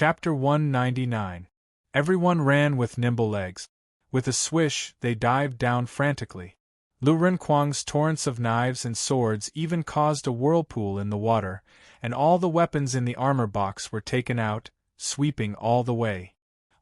Chapter 199. Everyone ran with nimble legs. With a swish, they dived down frantically. Lu Renkuang's torrents of knives and swords even caused a whirlpool in the water, and all the weapons in the armor box were taken out, sweeping all the way.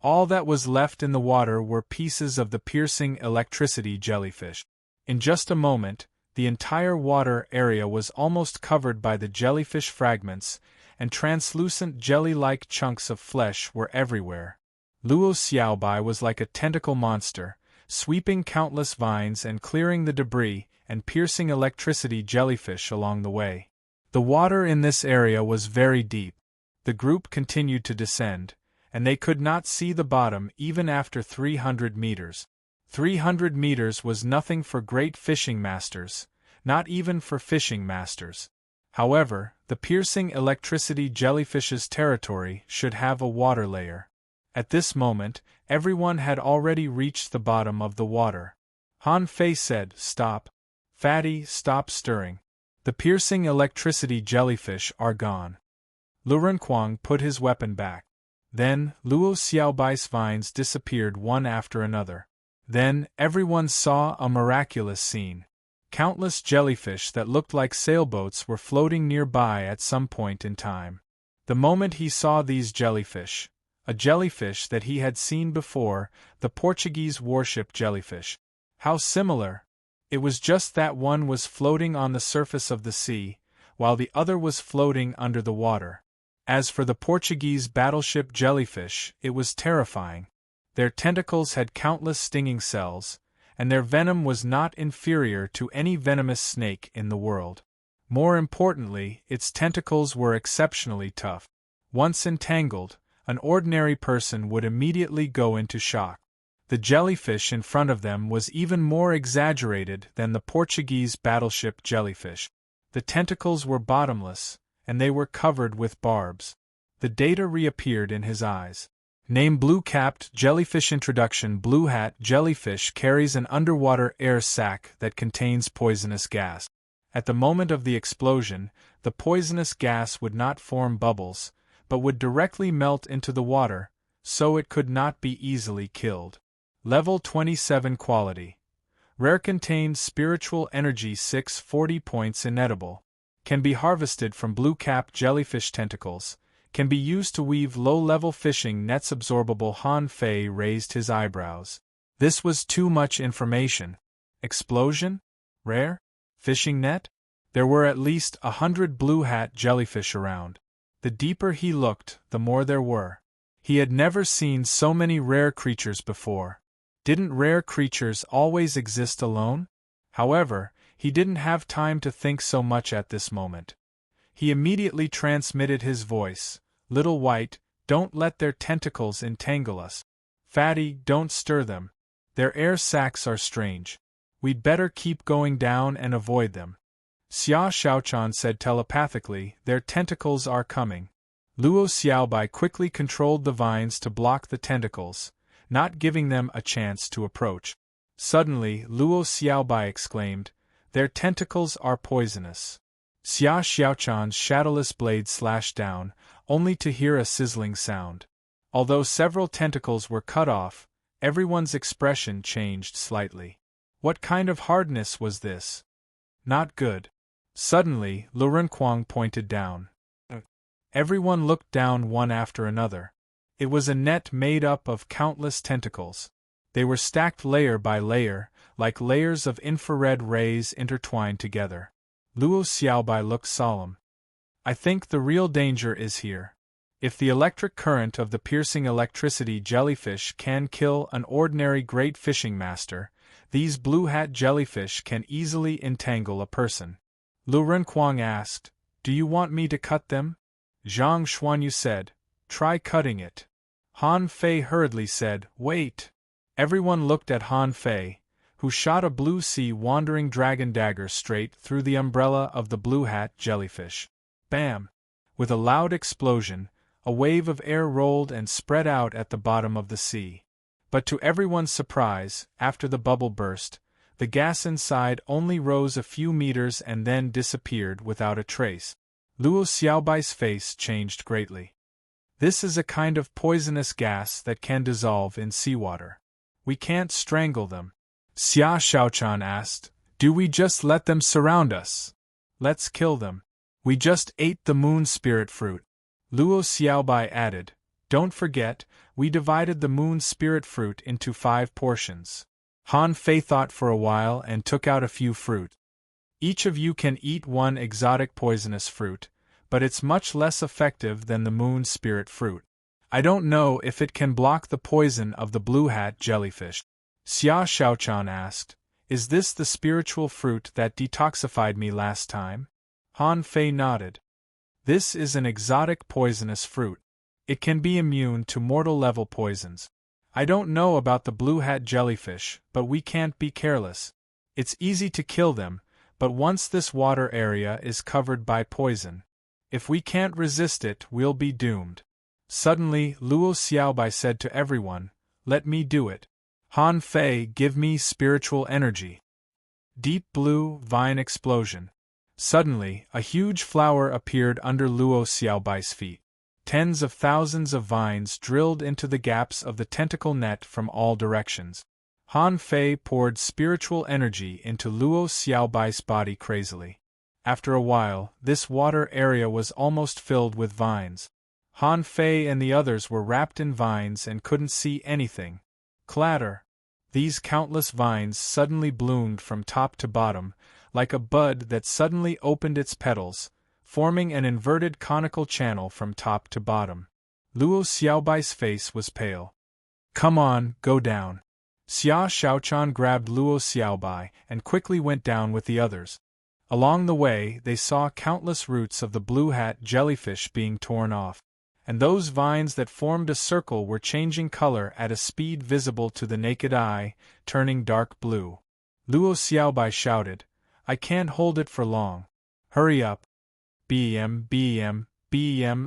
All that was left in the water were pieces of the piercing electricity jellyfish. In just a moment, the entire water area was almost covered by the jellyfish fragments, and translucent jelly-like chunks of flesh were everywhere. Luo Xiaobai was like a tentacle monster, sweeping countless vines and clearing the debris and piercing electricity jellyfish along the way. The water in this area was very deep. The group continued to descend, and they could not see the bottom even after 300 meters. 300 meters was nothing for great fishing masters, not even for fishing masters. However, the piercing electricity jellyfish's territory should have a water layer. At this moment, everyone had already reached the bottom of the water. Han Fei said, "Stop. Fatty, stop stirring. The piercing electricity jellyfish are gone." Lu Renkuang put his weapon back. Then, Luo Xiaobai's vines disappeared one after another. Then, everyone saw a miraculous scene. Countless jellyfish that looked like sailboats were floating nearby at some point in time. The moment he saw these jellyfish, a jellyfish that he had seen before, the Portuguese warship jellyfish. How similar! It was just that one was floating on the surface of the sea, while the other was floating under the water. As for the Portuguese battleship jellyfish, it was terrifying. Their tentacles had countless stinging cells, and their venom was not inferior to any venomous snake in the world. More importantly, its tentacles were exceptionally tough. Once entangled, an ordinary person would immediately go into shock. The jellyfish in front of them was even more exaggerated than the Portuguese battleship jellyfish. The tentacles were bottomless, and they were covered with barbs. The data reappeared in his eyes. Name blue-capped jellyfish. Introduction. Blue hat jellyfish carries an underwater air sac that contains poisonous gas. At the moment of the explosion, the poisonous gas would not form bubbles, but would directly melt into the water, so it could not be easily killed. Level 27 quality. Rare. Contains spiritual energy 640 points. Inedible. Can be harvested from blue-capped jellyfish tentacles. Can be used to weave low-level fishing nets. Absorbable. Han Fei raised his eyebrows. This was too much information. Explosion? Rare? Fishing net? There were at least 100 blue-hat jellyfish around. The deeper he looked, the more there were. He had never seen so many rare creatures before. Didn't rare creatures always exist alone? However, he didn't have time to think so much at this moment. He immediately transmitted his voice. "Little White, don't let their tentacles entangle us. Fatty, don't stir them. Their air sacs are strange. We'd better keep going down and avoid them." Xia Xiaochan said telepathically, "Their tentacles are coming." Luo Xiaobai quickly controlled the vines to block the tentacles, not giving them a chance to approach. Suddenly, Luo Xiaobai exclaimed, "Their tentacles are poisonous." Xia Xiaochan's shadowless blade slashed down, only to hear a sizzling sound. Although several tentacles were cut off, everyone's expression changed slightly. What kind of hardness was this? Not good. Suddenly, Lu Renkuang pointed down. Everyone looked down one after another. It was a net made up of countless tentacles. They were stacked layer by layer, like layers of infrared rays intertwined together. Luo Xiaobai looked solemn. "I think the real danger is here. If the electric current of the piercing electricity jellyfish can kill an ordinary great fishing master, these blue-hat jellyfish can easily entangle a person." Lu Renkuang asked, "Do you want me to cut them?" Zhang Xuanyu said, "Try cutting it." Han Fei hurriedly said, "Wait." Everyone looked at Han Fei, who shot a blue sea wandering dragon dagger straight through the umbrella of the blue-hat jellyfish. Bam! With a loud explosion, a wave of air rolled and spread out at the bottom of the sea. But to everyone's surprise, after the bubble burst, the gas inside only rose a few meters and then disappeared without a trace. Luo Xiaobai's face changed greatly. This is a kind of poisonous gas that can dissolve in seawater. We can't strangle them. Xia Shaochan asked, do we just let them surround us? Let's kill them. We just ate the moon spirit fruit. Luo Xiaobai added, don't forget, we divided the moon spirit fruit into 5 portions. Han Fei thought for a while and took out a few fruit. Each of you can eat one exotic poisonous fruit, but it's much less effective than the moon spirit fruit. I don't know if it can block the poison of the blue hat jellyfish. Xia Shaochan asked, is this the spiritual fruit that detoxified me last time? Han Fei nodded. This is an exotic poisonous fruit. It can be immune to mortal-level poisons. I don't know about the blue hat jellyfish, but we can't be careless. It's easy to kill them, but once this water area is covered by poison, if we can't resist it, we'll be doomed. Suddenly, Luo Xiaobai said to everyone, let me do it. Han Fei, give me spiritual energy. Deep blue vine explosion. Suddenly, a huge flower appeared under Luo Xiaobai's feet. Tens of thousands of vines drilled into the gaps of the tentacle net from all directions. Han Fei poured spiritual energy into Luo Xiaobai's body crazily. After a while, this water area was almost filled with vines. Han Fei and the others were wrapped in vines and couldn't see anything. Clatter! These countless vines suddenly bloomed from top to bottom, like a bud that suddenly opened its petals, forming an inverted conical channel from top to bottom. Luo Xiaobai's face was pale. Come on, go down. Xia Shaochan grabbed Luo Xiaobai and quickly went down with the others. Along the way, they saw countless roots of the blue hat jellyfish being torn off, and those vines that formed a circle were changing color at a speed visible to the naked eye, turning dark blue. Luo Xiaobai shouted, I can't hold it for long. Hurry up. BM.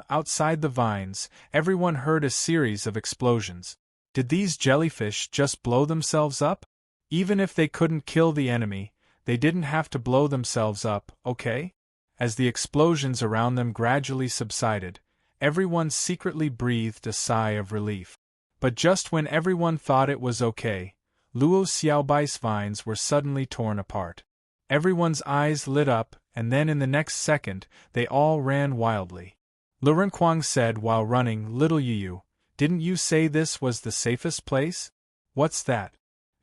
Outside the vines, everyone heard a series of explosions. Did these jellyfish just blow themselves up? Even if they couldn't kill the enemy, they didn't have to blow themselves up, okay? As the explosions around them gradually subsided, everyone secretly breathed a sigh of relief. But just when everyone thought it was okay, Luo Xiaobai's vines were suddenly torn apart. Everyone's eyes lit up, and then in the next second, they all ran wildly. Lu Renkuang said while running, Little Yu, didn't you say this was the safest place? What's that?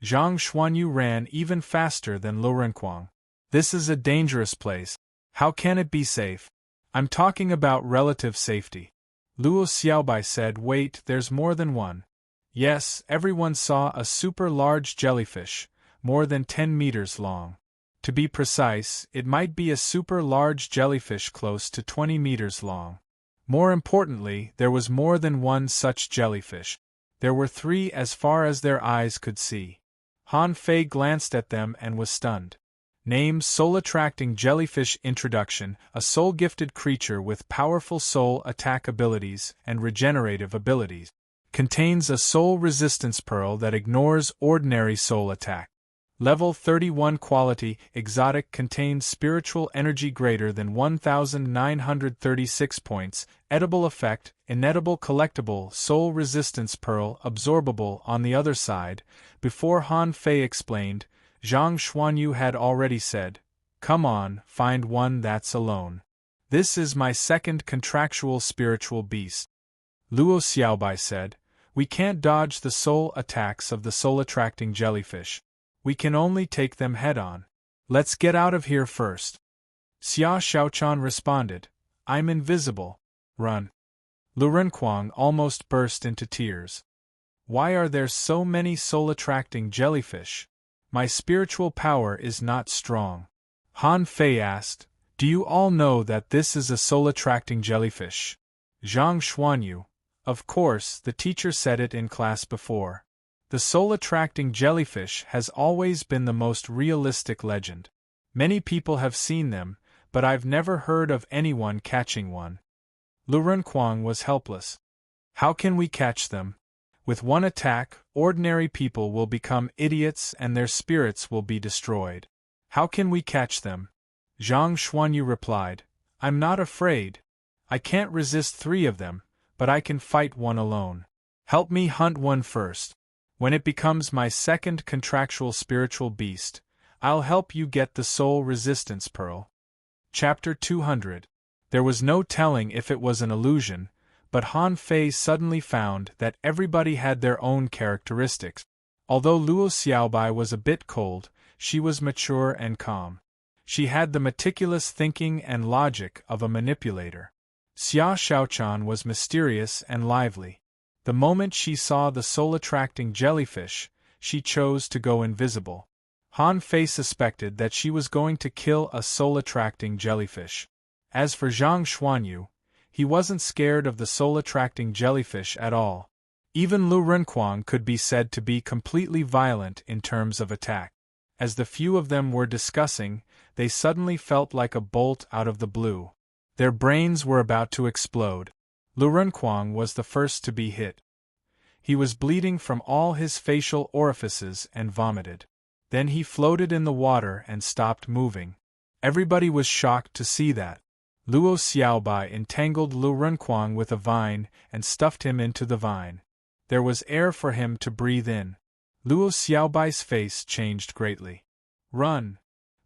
Zhang Xuanyu ran even faster than Lu Renkuang. This is a dangerous place. How can it be safe? I'm talking about relative safety. Luo Xiaobai said, wait, there's more than one. Yes, everyone saw a super large jellyfish, more than 10 meters long. To be precise, it might be a super large jellyfish close to 20 meters long. More importantly, there was more than one such jellyfish. There were 3 as far as their eyes could see. Han Fei glanced at them and was stunned. Name: Soul-Attracting Jellyfish. Introduction: a soul-gifted creature with powerful soul attack abilities and regenerative abilities. Contains a soul resistance pearl that ignores ordinary soul attack. Level 31 Quality: Exotic. Contains spiritual energy greater than 1,936 points. Edible effect: inedible collectible soul resistance pearl absorbable. On the other side, before Han Fei explained, Zhang Xuanyu had already said, come on, find one that's alone. This is my second contractual spiritual beast. Luo Xiaobai said, we can't dodge the soul attacks of the soul-attracting jellyfish. We can only take them head-on. Let's get out of here first. Xia Shaochan responded, I'm invisible. Run. Lu Renkuang almost burst into tears. Why are there so many soul-attracting jellyfish? My spiritual power is not strong. Han Fei asked, do you all know that this is a soul-attracting jellyfish? Zhang Xuanyu, of course, the teacher said it in class before. The soul-attracting jellyfish has always been the most realistic legend. Many people have seen them, but I've never heard of anyone catching one. Lu Renkuang was helpless. How can we catch them? With one attack, ordinary people will become idiots and their spirits will be destroyed. How can we catch them? Zhang Xuanyu replied, I'm not afraid. I can't resist 3 of them, but I can fight one alone. Help me hunt one first. When it becomes my second contractual spiritual beast, I'll help you get the soul resistance pearl. Chapter 200. There was no telling if it was an illusion, but Han Fei suddenly found that everybody had their own characteristics. Although Luo Xiaobai was a bit cold, she was mature and calm. She had the meticulous thinking and logic of a manipulator. Xia Xiaochan was mysterious and lively. The moment she saw the soul-attracting jellyfish, she chose to go invisible. Han Fei suspected that she was going to kill a soul-attracting jellyfish. As for Zhang Xuanyu, he wasn't scared of the soul-attracting jellyfish at all. Even Lu Renquang could be said to be completely violent in terms of attack. As the few of them were discussing, they suddenly felt like a bolt out of the blue. Their brains were about to explode. Lu Renquang was the first to be hit. He was bleeding from all his facial orifices and vomited. Then he floated in the water and stopped moving. Everybody was shocked to see that. Luo Xiaobai entangled Lu Renquang with a vine and stuffed him into the vine. There was air for him to breathe in. Luo Xiaobai's face changed greatly. Run!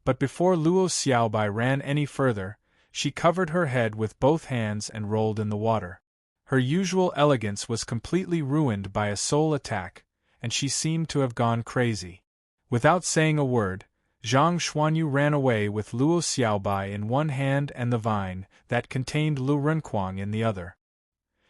But before Luo Xiaobai ran any further, she covered her head with both hands and rolled in the water. Her usual elegance was completely ruined by a soul attack, and she seemed to have gone crazy. Without saying a word, Zhang Xuanyu ran away with Luo Xiaobai in one hand and the vine that contained Lu Renquang in the other.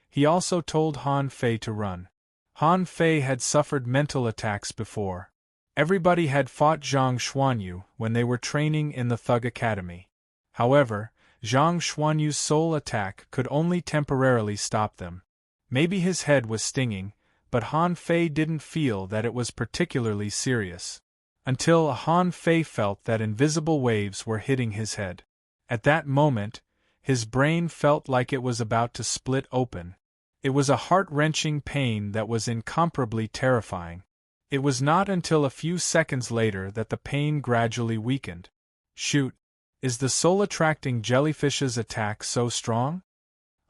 He also told Han Fei to run. Han Fei had suffered mental attacks before. Everybody had fought Zhang Xuanyu when they were training in the Thug Academy. However, Zhang Xuanyu's soul attack could only temporarily stop them. Maybe his head was stinging, but Han Fei didn't feel that it was particularly serious. Until Han Fei felt that invisible waves were hitting his head. At that moment, his brain felt like it was about to split open. It was a heart-wrenching pain that was incomparably terrifying. It was not until a few seconds later that the pain gradually weakened. Shoot! Is the soul-attracting jellyfish's attack so strong?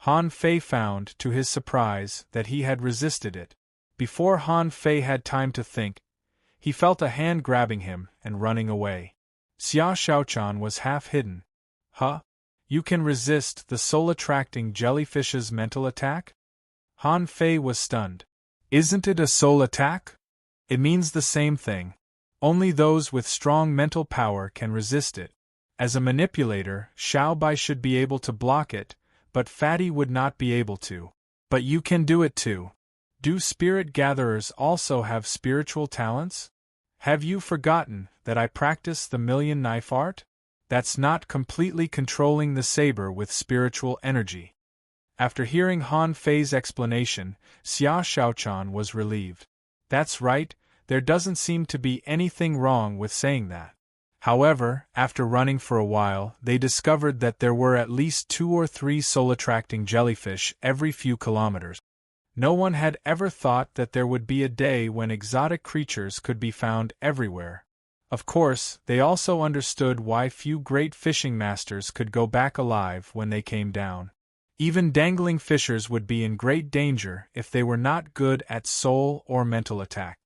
Han Fei found, to his surprise, that he had resisted it. Before Han Fei had time to think, he felt a hand grabbing him and running away. Xia Xiaochan was half hidden. Huh? You can resist the soul-attracting jellyfish's mental attack? Han Fei was stunned. Isn't it a soul attack? It means the same thing. Only those with strong mental power can resist it. As a manipulator, Xiao Bai should be able to block it, but Fatty would not be able to. But you can do it too. Do spirit gatherers also have spiritual talents? Have you forgotten that I practice the million knife art? That's not completely controlling the saber with spiritual energy. After hearing Han Fei's explanation, Xia Xiaochan was relieved. That's right, there doesn't seem to be anything wrong with saying that. However, after running for a while, they discovered that there were at least 2 or 3 soul-attracting jellyfish every few kilometers. No one had ever thought that there would be a day when exotic creatures could be found everywhere. Of course, they also understood why few great fishing masters could go back alive when they came down. Even dangling fishers would be in great danger if they were not good at soul or mental attack.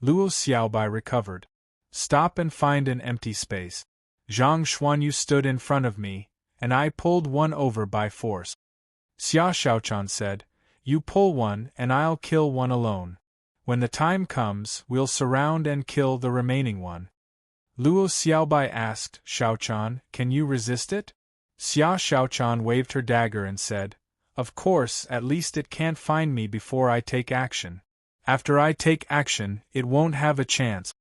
Luo Xiaobai recovered. Stop and find an empty space. Zhang Xuanyu stood in front of me, and I pulled one over by force. Xia Xiaochan said, You pull one and I'll kill one alone. When the time comes, we'll surround and kill the remaining one. Luo Xiaobai asked, Xiaochan, can you resist it? Xia Xiaochan waved her dagger and said, Of course, at least it can't find me before I take action. After I take action, it won't have a chance.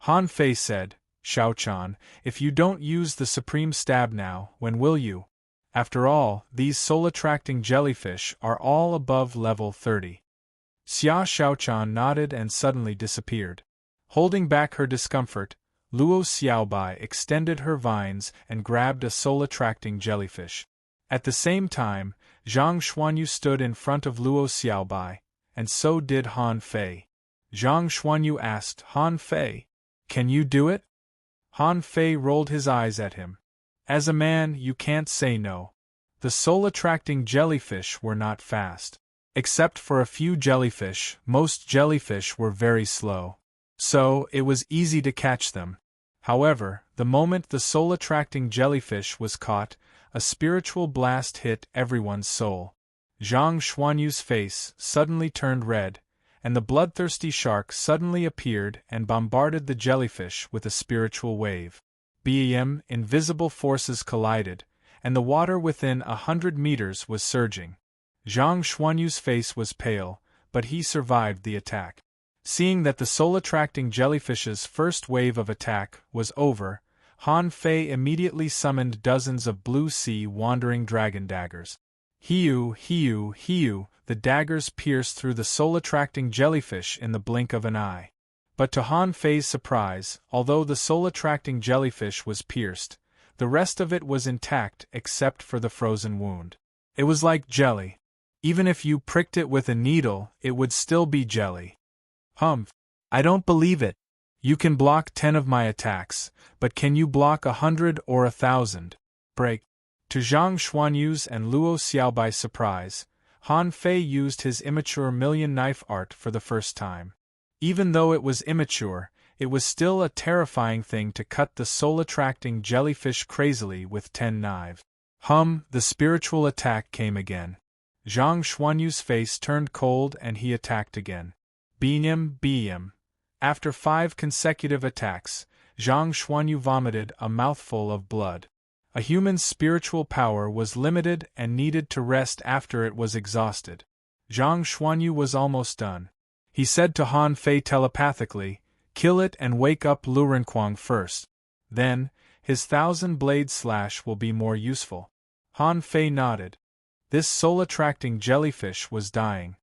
Han Fei said, Xiaochan, if you don't use the supreme stab now, when will you? After all, these soul-attracting jellyfish are all above level 30. Xia Xiaochan nodded and suddenly disappeared. Holding back her discomfort, Luo Xiaobai extended her vines and grabbed a soul-attracting jellyfish. At the same time, Zhang Xuanyu stood in front of Luo Xiaobai, and so did Han Fei. Zhang Xuanyu asked, Han Fei, can you do it? Han Fei rolled his eyes at him. As a man, you can't say no. The soul-attracting jellyfish were not fast. Except for a few jellyfish, most jellyfish were very slow. So, it was easy to catch them. However, the moment the soul-attracting jellyfish was caught, a spiritual blast hit everyone's soul. Zhang Xuanyu's face suddenly turned red, and the bloodthirsty shark suddenly appeared and bombarded the jellyfish with a spiritual wave. Bam! Invisible forces collided, and the water within 100 meters was surging. Zhang Xuanyu's face was pale, but he survived the attack. Seeing that the soul-attracting jellyfish's first wave of attack was over, Han Fei immediately summoned dozens of blue sea wandering dragon daggers. Hiu, hiu, hiu, the daggers pierced through the soul-attracting jellyfish in the blink of an eye. But to Han Fei's surprise, although the soul-attracting jellyfish was pierced, the rest of it was intact except for the frozen wound. It was like jelly. Even if you pricked it with a needle, it would still be jelly. Humph! I don't believe it. You can block 10 of my attacks, but can you block 100 or 1,000? Break. To Zhang Xuanyu's and Luo Xiaobai's surprise, Han Fei used his immature million knife art for the first time. Even though it was immature, it was still a terrifying thing to cut the soul-attracting jellyfish crazily with 10 knives. The spiritual attack came again. Zhang Xuanyu's face turned cold and he attacked again. Bam. After 5 consecutive attacks, Zhang Xuanyu vomited a mouthful of blood. A human's spiritual power was limited and needed to rest after it was exhausted. Zhang Xuanyu was almost done. He said to Han Fei telepathically, "Kill it and wake up Lu Renquang first. Then, his 1,000-blade slash will be more useful." Han Fei nodded. This soul-attracting jellyfish was dying.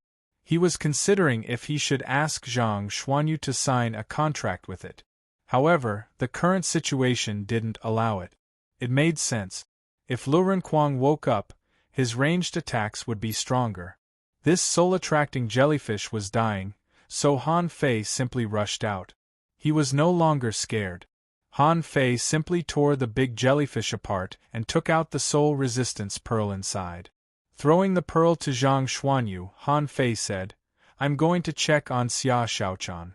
He was considering if he should ask Zhang Xuanyu to sign a contract with it. However, the current situation didn't allow it. It made sense. If Lu Renquang woke up, his ranged attacks would be stronger. This soul-attracting jellyfish was dying, so Han Fei simply rushed out. He was no longer scared. Han Fei simply tore the big jellyfish apart and took out the soul resistance pearl inside. Throwing the pearl to Zhang Xuanyu, Han Fei said, "I'm going to check on Xia Xiaochan."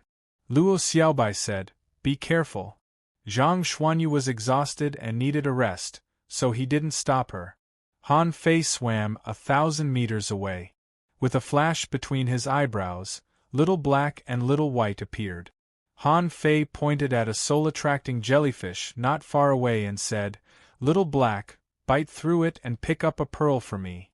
Luo Xiaobai said, "Be careful." Zhang Xuanyu was exhausted and needed a rest, so he didn't stop her. Han Fei swam 1,000 meters away. With a flash between his eyebrows, Little Black and Little White appeared. Han Fei pointed at a soul-attracting jellyfish not far away and said, "Little Black, bite through it and pick up a pearl for me."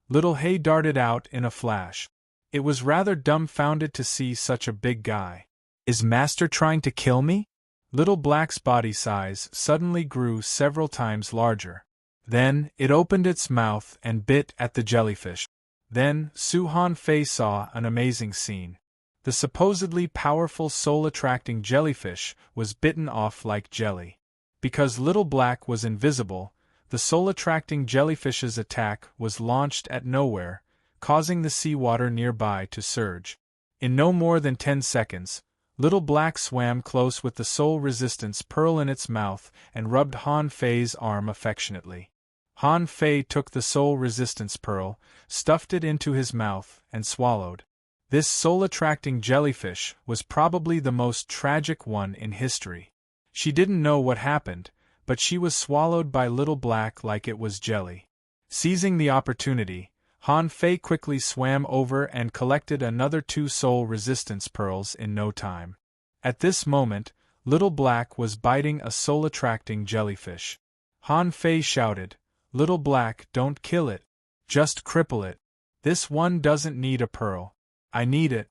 Little Hay darted out in a flash. It was rather dumbfounded to see such a big guy. "Is Master trying to kill me?" Little Black's body size suddenly grew several times larger. Then, it opened its mouth and bit at the jellyfish. Then, Han Fei saw an amazing scene. The supposedly powerful soul-attracting jellyfish was bitten off like jelly. Because Little Black was invisible, the soul-attracting jellyfish's attack was launched at nowhere, causing the seawater nearby to surge. In no more than 10 seconds, Little Black swam close with the soul resistance pearl in its mouth and rubbed Han Fei's arm affectionately. Han Fei took the soul resistance pearl, stuffed it into his mouth, and swallowed. This soul-attracting jellyfish was probably the most tragic one in history. She didn't know what happened, but she was swallowed by Little Black like it was jelly. Seizing the opportunity, Han Fei quickly swam over and collected another 2 soul resistance pearls in no time. At this moment, Little Black was biting a soul-attracting jellyfish. Han Fei shouted, "Little Black, don't kill it. Just cripple it. This one doesn't need a pearl. I need it."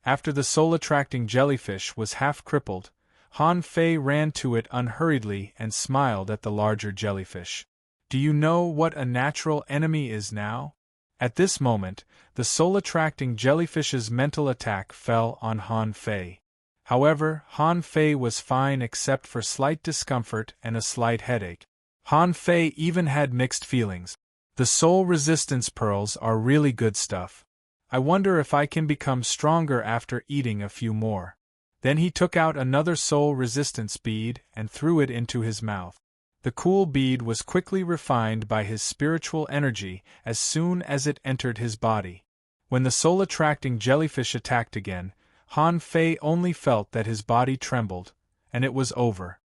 After the soul-attracting jellyfish was half crippled, Han Fei ran to it unhurriedly and smiled at the larger jellyfish. "Do you know what a natural enemy is now?" At this moment, the soul-attracting jellyfish's mental attack fell on Han Fei. However, Han Fei was fine except for slight discomfort and a slight headache. Han Fei even had mixed feelings. The soul resistance pearls are really good stuff. I wonder if I can become stronger after eating a few more. Then he took out another soul resistance bead and threw it into his mouth. The cool bead was quickly refined by his spiritual energy as soon as it entered his body. When the soul-attracting jellyfish attacked again, Han Fei only felt that his body trembled, and it was over.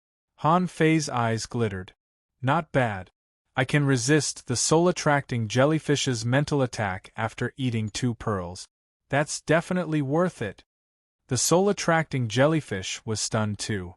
Han Fei's eyes glittered. Not bad. I can resist the soul-attracting jellyfish's mental attack after eating 2 pearls. That's definitely worth it. The soul-attracting jellyfish was stunned too.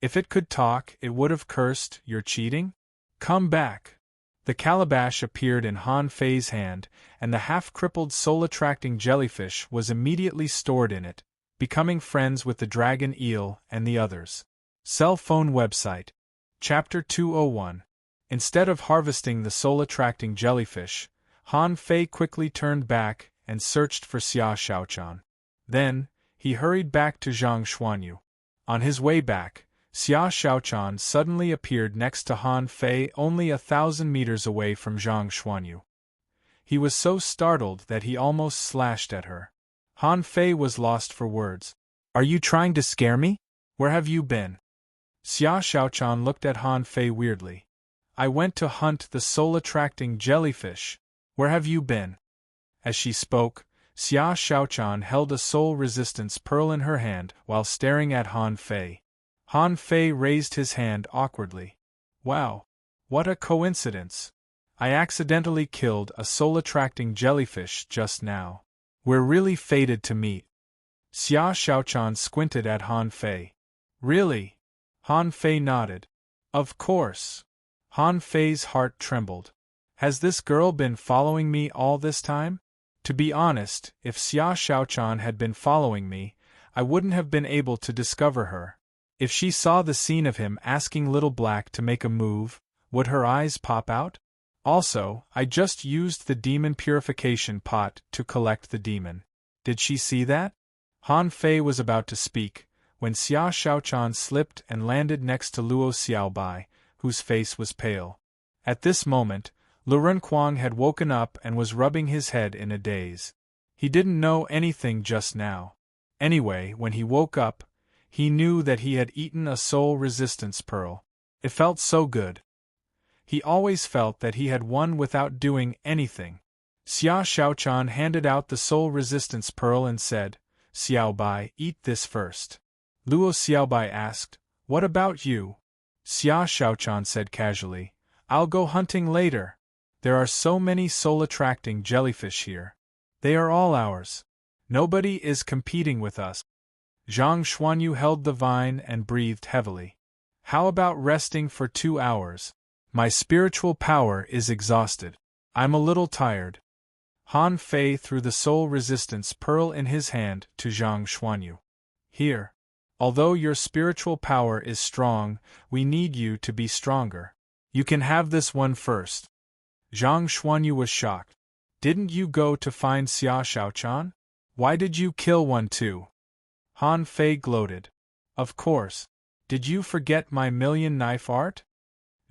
If it could talk, it would have cursed, "You're cheating? Come back." The calabash appeared in Han Fei's hand, and the half-crippled soul-attracting jellyfish was immediately stored in it, becoming friends with the dragon eel and the others. Cell phone website. Chapter 201. Instead of harvesting the soul-attracting jellyfish, Han Fei quickly turned back and searched for Xia Xiaochan. Then, he hurried back to Zhang Xuanyu. On his way back, Xia Xiaochan suddenly appeared next to Han Fei only 1,000 meters away from Zhang Xuanyu. He was so startled that he almost slashed at her. Han Fei was lost for words. "Are you trying to scare me? Where have you been?" Xia Xiaochan looked at Han Fei weirdly. "I went to hunt the soul-attracting jellyfish. Where have you been?" As she spoke, Xia Xiaochan held a soul resistance pearl in her hand while staring at Han Fei. Han Fei raised his hand awkwardly. "Wow! What a coincidence! I accidentally killed a soul-attracting jellyfish just now. We're really fated to meet." Xia Xiaochan squinted at Han Fei. "Really?" Han Fei nodded. "Of course." Han Fei's heart trembled. "Has this girl been following me all this time? To be honest, if Xia Xiaochan had been following me, I wouldn't have been able to discover her. If she saw the scene of him asking Little Black to make a move, would her eyes pop out? Also, I just used the demon purification pot to collect the demon. Did she see that?" Han Fei was about to speak, when Xia Xiaochan slipped and landed next to Luo Xiaobai, whose face was pale. At this moment, Luren Kuang had woken up and was rubbing his head in a daze. He didn't know anything just now. Anyway, when he woke up, he knew that he had eaten a soul resistance pearl. It felt so good. He always felt that he had won without doing anything. Xia Xiaochan handed out the soul resistance pearl and said, "Xiaobai, eat this first." Luo Xiaobai asked, "What about you?" Xia Xiaochan said casually, "I'll go hunting later. There are so many soul-attracting jellyfish here. They are all ours. Nobody is competing with us." Zhang Xuanyu held the vine and breathed heavily. "How about resting for 2 hours? My spiritual power is exhausted. I'm a little tired." Han Fei threw the soul resistance pearl in his hand to Zhang Xuanyu. "Here. Although your spiritual power is strong, we need you to be stronger. You can have this one first." Zhang Xuanyu was shocked. "Didn't you go to find Xia Xiaochan? Why did you kill one too?" Han Fei gloated. "Of course. Did you forget my million knife art?"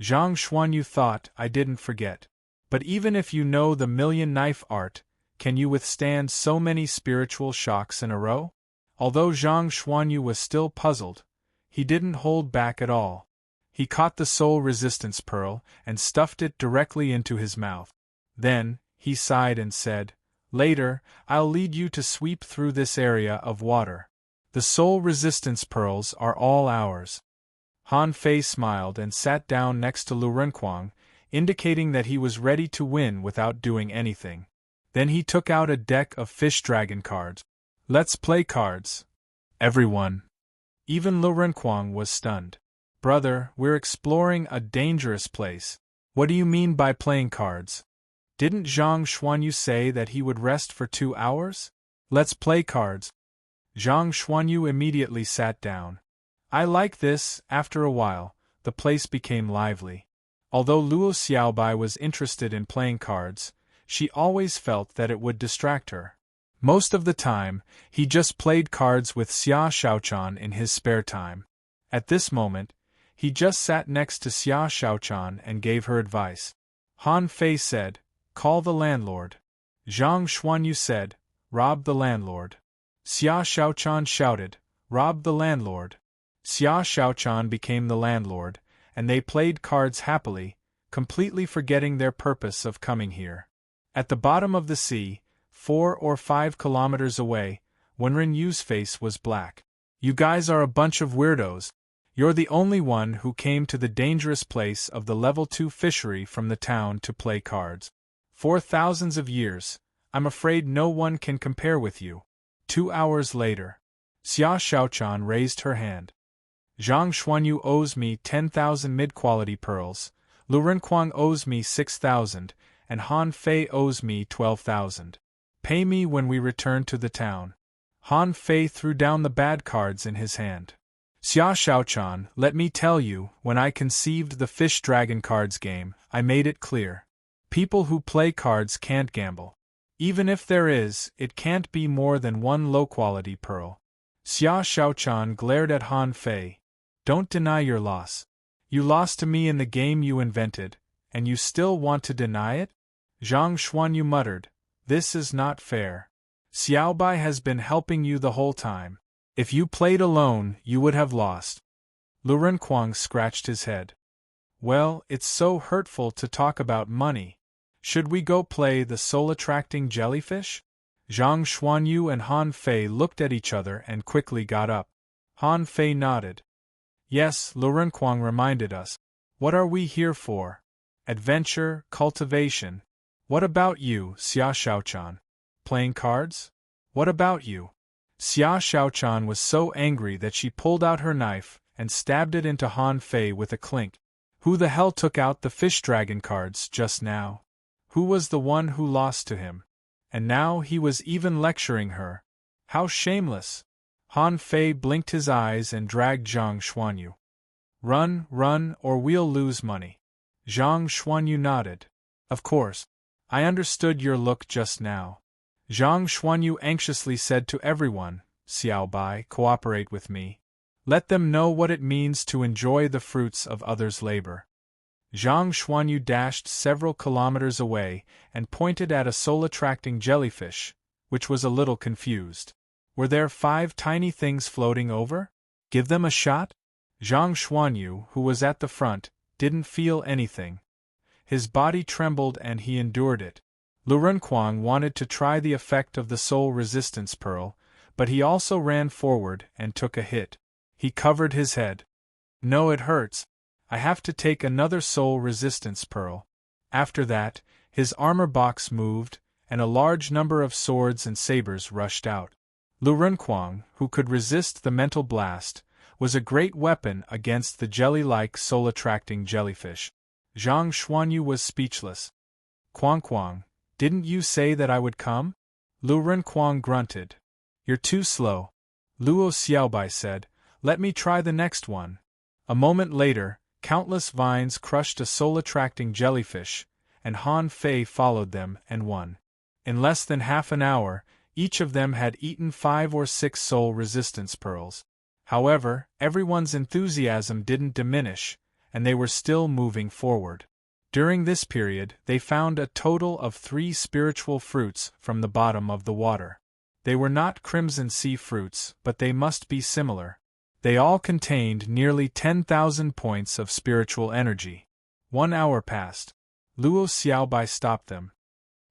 Zhang Xuanyu thought, "I didn't forget. But even if you know the million knife art, can you withstand so many spiritual shocks in a row?" Although Zhang Xuanyu was still puzzled, he didn't hold back at all. He caught the soul resistance pearl and stuffed it directly into his mouth. Then, he sighed and said, "Later, I'll lead you to sweep through this area of water. The soul resistance pearls are all ours." Han Fei smiled and sat down next to Lu Renkuang, indicating that he was ready to win without doing anything. Then he took out a deck of fish dragon cards. "Let's play cards." Everyone, even Lu Renkuang, was stunned. "Brother, we're exploring a dangerous place. What do you mean by playing cards? Didn't Zhang Xuanyu say that he would rest for 2 hours? Let's play cards." Zhang Xuanyu immediately sat down. "I like this." After a while, the place became lively. Although Luo Xiaobai was interested in playing cards, she always felt that it would distract her. Most of the time, he just played cards with Xia Xiaochan in his spare time. At this moment, he just sat next to Xia Xiaochan and gave her advice. Han Fei said, "Call the landlord." Zhang Xuanyu said, "Rob the landlord." Xia Xiaochan shouted, "Rob the landlord." Xia Xiaochan became the landlord, and they played cards happily, completely forgetting their purpose of coming here. At the bottom of the sea, 4 or 5 kilometers away. Wenren Yu's face was black. You guys are a bunch of weirdos. You're the only one who came to the dangerous place of the level 2 fishery from the town to play cards. For thousands of years, I'm afraid no one can compare with you. 2 hours later. Xia Xiaochan raised her hand. Zhang Xuanyu owes me 10,000 mid-quality pearls, Lu Renquang owes me 6,000, and Han Fei owes me 12,000. Pay me when we return to the town. Han Fei threw down the bad cards in his hand. Xia Xiaochan, let me tell you, when I conceived the Fish Dragon cards game, I made it clear. People who play cards can't gamble. Even if there is, it can't be more than one low-quality pearl. Xia Xiaochan glared at Han Fei. Don't deny your loss. You lost to me in the game you invented, and you still want to deny it? Zhang Xuanyu muttered, this is not fair. Xiaobai has been helping you the whole time. If you played alone, you would have lost. Lu Renquang scratched his head. Well, it's so hurtful to talk about money. Should we go play the soul-attracting jellyfish? Zhang Xuanyu and Han Fei looked at each other and quickly got up. Han Fei nodded. Yes, Lu Renquang reminded us. What are we here for? Adventure, cultivation. What about you, Xia Xiaochan? Playing cards? What about you? Xia Xiaochan was so angry that she pulled out her knife and stabbed it into Han Fei with a clink. Who the hell took out the Fish Dragon cards just now? Who was the one who lost to him? And now he was even lecturing her. How shameless! Han Fei blinked his eyes and dragged Zhang Xuanyu. Run, run, or we'll lose money. Zhang Xuanyu nodded. Of course. I understood your look just now. Zhang Xuanyu anxiously said to everyone, Xiaobai, cooperate with me. Let them know what it means to enjoy the fruits of others' labor. Zhang Xuanyu dashed several kilometers away and pointed at a soul-attracting jellyfish, which was a little confused. Were there 5 tiny things floating over? Give them a shot? Zhang Xuanyu, who was at the front, didn't feel anything. His body trembled and he endured it. Lu Renquang wanted to try the effect of the soul resistance pearl, but he also ran forward and took a hit. He covered his head. No, it hurts. I have to take another soul resistance pearl. After that, his armor box moved, and a large number of swords and sabers rushed out. Lu Renquang, who could resist the mental blast, was a great weapon against the jelly-like soul-attracting jellyfish. Zhang Xuanyu was speechless. Quang, didn't you say that I would come? Lu Renquang grunted. You're too slow. Luo Xiaobai said, let me try the next one. A moment later, countless vines crushed a soul-attracting jellyfish, and Han Fei followed them and won. In less than half an hour, each of them had eaten 5 or 6 soul resistance pearls. However, everyone's enthusiasm didn't diminish, and they were still moving forward. During this period, they found a total of 3 spiritual fruits from the bottom of the water. They were not crimson sea fruits, but they must be similar. They all contained nearly 10,000 points of spiritual energy. 1 hour passed. Luo Xiaobai stopped them.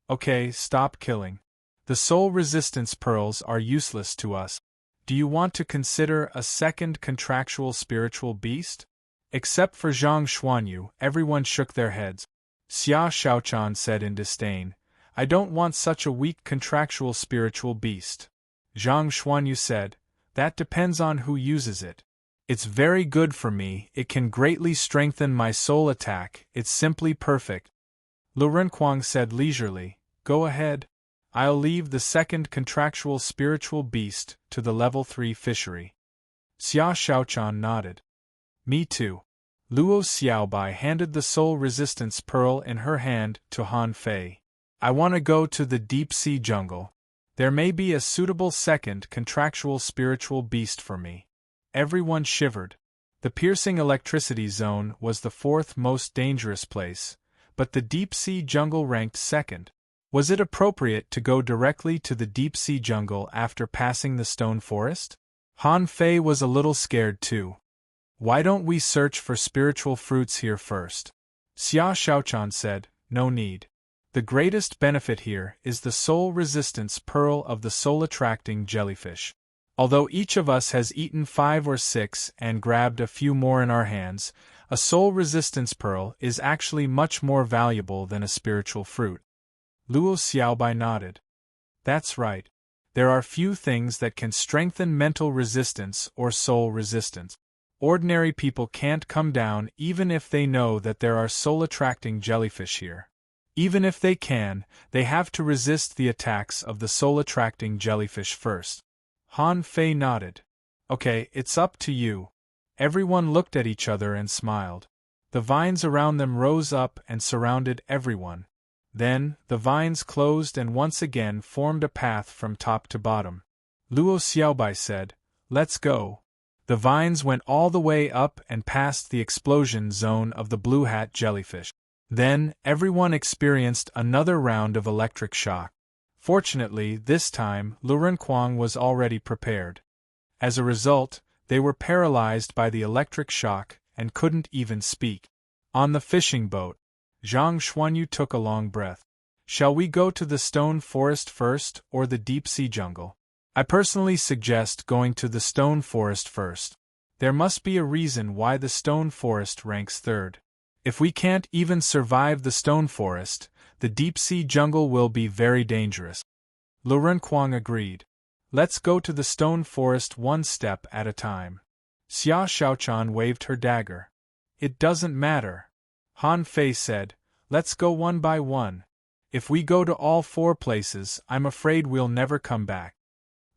Okay, stop killing. The soul resistance pearls are useless to us. Do you want to consider a second contractual spiritual beast? Except for Zhang Xuanyu, everyone shook their heads. Xia Xiaochan said in disdain, I don't want such a weak contractual spiritual beast. Zhang Xuanyu said, that depends on who uses it. It's very good for me, it can greatly strengthen my soul attack, it's simply perfect. Lu Renquang said leisurely, go ahead. I'll leave the second contractual spiritual beast to the level 3 fishery. Xia Xiaochan nodded. Me too. Luo Xiaobai handed the soul resistance pearl in her hand to Han Fei. I want to go to the deep sea jungle. There may be a suitable second contractual spiritual beast for me. Everyone shivered. The piercing electricity zone was the 4th most dangerous place, but the deep sea jungle ranked 2nd. Was it appropriate to go directly to the deep sea jungle after passing the stone forest? Han Fei was a little scared too. Why don't we search for spiritual fruits here first? Xia Xiaochan said, no need. The greatest benefit here is the soul resistance pearl of the soul-attracting jellyfish. Although each of us has eaten 5 or 6 and grabbed a few more in our hands, a soul resistance pearl is actually much more valuable than a spiritual fruit. Luo Xiaobai nodded. That's right. There are few things that can strengthen mental resistance or soul resistance. Ordinary people can't come down even if they know that there are soul-attracting jellyfish here. Even if they can, they have to resist the attacks of the soul-attracting jellyfish first. Han Fei nodded. Okay, it's up to you. Everyone looked at each other and smiled. The vines around them rose up and surrounded everyone. Then, the vines closed and once again formed a path from top to bottom. Luo Xiaobai said, "Let's go." The vines went all the way up and past the explosion zone of the blue hat jellyfish. Then, everyone experienced another round of electric shock. Fortunately, this time, Luren Kuang was already prepared. As a result, they were paralyzed by the electric shock and couldn't even speak. On the fishing boat, Zhang Xuanyu took a long breath. Shall we go to the stone forest first or the deep-sea jungle? I personally suggest going to the stone forest first. There must be a reason why the stone forest ranks third. If we can't even survive the stone forest, the deep-sea jungle will be very dangerous. Luren Kuang agreed. Let's go to the stone forest one step at a time. Xia Xiaochan waved her dagger. It doesn't matter. Han Fei said, let's go one by one. If we go to all 4 places, I'm afraid we'll never come back.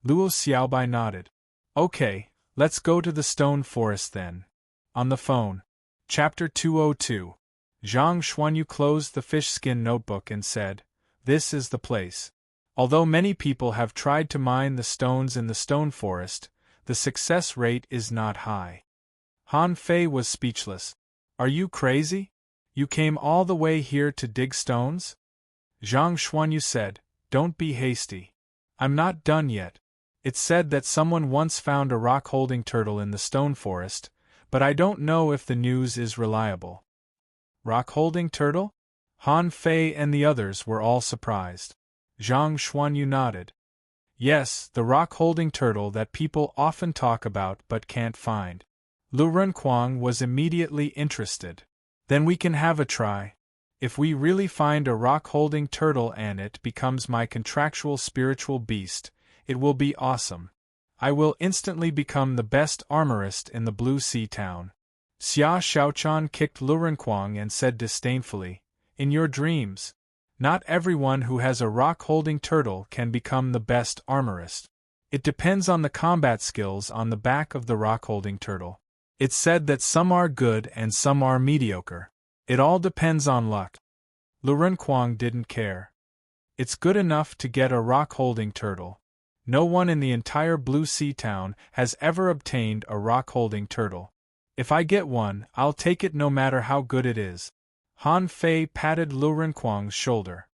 Luo Xiaobai nodded. Okay, let's go to the stone forest then. On the phone. Chapter 202. Zhang Xuanyu closed the fish skin notebook and said, this is the place. Although many people have tried to mine the stones in the stone forest, the success rate is not high. Han Fei was speechless. Are you crazy? You came all the way here to dig stones? Zhang Xuanyu said, don't be hasty. I'm not done yet. It's said that someone once found a rock-holding turtle in the stone forest, but I don't know if the news is reliable. Rock-holding turtle? Han Fei and the others were all surprised. Zhang Xuanyu nodded. Yes, the rock-holding turtle that people often talk about but can't find. Luren Kuang was immediately interested. Then we can have a try. If we really find a rock-holding turtle and it becomes my contractual spiritual beast, it will be awesome. I will instantly become the best armorist in the Blue Sea town. Xia Xiaochan kicked Luren Kuang and said disdainfully, in your dreams. Not everyone who has a rock-holding turtle can become the best armorist. It depends on the combat skills on the back of the rock-holding turtle. It's said that some are good and some are mediocre. It all depends on luck. Luren Kuang didn't care. It's good enough to get a rock-holding turtle. No one in the entire Blue Sea town has ever obtained a rock-holding turtle. If I get one, I'll take it no matter how good it is. Han Fei patted Luren Kuang's shoulder.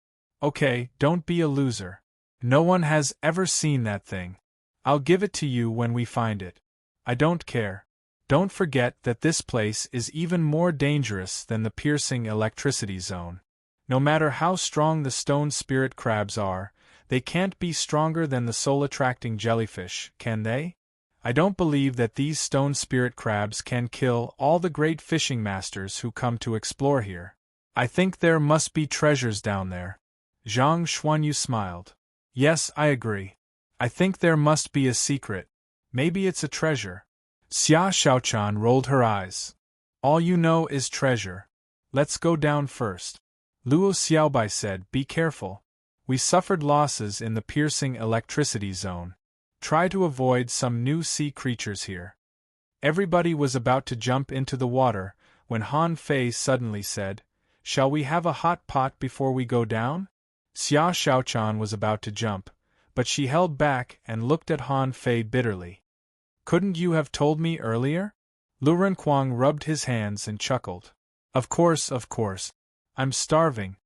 Okay, don't be a loser. No one has ever seen that thing. I'll give it to you when we find it. I don't care. Don't forget that this place is even more dangerous than the piercing electricity zone. No matter how strong the stone spirit crabs are, they can't be stronger than the soul-attracting jellyfish, can they? I don't believe that these stone spirit crabs can kill all the great fishing masters who come to explore here. I think there must be treasures down there. Zhang Xuanyu smiled. Yes, I agree. I think there must be a secret. Maybe it's a treasure. Xia Xiaochan rolled her eyes. All you know is treasure. Let's go down first. Luo Xiaobai said, be careful. We suffered losses in the piercing electricity zone. Try to avoid some new sea creatures here. Everybody was about to jump into the water when Han Fei suddenly said, shall we have a hot pot before we go down? Xia Xiaochan was about to jump, but she held back and looked at Han Fei bitterly. Couldn't you have told me earlier? Luren Kuang rubbed his hands and chuckled. Of course. I'm starving.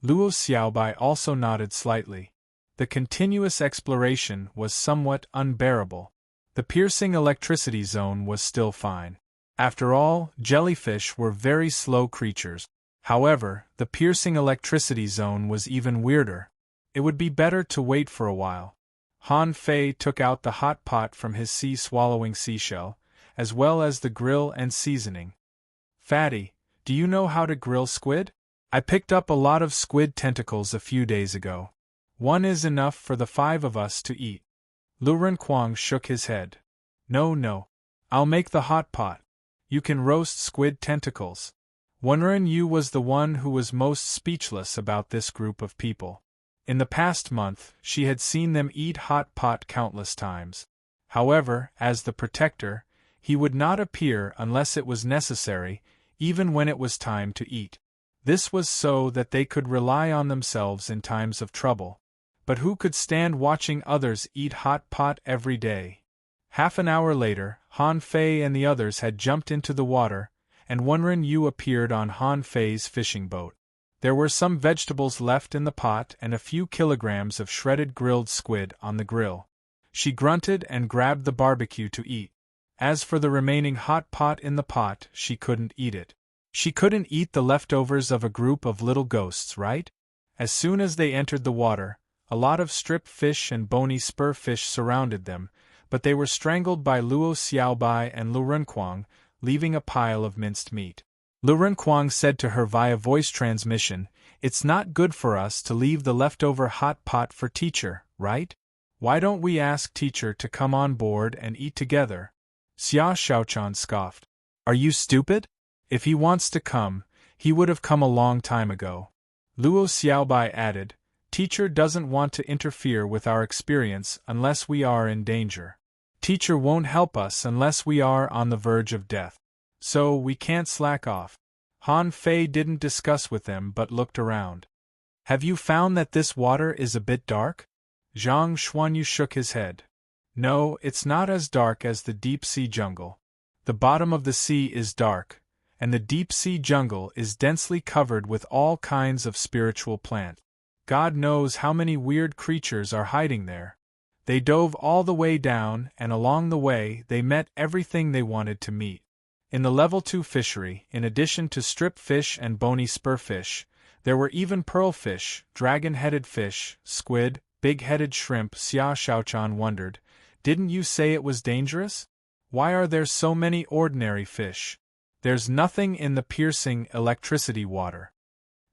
Luo Xiaobai also nodded slightly. The continuous exploration was somewhat unbearable. The piercing electricity zone was still fine. After all, jellyfish were very slow creatures. However, the piercing electricity zone was even weirder. It would be better to wait for a while. Han Fei took out the hot pot from his sea-swallowing seashell, as well as the grill and seasoning. Fatty, do you know how to grill squid? I picked up a lot of squid tentacles a few days ago. One is enough for the 5 of us to eat. Lu Renkuang shook his head. No. I'll make the hot pot. You can roast squid tentacles. Wenren Yu was the one who was most speechless about this group of people. In the past month, she had seen them eat hot pot countless times. However, as the protector, he would not appear unless it was necessary, even when it was time to eat. This was so that they could rely on themselves in times of trouble. But who could stand watching others eat hot pot every day? Half an hour later, Han Fei and the others had jumped into the water, and Wenren Yu appeared on Han Fei's fishing boat. There were some vegetables left in the pot and a few kilograms of shredded grilled squid on the grill. She grunted and grabbed the barbecue to eat. As for the remaining hot pot in the pot, she couldn't eat it. She couldn't eat the leftovers of a group of little ghosts, right? As soon as they entered the water, a lot of strip fish and bony spur fish surrounded them, but they were strangled by Luo Xiaobai and Lu Renkuang, leaving a pile of minced meat. Lu Renkuang said to her via voice transmission, "It's not good for us to leave the leftover hot pot for teacher, right? Why don't we ask teacher to come on board and eat together?" Xia Xiaochan scoffed. "Are you stupid? If he wants to come, he would have come a long time ago." Luo Xiaobai added, "Teacher doesn't want to interfere with our experience unless we are in danger. Teacher won't help us unless we are on the verge of death. So we can't slack off." Han Fei didn't discuss with them but looked around. "Have you found that this water is a bit dark?" Zhang Xuanyu shook his head. "No, it's not as dark as the deep-sea jungle. The bottom of the sea is dark, and the deep-sea jungle is densely covered with all kinds of spiritual plants. God knows how many weird creatures are hiding there. They dove all the way down, and along the way they met everything they wanted to meet. In the Level 2 fishery, in addition to strip fish and bony spur fish, there were even pearlfish, dragon-headed fish, squid, big-headed shrimp." Xia Xiaochan wondered, "Didn't you say it was dangerous? Why are there so many ordinary fish? There's nothing in the piercing electricity water."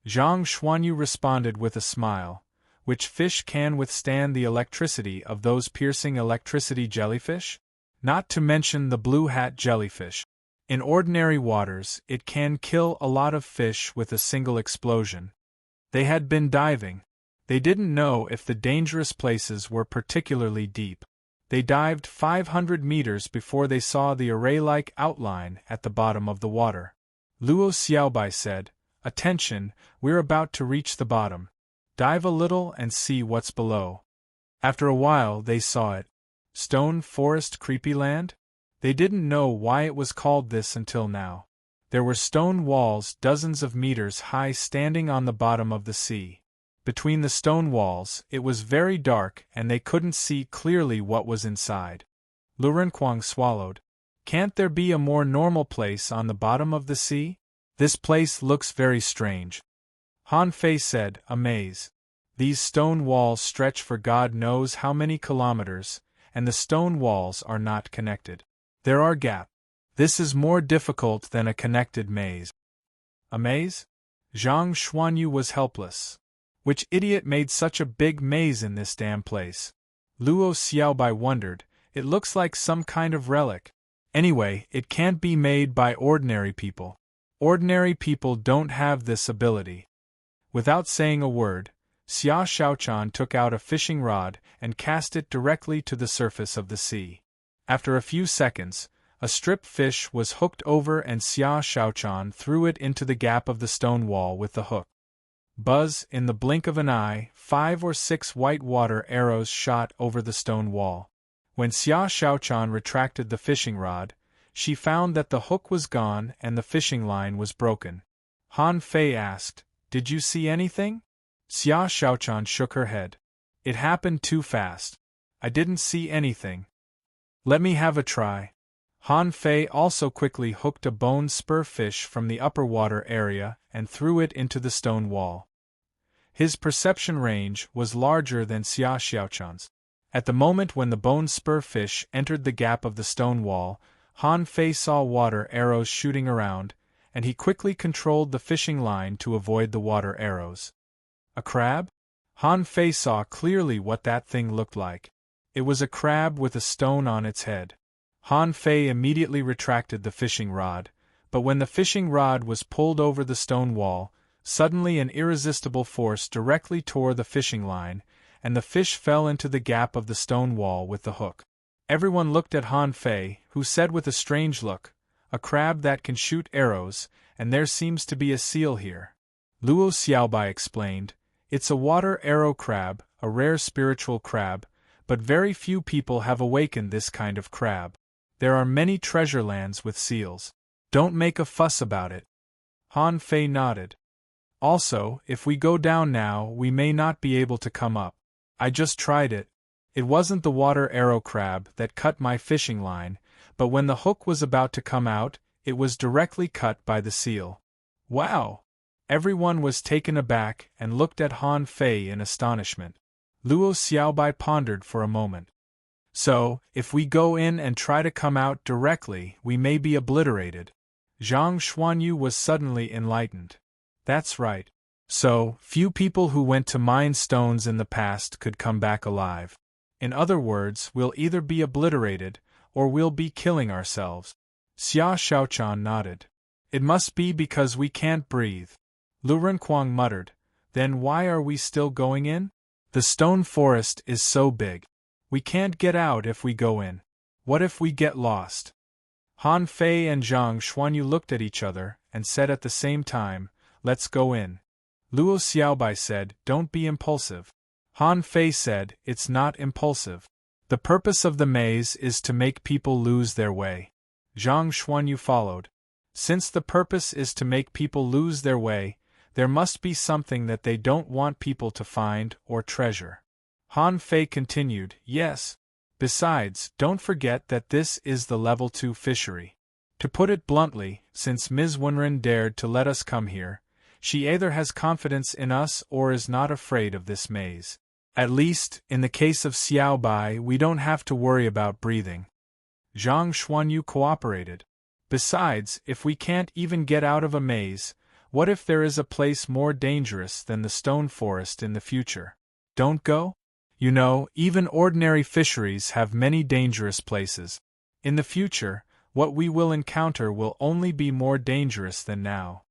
Zhang Xuanyu responded with a smile. "Which fish can withstand the electricity of those piercing electricity jellyfish? Not to mention the blue hat jellyfish. In ordinary waters, it can kill a lot of fish with a single explosion." They had been diving. They didn't know if the dangerous places were particularly deep. They dived 500 meters before they saw the array-like outline at the bottom of the water. Luo Xiaobai said, "Attention, we're about to reach the bottom. Dive a little and see what's below." After a while they saw it. Stone Forest Creepy Land? They didn't know why it was called this until now. There were stone walls dozens of meters high standing on the bottom of the sea. Between the stone walls, it was very dark and they couldn't see clearly what was inside. Lu Renkuang swallowed. "Can't there be a more normal place on the bottom of the sea? This place looks very strange." Han Fei said, amazed. "These stone walls stretch for God knows how many kilometers, and the stone walls are not connected. There are gaps. This is more difficult than a connected maze." "A maze?" Zhang Xuanyu was helpless. "Which idiot made such a big maze in this damn place?" Luo Xiaobai wondered. "It looks like some kind of relic. Anyway, it can't be made by ordinary people. Ordinary people don't have this ability." Without saying a word, Xia Xiaochan took out a fishing rod and cast it directly to the surface of the sea. After a few seconds, a strip fish was hooked over and Xia Xiaochan threw it into the gap of the stone wall with the hook. Buzz, in the blink of an eye, 5 or 6 white water arrows shot over the stone wall. When Xia Xiaochan retracted the fishing rod, she found that the hook was gone and the fishing line was broken. Han Fei asked, "Did you see anything?" Xia Xiaochan shook her head. "It happened too fast. I didn't see anything." "Let me have a try." Han Fei also quickly hooked a bone spur fish from the upper water area and threw it into the stone wall. His perception range was larger than Xia Xiaochan's. At the moment when the bone spur fish entered the gap of the stone wall, Han Fei saw water arrows shooting around, and he quickly controlled the fishing line to avoid the water arrows. A crab? Han Fei saw clearly what that thing looked like. It was a crab with a stone on its head. Han Fei immediately retracted the fishing rod, but when the fishing rod was pulled over the stone wall, suddenly an irresistible force directly tore the fishing line, and the fish fell into the gap of the stone wall with the hook. Everyone looked at Han Fei, who said with a strange look, "A crab that can shoot arrows, and there seems to be a seal here." Luo Xiaobai explained, "It's a water arrow crab, a rare spiritual crab, but very few people have awakened this kind of crab. There are many treasure lands with seals. Don't make a fuss about it." Han Fei nodded. "Also, if we go down now, we may not be able to come up. I just tried it. It wasn't the water arrow crab that cut my fishing line, but when the hook was about to come out, it was directly cut by the seal." "Wow!" Everyone was taken aback and looked at Han Fei in astonishment. Luo Xiaobai pondered for a moment. "So, if we go in and try to come out directly, we may be obliterated." Zhang Xuanyu was suddenly enlightened. "That's right. So, few people who went to mine stones in the past could come back alive. In other words, we'll either be obliterated, or we'll be killing ourselves." Xia Xiaochan nodded. "It must be because we can't breathe." Lu Renkuang muttered, "Then why are we still going in? The stone forest is so big. We can't get out if we go in. What if we get lost?" Han Fei and Zhang Xuanyu looked at each other and said at the same time, "Let's go in." Luo Xiaobai said, "Don't be impulsive." Han Fei said, "It's not impulsive. The purpose of the maze is to make people lose their way." Zhang Xuanyu followed. "Since the purpose is to make people lose their way, there must be something that they don't want people to find or treasure." Han Fei continued, "Yes. Besides, don't forget that this is the level 2 fishery. To put it bluntly, since Ms. Wenren dared to let us come here, she either has confidence in us or is not afraid of this maze. At least, in the case of Xiao Bai, we don't have to worry about breathing." Zhang Xuanyu cooperated. "Besides, if we can't even get out of a maze, what if there is a place more dangerous than the stone forest in the future? Don't go? You know, even ordinary fisheries have many dangerous places. In the future, what we will encounter will only be more dangerous than now."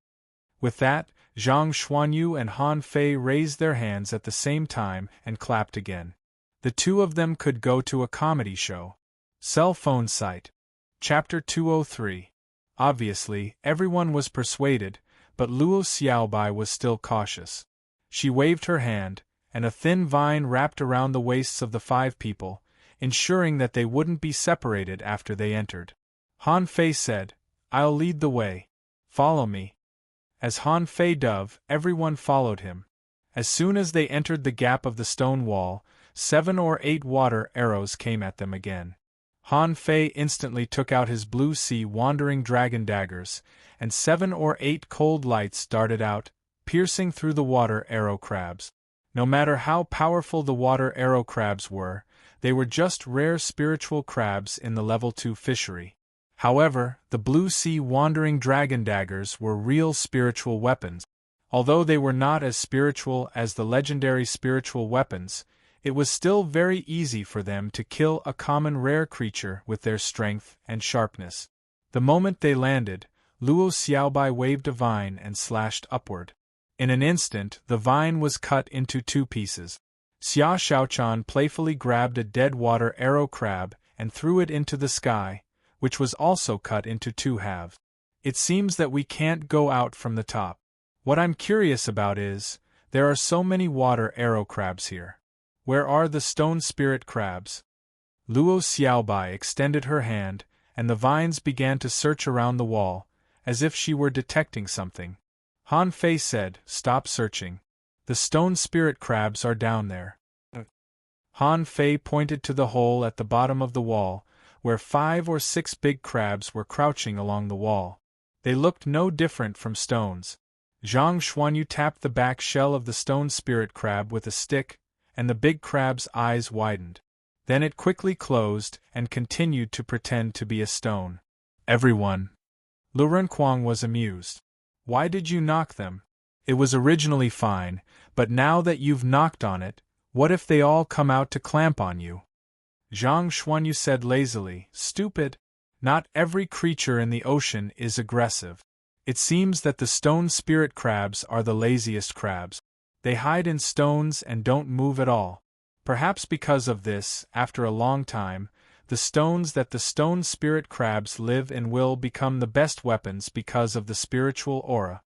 With that, Zhang Xuanyu and Han Fei raised their hands at the same time and clapped again. The two of them could go to a comedy show. Cell phone site. Chapter 203. Obviously, everyone was persuaded, but Luo Xiaobai was still cautious. She waved her hand, and a thin vine wrapped around the waists of the 5 people, ensuring that they wouldn't be separated after they entered. Han Fei said, "I'll lead the way. Follow me." As Han Fei dove, everyone followed him. As soon as they entered the gap of the stone wall, 7 or 8 water arrows came at them again. Han Fei instantly took out his blue sea wandering dragon daggers, and 7 or 8 cold lights darted out, piercing through the water arrow crabs. No matter how powerful the water arrow crabs were, they were just rare spiritual crabs in the level 2 fishery. However, the blue sea wandering dragon daggers were real spiritual weapons. Although they were not as spiritual as the legendary spiritual weapons, it was still very easy for them to kill a common rare creature with their strength and sharpness. The moment they landed, Luo Xiaobai waved a vine and slashed upward. In an instant, the vine was cut into 2 pieces. Xia Xiaochan playfully grabbed a dead water arrow crab and threw it into the sky, which was also cut into 2 halves. "It seems that we can't go out from the top. What I'm curious about is, there are so many water arrow crabs here. Where are the stone spirit crabs?" Luo Xiaobai extended her hand, and the vines began to search around the wall, as if she were detecting something. Han Fei said, "Stop searching. The stone spirit crabs are down there." Han Fei pointed to the hole at the bottom of the wall, where 5 or 6 big crabs were crouching along the wall. They looked no different from stones. Zhang Xuanyu tapped the back shell of the stone spirit crab with a stick, and the big crab's eyes widened. Then it quickly closed and continued to pretend to be a stone. Everyone. Lu Renkuang was amused. Why did you knock them? It was originally fine, but now that you've knocked on it, what if they all come out to clamp on you? Zhang Xuanyu said lazily, stupid. Not every creature in the ocean is aggressive. It seems that the stone spirit crabs are the laziest crabs. They hide in stones and don't move at all. Perhaps because of this, after a long time, the stones that the stone spirit crabs live in will become the best weapons because of the spiritual aura.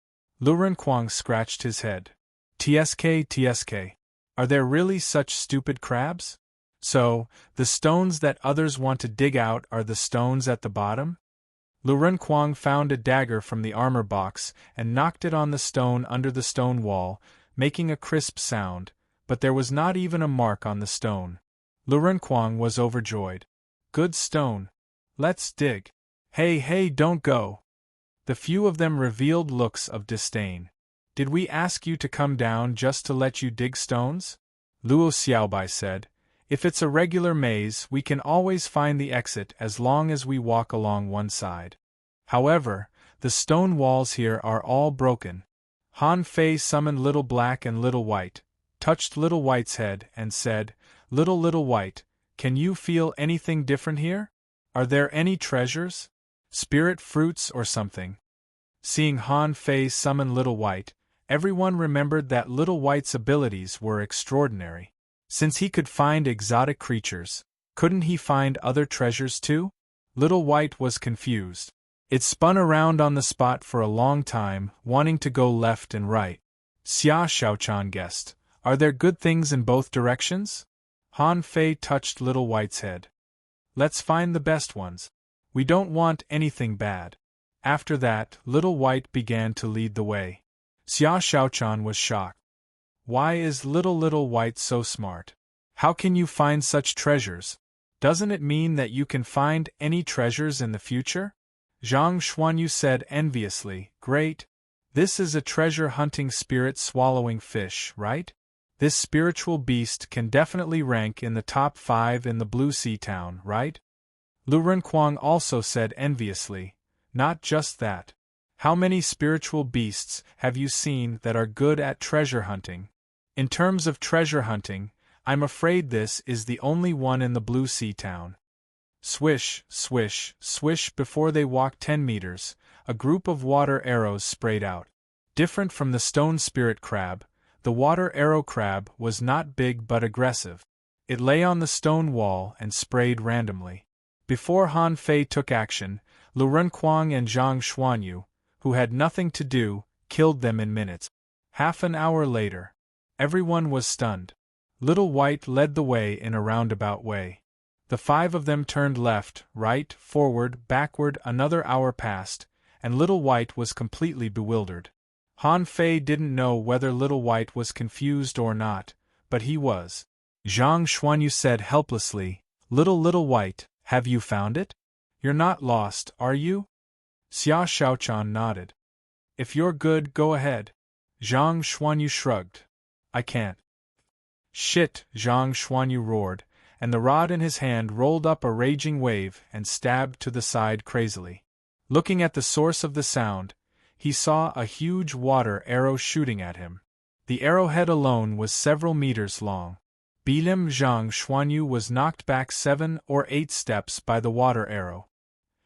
Lu Renkuang scratched his head. TSK. Are there really such stupid crabs? So, the stones that others want to dig out are the stones at the bottom? Lu Renkuang found a dagger from the armor box and knocked it on the stone under the stone wall, making a crisp sound, but there was not even a mark on the stone. Lu Renkuang was overjoyed. Good stone. Let's dig. Hey, don't go. The few of them revealed looks of disdain. Did we ask you to come down just to let you dig stones? Luo Xiaobai said. If it's a regular maze, we can always find the exit as long as we walk along one side. However, the stone walls here are all broken. Han Fei summoned Little Black and Little White, touched Little White's head, and said, Little White, can you feel anything different here? Are there any treasures? Spirit fruits or something? Seeing Han Fei summon Little White, everyone remembered that Little White's abilities were extraordinary. Since he could find exotic creatures, couldn't he find other treasures too? Little White was confused. It spun around on the spot for a long time, wanting to go left and right. Xia Xiaochan guessed, are there good things in both directions? Han Fei touched Little White's head. Let's find the best ones. We don't want anything bad. After that, Little White began to lead the way. Xia Xiaochan was shocked. Why is Little White so smart? How can you find such treasures? Doesn't it mean that you can find any treasures in the future? Zhang Xuanyu said enviously, Great. This is a treasure-hunting spirit swallowing fish, right? This spiritual beast can definitely rank in the top 5 in the Blue Sea town, right? Lu Renkuang also said enviously, Not just that. How many spiritual beasts have you seen that are good at treasure hunting? In terms of treasure hunting, I'm afraid this is the only one in the Blue Sea town. Swish, swish, swish. Before they walked 10 meters, a group of water arrows sprayed out. Different from the stone spirit crab, the water arrow crab was not big but aggressive. It lay on the stone wall and sprayed randomly. Before Han Fei took action, Lu Renkuang and Zhang Xuanyu, who had nothing to do, killed them in minutes. Half an hour later, everyone was stunned. Little White led the way in a roundabout way. The 5 of them turned left, right, forward, backward. Another hour passed, and Little White was completely bewildered. Han Fei didn't know whether Little White was confused or not, but he was. Zhang Xuanyu said helplessly, Little White, have you found it? You're not lost, are you? Xia Xiaochan nodded. If you're good, go ahead. Zhang Xuanyu shrugged. I can't. Shit, Zhang Xuanyu roared, and the rod in his hand rolled up a raging wave and stabbed to the side crazily. Looking at the source of the sound, he saw a huge water arrow shooting at him. The arrowhead alone was several meters long. Bilim Zhang Xuanyu was knocked back 7 or 8 steps by the water arrow.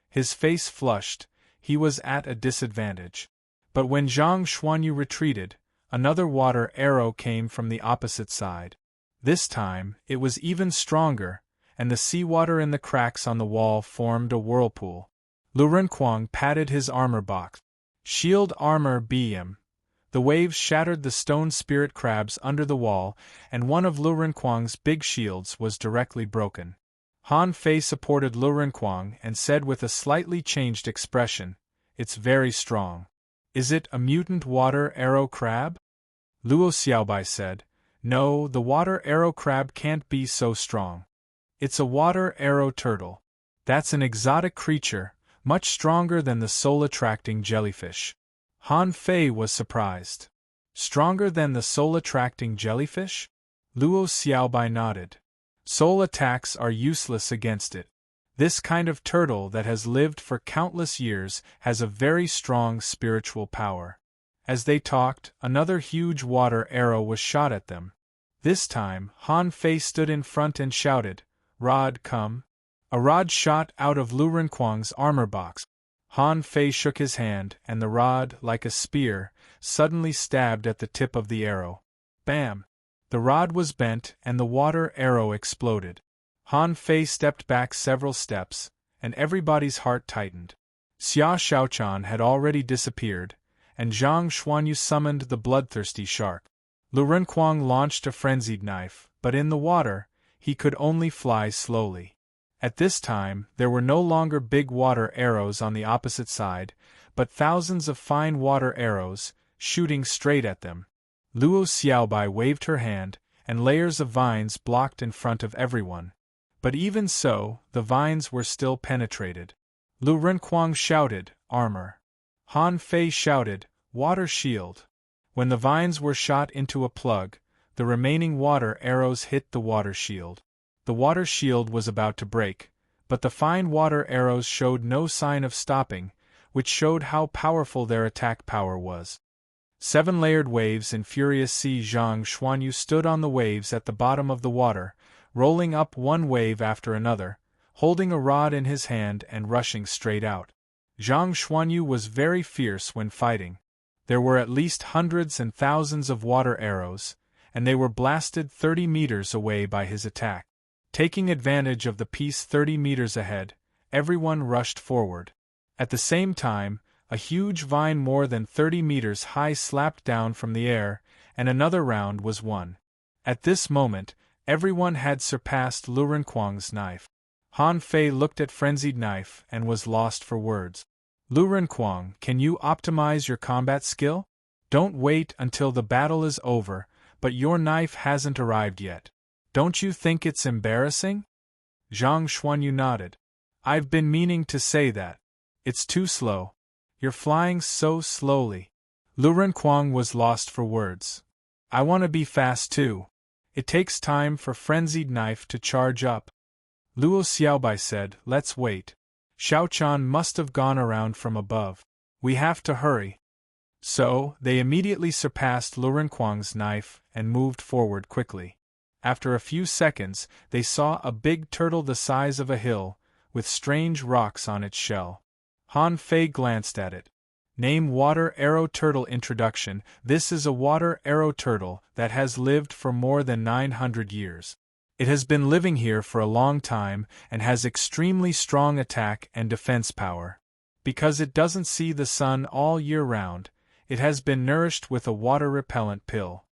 His face flushed, he was at a disadvantage. But when Zhang Xuanyu retreated, another water arrow came from the opposite side. This time, it was even stronger, and the seawater in the cracks on the wall formed a whirlpool. Lu Renkuang patted his armor box. Shield armor BM. The waves shattered the stone spirit crabs under the wall, and one of Lu Renkuang's big shields was directly broken. Han Fei supported Lu Renkuang and said with a slightly changed expression, It's very strong. Is it a mutant water arrow crab? Luo Xiaobai said, No, the water arrow crab can't be so strong. It's a water arrow turtle. That's an exotic creature, much stronger than the soul-attracting jellyfish. Han Fei was surprised. Stronger than the soul-attracting jellyfish? Luo Xiaobai nodded. Soul attacks are useless against it. This kind of turtle that has lived for countless years has a very strong spiritual power. As they talked, another huge water arrow was shot at them. This time, Han Fei stood in front and shouted, "Rod, come!" A rod shot out of Lu Renquang's armor box. Han Fei shook his hand, and the rod, like a spear, suddenly stabbed at the tip of the arrow. Bam! The rod was bent, and the water arrow exploded. Han Fei stepped back several steps, and everybody's heart tightened. Xia Shaochan had already disappeared, and Zhang Xuanyu summoned the bloodthirsty shark. Lu Renquang launched a frenzied knife, but in the water, he could only fly slowly. At this time, there were no longer big water arrows on the opposite side, but thousands of fine water arrows, shooting straight at them. Luo Xiaobai waved her hand, and layers of vines blocked in front of everyone. But even so, the vines were still penetrated. Lu Renquang shouted, "Armor!" Han Fei shouted, "Water shield!" When the vines were shot into a plug, the remaining water arrows hit the water shield. The water shield was about to break, but the fine water arrows showed no sign of stopping, which showed how powerful their attack power was. 7-layered waves in furious sea. Zhang Xuanyu stood on the waves at the bottom of the water, rolling up one wave after another, holding a rod in his hand and rushing straight out. Zhang Xuanyu was very fierce when fighting. There were at least hundreds and thousands of water arrows, and they were blasted 30 meters away by his attack. Taking advantage of the piece 30 meters ahead, everyone rushed forward. At the same time, a huge vine more than 30 meters high slapped down from the air, and another round was won. At this moment, everyone had surpassed Lu Renquang's knife. Han Fei looked at frenzied knife and was lost for words. Lu Renquang, can you optimize your combat skill? Don't wait until the battle is over, but your knife hasn't arrived yet. Don't you think it's embarrassing? Zhang Xuanyu nodded. I've been meaning to say that. It's too slow. You're flying so slowly. Lu Renquang was lost for words. I want to be fast too. It takes time for frenzied knife to charge up. Luo Xiaobai said, let's wait. Shaochan must have gone around from above. We have to hurry. So, they immediately surpassed Lu Renquang's knife and moved forward quickly. After a few seconds, they saw a big turtle the size of a hill, with strange rocks on its shell. Han Fei glanced at it. Name Water Arrow Turtle. Introduction. This is a water arrow turtle that has lived for more than 900 years. It has been living here for a long time and has extremely strong attack and defense power. Because it doesn't see the sun all year round, it has been nourished with a water-repellent pill.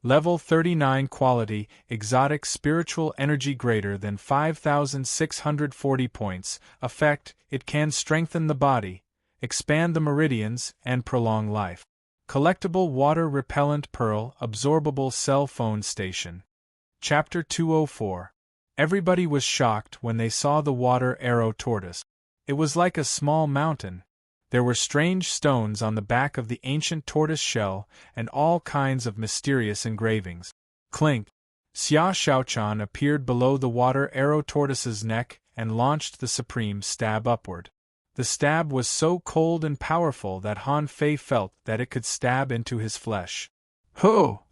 Level 39 Quality, Exotic Spiritual Energy greater than 5,640 points. Effect, it can strengthen the body, expand the meridians, and prolong life. Collectible Water-Repellent Pearl. Absorbable Cell Phone Station. Chapter 204. Everybody was shocked when they saw the water arrow tortoise. It was like a small mountain. There were strange stones on the back of the ancient tortoise shell and all kinds of mysterious engravings. Clink! Xia Shaochan appeared below the water arrow tortoise's neck and launched the supreme stab upward. The stab was so cold and powerful that Han Fei felt that it could stab into his flesh. Ho!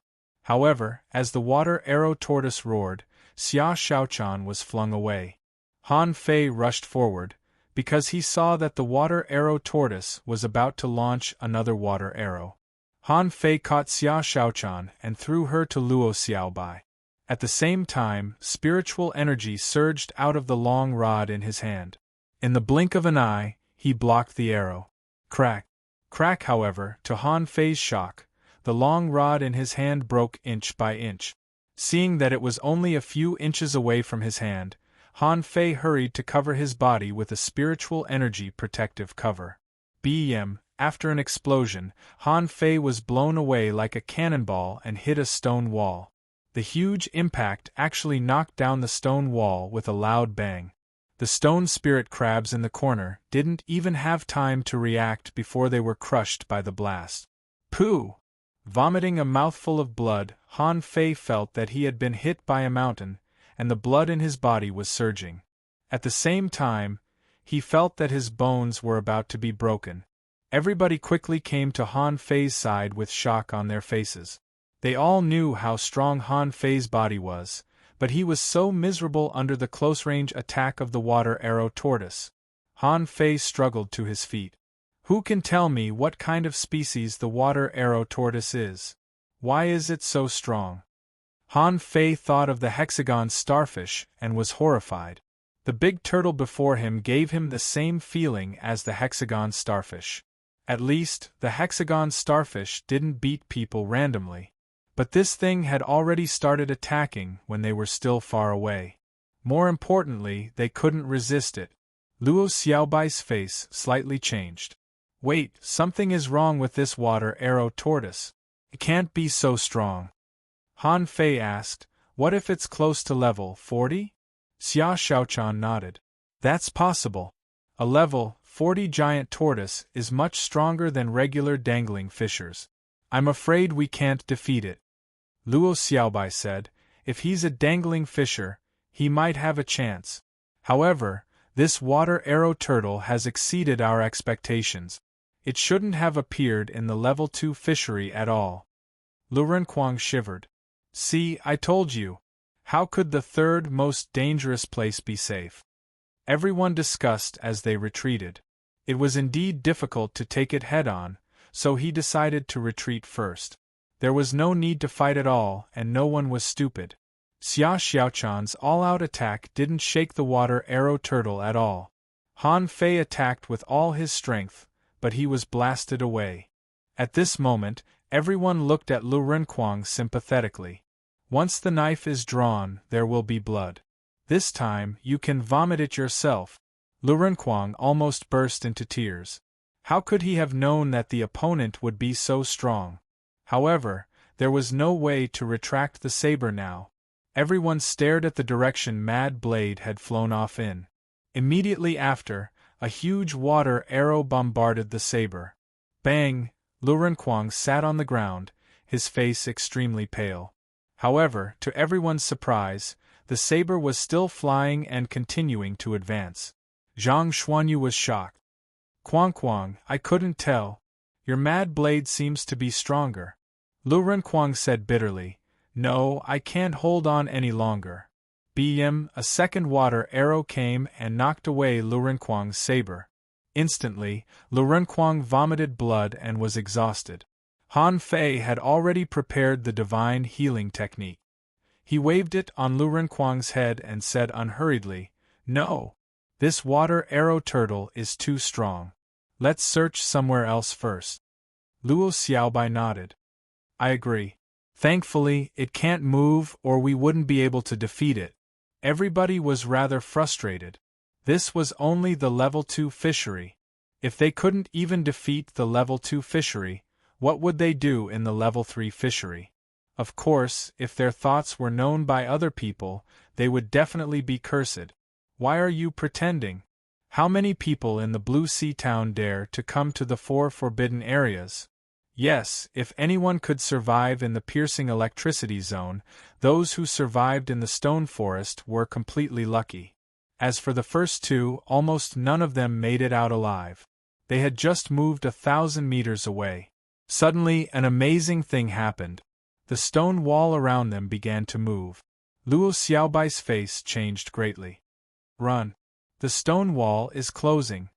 However, as the water arrow tortoise roared, Xia Shaochan was flung away. Han Fei rushed forward, because he saw that the water arrow tortoise was about to launch another water arrow. Han Fei caught Xia Shaochan and threw her to Luo Xiaobai. At the same time, spiritual energy surged out of the long rod in his hand. In the blink of an eye, he blocked the arrow. Crack! Crack! However, to Han Fei's shock, the long rod in his hand broke inch by inch. Seeing that it was only a few inches away from his hand, Han Fei hurried to cover his body with a spiritual energy protective cover. Bm. After an explosion, Han Fei was blown away like a cannonball and hit a stone wall. The huge impact actually knocked down the stone wall with a loud bang. The stone spirit crabs in the corner didn't even have time to react before they were crushed by the blast. Pooh! Vomiting a mouthful of blood, Han Fei felt that he had been hit by a mountain, and the blood in his body was surging. At the same time, he felt that his bones were about to be broken. Everybody quickly came to Han Fei's side with shock on their faces. They all knew how strong Han Fei's body was, but he was so miserable under the close-range attack of the water arrow tortoise. Han Fei struggled to his feet. Who can tell me what kind of species the water arrow tortoise is? Why is it so strong? Han Fei thought of the hexagon starfish and was horrified. The big turtle before him gave him the same feeling as the hexagon starfish. At least, the hexagon starfish didn't beat people randomly. But this thing had already started attacking when they were still far away. More importantly, they couldn't resist it. Luo Xiaobai's face slightly changed. Wait, something is wrong with this water arrow tortoise. It can't be so strong. Han Fei asked, what if it's close to level 40? Xia Xiaochan nodded. That's possible. A level 40 giant tortoise is much stronger than regular dangling fishers. I'm afraid we can't defeat it. Luo Xiaobai said, if he's a dangling fisher, he might have a chance. However, this water arrow turtle has exceeded our expectations. It shouldn't have appeared in the level 2 fishery at all. Lu Renkuang shivered. See, I told you. How could the third most dangerous place be safe? Everyone discussed as they retreated. It was indeed difficult to take it head-on, so he decided to retreat first. There was no need to fight at all, and no one was stupid. Xia Xiaochan's all-out attack didn't shake the water arrow turtle at all. Han Fei attacked with all his strength, but he was blasted away. At this moment, everyone looked at Lu Renkuang sympathetically. Once the knife is drawn, there will be blood. This time, you can vomit it yourself. Lu Renkuang almost burst into tears. How could he have known that the opponent would be so strong? However, there was no way to retract the saber now. Everyone stared at the direction Mad Blade had flown off in. Immediately after, a huge water arrow bombarded the saber. Bang! Lu Renkuang sat on the ground, his face extremely pale. However, to everyone's surprise, the saber was still flying and continuing to advance. Zhang Xuanyu was shocked. Kuang, I couldn't tell. Your Mad Blade seems to be stronger. Lu Renkuang said bitterly, no, I can't hold on any longer. Bm, a second water arrow came and knocked away Lu Renkuang's saber. Instantly, Lu Renkuang vomited blood and was exhausted. Han Fei had already prepared the divine healing technique. He waved it on Lu Renkuang's head and said unhurriedly, no. This water arrow turtle is too strong. Let's search somewhere else first. Luo Xiaobai nodded. I agree. Thankfully, it can't move or we wouldn't be able to defeat it. Everybody was rather frustrated. This was only the level 2 fishery. If they couldn't even defeat the level 2 fishery, what would they do in the level 3 fishery? Of course, if their thoughts were known by other people, they would definitely be cursed. Why are you pretending? How many people in the Blue Sea town dare to come to the 4 forbidden areas? Yes, if anyone could survive in the piercing electricity zone, those who survived in the stone forest were completely lucky. As for the first 2, almost none of them made it out alive. They had just moved 1,000 meters away. Suddenly, an amazing thing happened. The stone wall around them began to move. Luo Xiaobai's face changed greatly. Run. The stone wall is closing.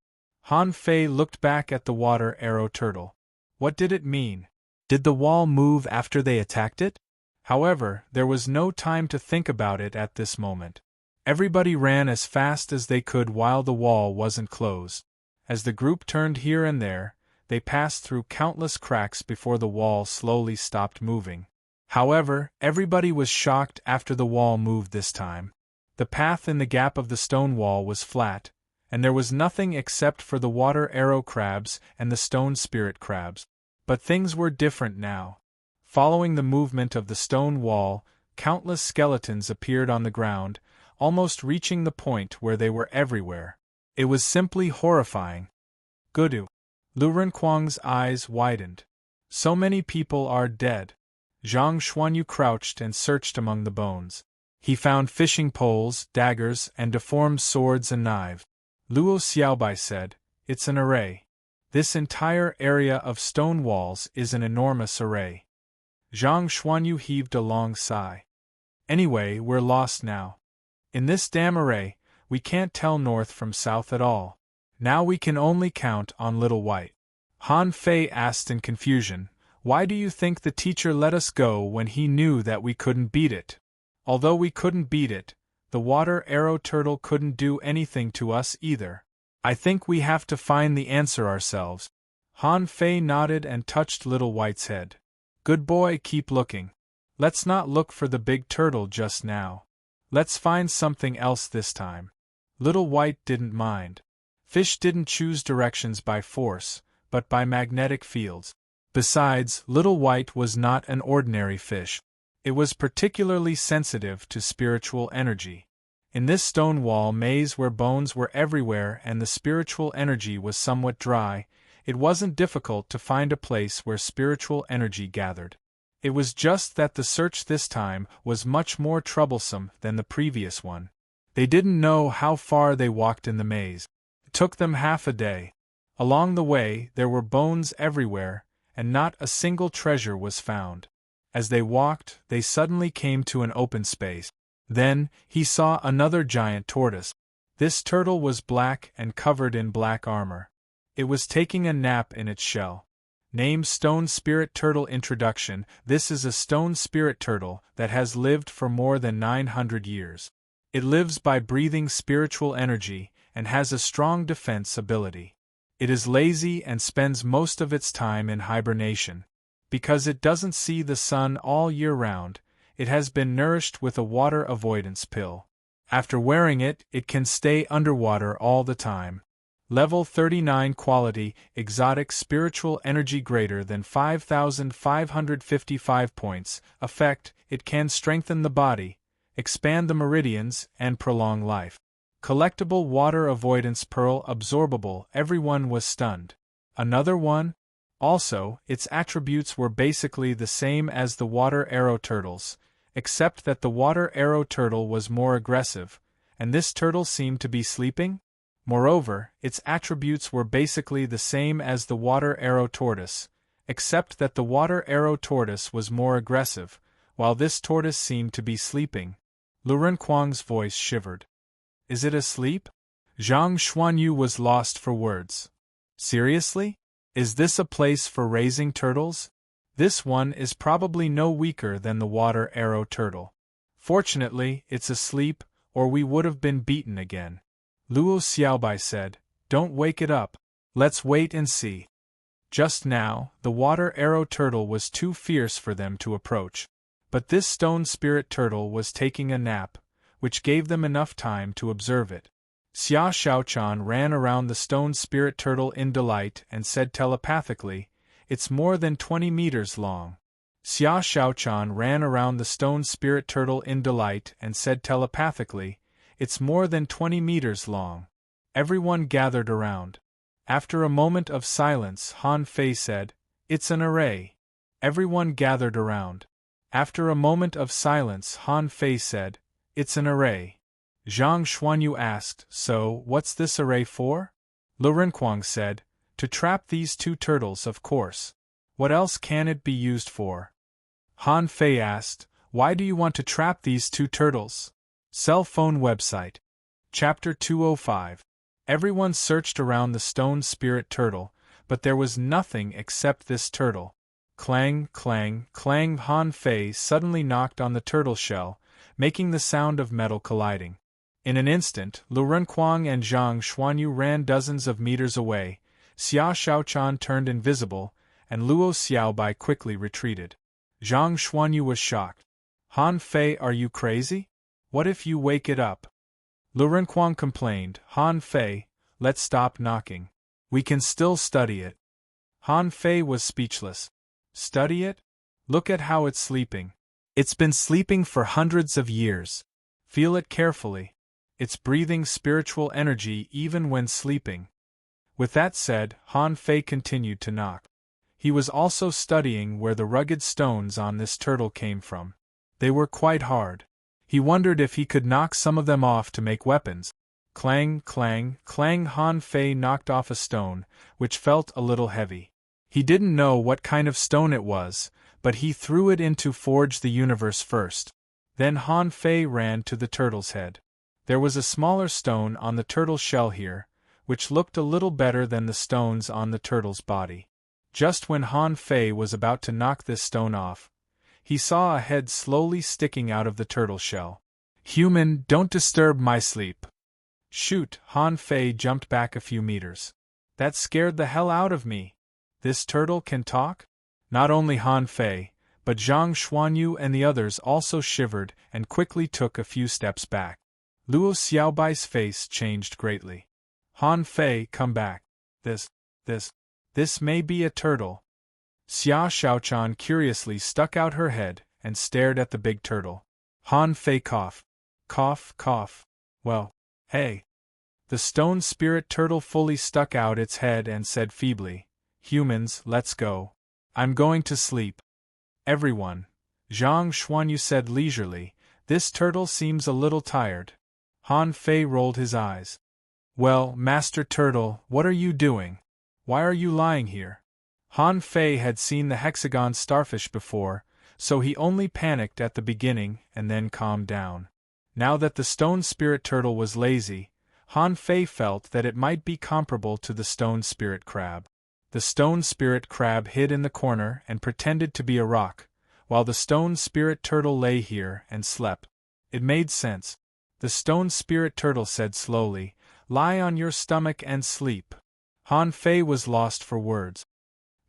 Han Fei looked back at the water arrow turtle. What did it mean? Did the wall move after they attacked it? However, there was no time to think about it at this moment. Everybody ran as fast as they could while the wall wasn't closed. As the group turned here and there, they passed through countless cracks before the wall slowly stopped moving. However, everybody was shocked after the wall moved this time. The path in the gap of the stone wall was flat, and there was nothing except for the water arrow crabs and the stone spirit crabs. But things were different now. Following the movement of the stone wall, countless skeletons appeared on the ground, almost reaching the point where they were everywhere. It was simply horrifying. Gudu. Lu Renkuang's eyes widened. So many people are dead. Zhang Xuanyu crouched and searched among the bones. He found fishing poles, daggers, and deformed swords and knives. Luo Xiaobai said, "It's an array. This entire area of stone walls is an enormous array." Zhang Xuanyu heaved a long sigh. "Anyway, we're lost now. In this damn array, we can't tell north from south at all. Now we can only count on Little White." Han Fei asked in confusion, "Why do you think the teacher let us go when he knew that we couldn't beat it?" "Although we couldn't beat it, the water arrow turtle couldn't do anything to us either. I think we have to find the answer ourselves." Han Fei nodded and touched Little White's head. "Good boy, keep looking. Let's not look for the big turtle just now. Let's find something else this time." Little White didn't mind. Fish didn't choose directions by force, but by magnetic fields. Besides, Little White was not an ordinary fish. It was particularly sensitive to spiritual energy. In this stone wall maze where bones were everywhere and the spiritual energy was somewhat dry, it wasn't difficult to find a place where spiritual energy gathered. It was just that the search this time was much more troublesome than the previous one. They didn't know how far they walked in the maze. It took them half a day. Along the way, there were bones everywhere, and not a single treasure was found. As they walked, they suddenly came to an open space. Then, he saw another giant tortoise. This turtle was black and covered in black armor. It was taking a nap in its shell. Name Stone Spirit Turtle Introduction. This is a stone spirit turtle that has lived for more than 900 years. It lives by breathing spiritual energy and has a strong defense ability. It is lazy and spends most of its time in hibernation. Because it doesn't see the sun all year round, it has been nourished with a water avoidance pill. After wearing it, it can stay underwater all the time. Level 39 Quality, Exotic Spiritual Energy greater than 5,555 points. Effect, it can strengthen the body, expand the meridians, and prolong life. Collectible Water Avoidance Pearl Absorbable. Everyone was stunned. Another one? Also, its attributes were basically the same as the water arrow turtles, except that the water arrow turtle was more aggressive, and this turtle seemed to be sleeping? Moreover, its attributes were basically the same as the water arrow tortoise, except that the water arrow tortoise was more aggressive, while this tortoise seemed to be sleeping. Lu Renkuang's voice shivered. "Is it asleep?" Zhang Xuanyu was lost for words. "Seriously? Is this a place for raising turtles? This one is probably no weaker than the water arrow turtle. Fortunately, it's asleep, or we would have been beaten again." Luo Xiaobai said, "Don't wake it up. Let's wait and see." Just now, the water arrow turtle was too fierce for them to approach. But this stone spirit turtle was taking a nap, which gave them enough time to observe it. Xia Xiaochan ran around the stone spirit turtle in delight and said telepathically, "It's more than 20 meters long." Xia Xiaochan ran around the stone spirit turtle in delight and said telepathically, "It's more than 20 meters long." Everyone gathered around. After a moment of silence, Han Fei said, "It's an array." Everyone gathered around. After a moment of silence, Han Fei said, "It's an array." Zhang Xuanyu asked, "So, what's this array for?" Lu Renkuang said, "To trap these two turtles, of course. What else can it be used for?" Han Fei asked, "Why do you want to trap these two turtles?" Cell phone website. Chapter 205. Everyone searched around the stone spirit turtle, but there was nothing except this turtle. Clang, clang, clang. Han Fei suddenly knocked on the turtle shell, making the sound of metal colliding. In an instant, Lu Renkuang and Zhang Xuanyu ran dozens of meters away, Xia Xiaochan turned invisible, and Luo Xiaobai quickly retreated. Zhang Xuanyu was shocked. "Han Fei, are you crazy? What if you wake it up?" Lu Renkuang complained, "Han Fei, let's stop knocking. We can still study it." Han Fei was speechless. "Study it? Look at how it's sleeping. It's been sleeping for hundreds of years. Feel it carefully." It's breathing spiritual energy even when sleeping. With that said, Han Fei continued to knock. He was also studying where the rugged stones on this turtle came from. They were quite hard. He wondered if he could knock some of them off to make weapons. Clang, clang, clang. Han Fei knocked off a stone, which felt a little heavy. He didn't know what kind of stone it was, but he threw it in to forge the universe first. Then Han Fei ran to the turtle's head. There was a smaller stone on the turtle's shell here, which looked a little better than the stones on the turtle's body. Just when Han Fei was about to knock this stone off, he saw a head slowly sticking out of the turtle shell. "Human, don't disturb my sleep." "Shoot!" Han Fei jumped back a few meters. "That scared the hell out of me. This turtle can talk?" Not only Han Fei, but Zhang Xuanyu and the others also shivered and quickly took a few steps back. Luo Xiaobai's face changed greatly. "Han Fei, come back. This may be a turtle." Xia Shaochan curiously stuck out her head and stared at the big turtle. Han Fei coughed. Cough, cough. "Well, hey." The stone spirit turtle fully stuck out its head and said feebly, "Humans, let's go. I'm going to sleep." "Everyone," Zhang Xuanyu said leisurely, "this turtle seems a little tired." Han Fei rolled his eyes. "Well, Master Turtle, what are you doing? Why are you lying here?" Han Fei had seen the hexagon starfish before, so he only panicked at the beginning and then calmed down. Now that the stone spirit turtle was lazy, Han Fei felt that it might be comparable to the stone spirit crab. The stone spirit crab hid in the corner and pretended to be a rock, while the stone spirit turtle lay here and slept. It made sense. The stone spirit turtle said slowly, "Lie on your stomach and sleep." Han Fei was lost for words.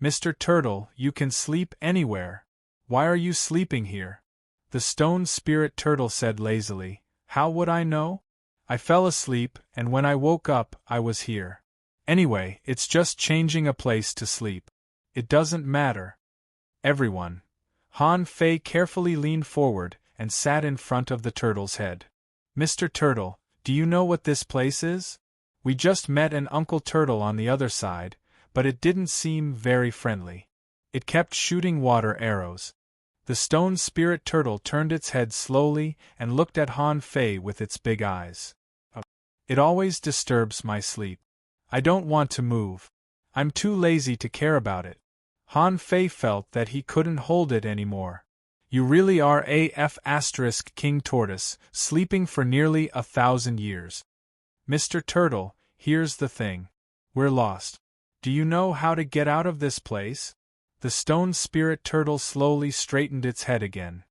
"Mr. Turtle, you can sleep anywhere. Why are you sleeping here?" The stone spirit turtle said lazily, "How would I know? I fell asleep, and when I woke up, I was here. Anyway, it's just changing a place to sleep. It doesn't matter." "Everyone." Han Fei carefully leaned forward and sat in front of the turtle's head. "Mr. Turtle, do you know what this place is? We just met an Uncle Turtle on the other side, but it didn't seem very friendly. It kept shooting water arrows." The stone spirit turtle turned its head slowly and looked at Han Fei with its big eyes. "It always disturbs my sleep. I don't want to move. I'm too lazy to care about it." Han Fei felt that he couldn't hold it anymore. "You really are King Tortoise, sleeping for nearly 1,000 years. Mr. Turtle, here's the thing. We're lost. Do you know how to get out of this place?" The stone spirit turtle slowly straightened its head again.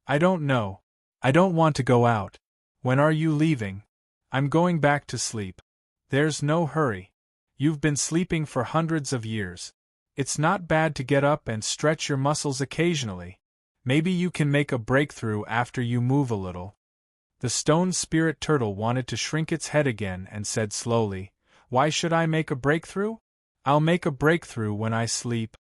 "I don't know. I don't want to go out." "When are you leaving?" "I'm going back to sleep." "There's no hurry. You've been sleeping for hundreds of years. It's not bad to get up and stretch your muscles occasionally. Maybe you can make a breakthrough after you move a little." The stone spirit turtle wanted to shrink its head again and said slowly, "Why should I make a breakthrough? I'll make a breakthrough when I sleep."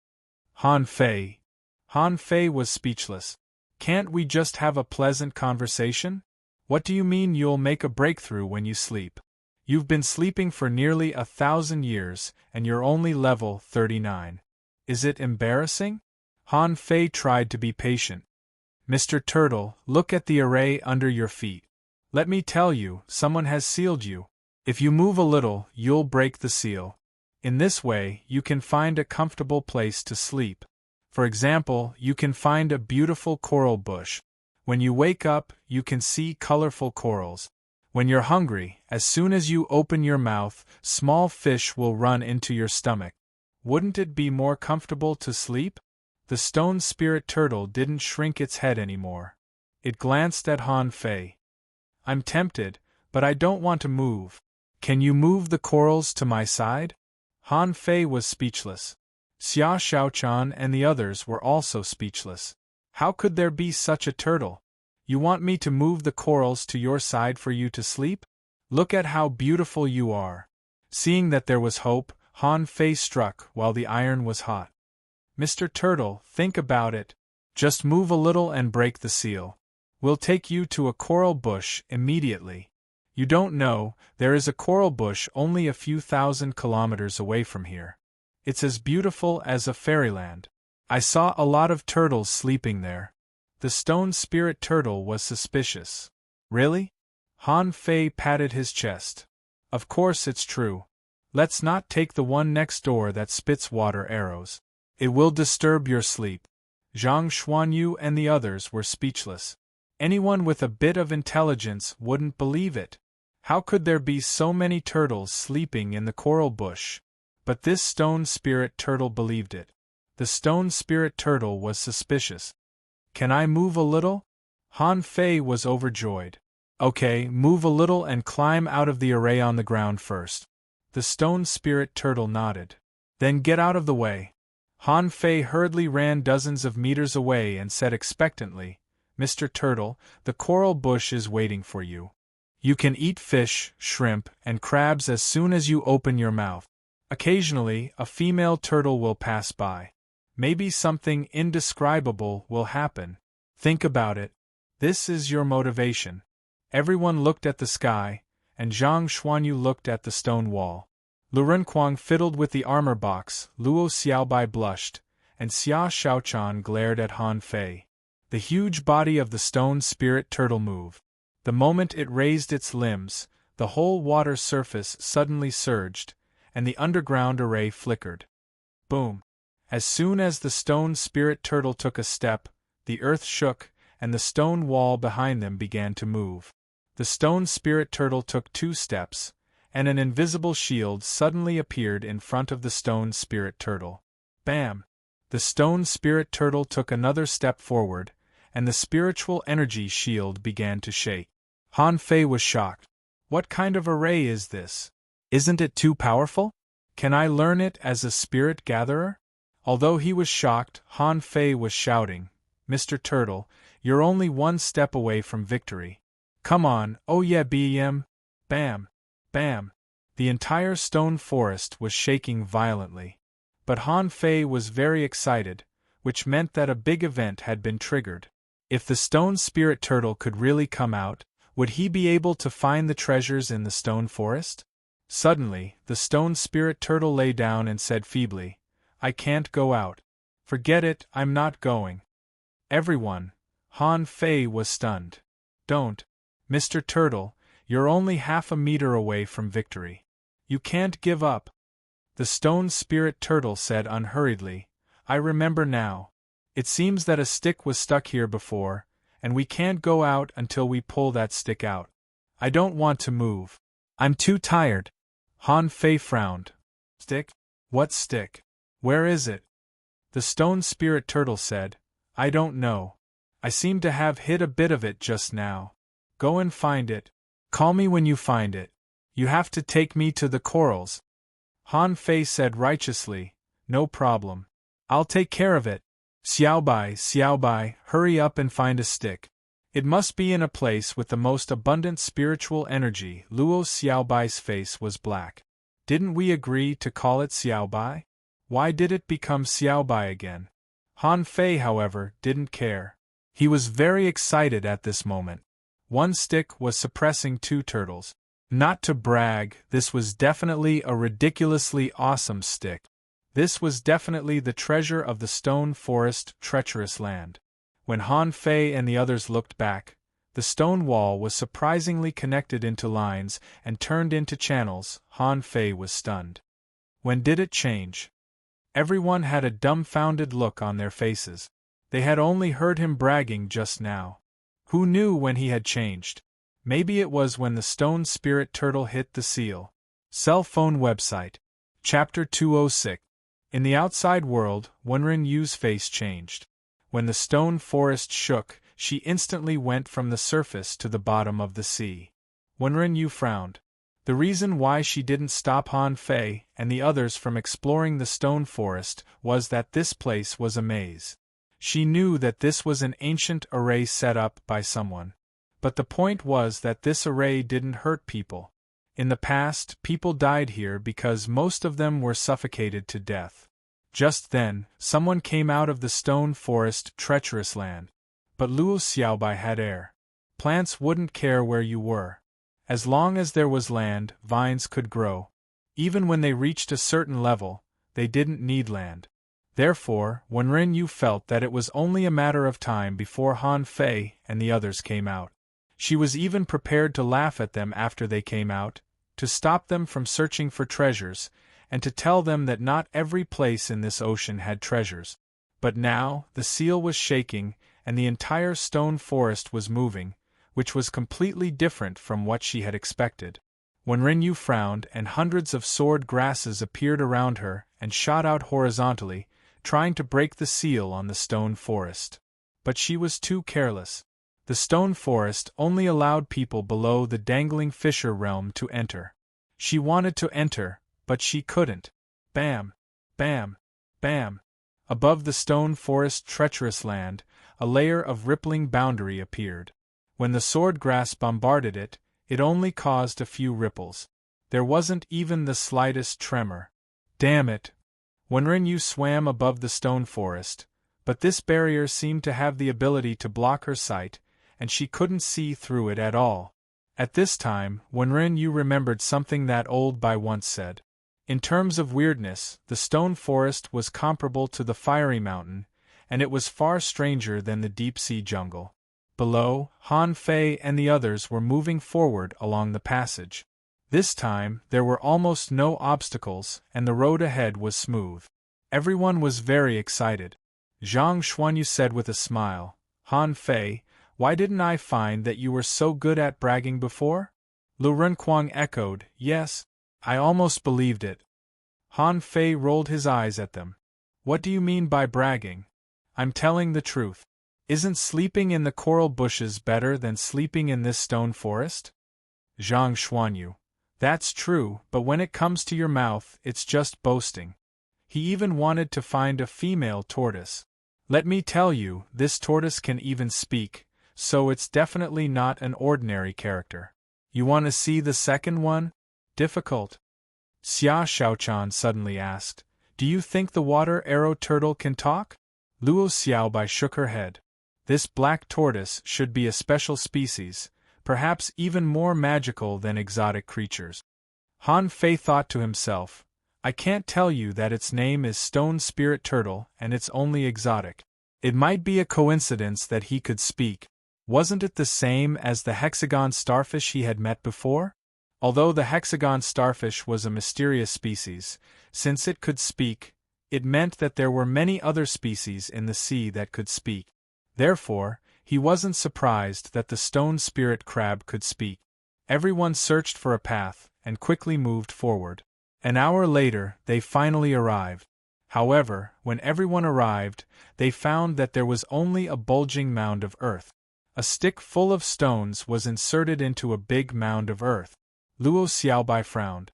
Han Fei. Han Fei was speechless. "Can't we just have a pleasant conversation? What do you mean you'll make a breakthrough when you sleep? You've been sleeping for nearly 1,000 years, and you're only level 39. Is it embarrassing?" Han Fei tried to be patient. "Mr. Turtle, look at the array under your feet. Let me tell you, someone has sealed you. If you move a little, you'll break the seal. In this way, you can find a comfortable place to sleep. For example, you can find a beautiful coral bush. When you wake up, you can see colorful corals. When you're hungry, as soon as you open your mouth, small fish will run into your stomach. Wouldn't it be more comfortable to sleep?" The stone spirit turtle didn't shrink its head anymore. It glanced at Han Fei. "I'm tempted, but I don't want to move. Can you move the corals to my side?" Han Fei was speechless. Xia Shaochan and the others were also speechless. How could there be such a turtle? "You want me to move the corals to your side for you to sleep? Look at how beautiful you are." Seeing that there was hope, Han Fei struck while the iron was hot. "Mr. Turtle, think about it. Just move a little and break the seal. We'll take you to a coral bush immediately." You don't know, there is a coral bush only a few thousand kilometers away from here. It's as beautiful as a fairyland. I saw a lot of turtles sleeping there. The stone spirit turtle was suspicious. Really? Han Fei patted his chest. Of course it's true. Let's not take the one next door that spits water arrows. It will disturb your sleep. Zhang Xuanyu and the others were speechless. Anyone with a bit of intelligence wouldn't believe it. How could there be so many turtles sleeping in the coral bush? But this stone spirit turtle believed it. The stone spirit turtle was suspicious. Can I move a little? Han Fei was overjoyed. Okay, move a little and climb out of the array on the ground first. The stone spirit turtle nodded. Then get out of the way. Han Fei hurriedly ran dozens of meters away and said expectantly, Mr. Turtle, the coral bush is waiting for you. You can eat fish, shrimp, and crabs as soon as you open your mouth. Occasionally, a female turtle will pass by. Maybe something indescribable will happen. Think about it. This is your motivation. Everyone looked at the sky, and Zhang Xuanyu looked at the stone wall. Lu Renkuang fiddled with the armor box, Luo Xiaobai blushed, and Xia Shaochan glared at Han Fei. The huge body of the stone spirit turtle moved. The moment it raised its limbs, the whole water surface suddenly surged, and the underground array flickered. Boom! As soon as the stone spirit turtle took a step, the earth shook, and the stone wall behind them began to move. The stone spirit turtle took 2 steps, and an invisible shield suddenly appeared in front of the stone spirit turtle. Bam! The stone spirit turtle took another step forward, and the spiritual energy shield began to shake. Han Fei was shocked. What kind of array is this? Isn't it too powerful? Can I learn it as a spirit gatherer? Although he was shocked, Han Fei was shouting, Mr. Turtle, you're only 1 step away from victory. Come on, oh yeah BM! Bam! Bam! The entire stone forest was shaking violently. But Han Fei was very excited, which meant that a big event had been triggered. If the stone spirit turtle could really come out, would he be able to find the treasures in the stone forest? Suddenly, the stone spirit turtle lay down and said feebly, I can't go out. Forget it, I'm not going. Everyone, Han Fei was stunned. Don't. Mr. Turtle, you're only half a meter away from victory. You can't give up. The stone spirit turtle said unhurriedly, I remember now. It seems that a stick was stuck here before, and we can't go out until we pull that stick out. I don't want to move. I'm too tired. Han Fei frowned. Stick? What stick? Where is it? The stone spirit turtle said, I don't know. I seem to have hit a bit of it just now. Go and find it. Call me when you find it. You have to take me to the corals. Han Fei said righteously, no problem. I'll take care of it. Xiaobai, hurry up and find a stick. It must be in a place with the most abundant spiritual energy. Luo Xiaobai's face was black. Didn't we agree to call it Xiaobai? Why did it become Xiaobai again? Han Fei, however, didn't care. He was very excited at this moment. 1 stick was suppressing 2 turtles. Not to brag, this was definitely a ridiculously awesome stick. This was definitely the treasure of the stone forest, treacherous land. When Han Fei and the others looked back, the stone wall was surprisingly connected into lines and turned into channels. Han Fei was stunned. When did it change? Everyone had a dumbfounded look on their faces. They had only heard him bragging just now. Who knew when he had changed? Maybe it was when the stone spirit turtle hit the seal. Cell phone website. Chapter 206. In the outside world, Wenren Yu's face changed. When the stone forest shook, she instantly went from the surface to the bottom of the sea. Wenren Yu frowned. The reason why she didn't stop Han Fei and the others from exploring the stone forest was that this place was a maze. She knew that this was an ancient array set up by someone. But the point was that this array didn't hurt people. In the past, people died here because most of them were suffocated to death. Just then, someone came out of the stone forest, treacherous land. But Luo Xiaobai had air. Plants wouldn't care where you were. As long as there was land, vines could grow. Even when they reached a certain level, they didn't need land. Therefore, Wenren Yu felt that it was only a matter of time before Han Fei and the others came out. She was even prepared to laugh at them after they came out, to stop them from searching for treasures, and to tell them that not every place in this ocean had treasures. But now, the seal was shaking, and the entire stone forest was moving, which was completely different from what she had expected. Wenren Yu frowned, and hundreds of sword grasses appeared around her and shot out horizontally, trying to break the seal on the stone forest. But she was too careless. The stone forest only allowed people below the dangling fisher realm to enter. She wanted to enter, but she couldn't. Bam! Bam! Bam! Above the stone forest treacherous land, a layer of rippling boundary appeared. When the sword grass bombarded it, it only caused a few ripples. There wasn't even the slightest tremor. Damn it! Wenren Yu swam above the stone forest, but this barrier seemed to have the ability to block her sight, and she couldn't see through it at all. At this time, Wenren Yu remembered something that Old Bai once said. In terms of weirdness, the stone forest was comparable to the fiery mountain, and it was far stranger than the deep-sea jungle. Below, Han Fei and the others were moving forward along the passage. This time, there were almost no obstacles, and the road ahead was smooth. Everyone was very excited. Zhang Xuanyu said with a smile, Han Fei, why didn't I find that you were so good at bragging before? Lu Renkuang echoed, yes, I almost believed it. Han Fei rolled his eyes at them. What do you mean by bragging? I'm telling the truth. Isn't sleeping in the coral bushes better than sleeping in this stone forest? Zhang Xuanyu. That's true, but when it comes to your mouth, it's just boasting. He even wanted to find a female tortoise. Let me tell you, this tortoise can even speak, so it's definitely not an ordinary character. You want to see the second one? Difficult? Xia Shaochan suddenly asked, do you think the water arrow turtle can talk? Luo Xiaobai shook her head. This black tortoise should be a special species, perhaps even more magical than exotic creatures. Han Fei thought to himself, I can't tell you that its name is Stone Spirit Turtle and it's only exotic. It might be a coincidence that he could speak. Wasn't it the same as the hexagon starfish he had met before? Although the hexagon starfish was a mysterious species, since it could speak, it meant that there were many other species in the sea that could speak. Therefore, he wasn't surprised that the stone spirit crab could speak. Everyone searched for a path, and quickly moved forward. An hour later, they finally arrived. However, when everyone arrived, they found that there was only a bulging mound of earth. A stick full of stones was inserted into a big mound of earth. Luo Xiaobai frowned.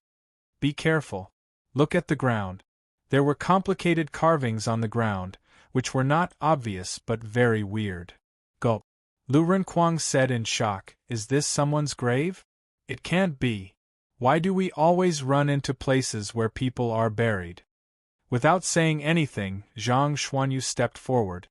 Be careful. Look at the ground. There were complicated carvings on the ground, which were not obvious but very weird. Gulp. Lu Renkuang said in shock, is this someone's grave? It can't be. Why do we always run into places where people are buried? Without saying anything, Zhang Xuanyu stepped forward.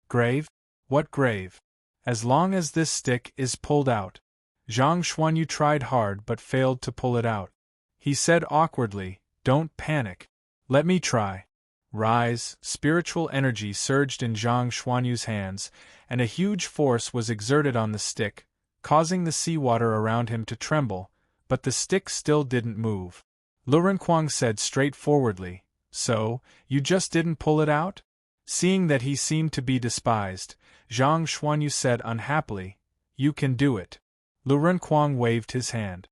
Grave? What grave? As long as this stick is pulled out. Zhang Xuanyu tried hard but failed to pull it out. He said awkwardly, don't panic. Let me try. Rise, spiritual energy surged in Zhang Xuanyu's hands, and a huge force was exerted on the stick, causing the seawater around him to tremble, but the stick still didn't move. Lu Renkuang said straightforwardly, so, you just didn't pull it out? Seeing that he seemed to be despised, Zhang Xuanyu said unhappily, you can do it. Lu Renkuang waved his hand.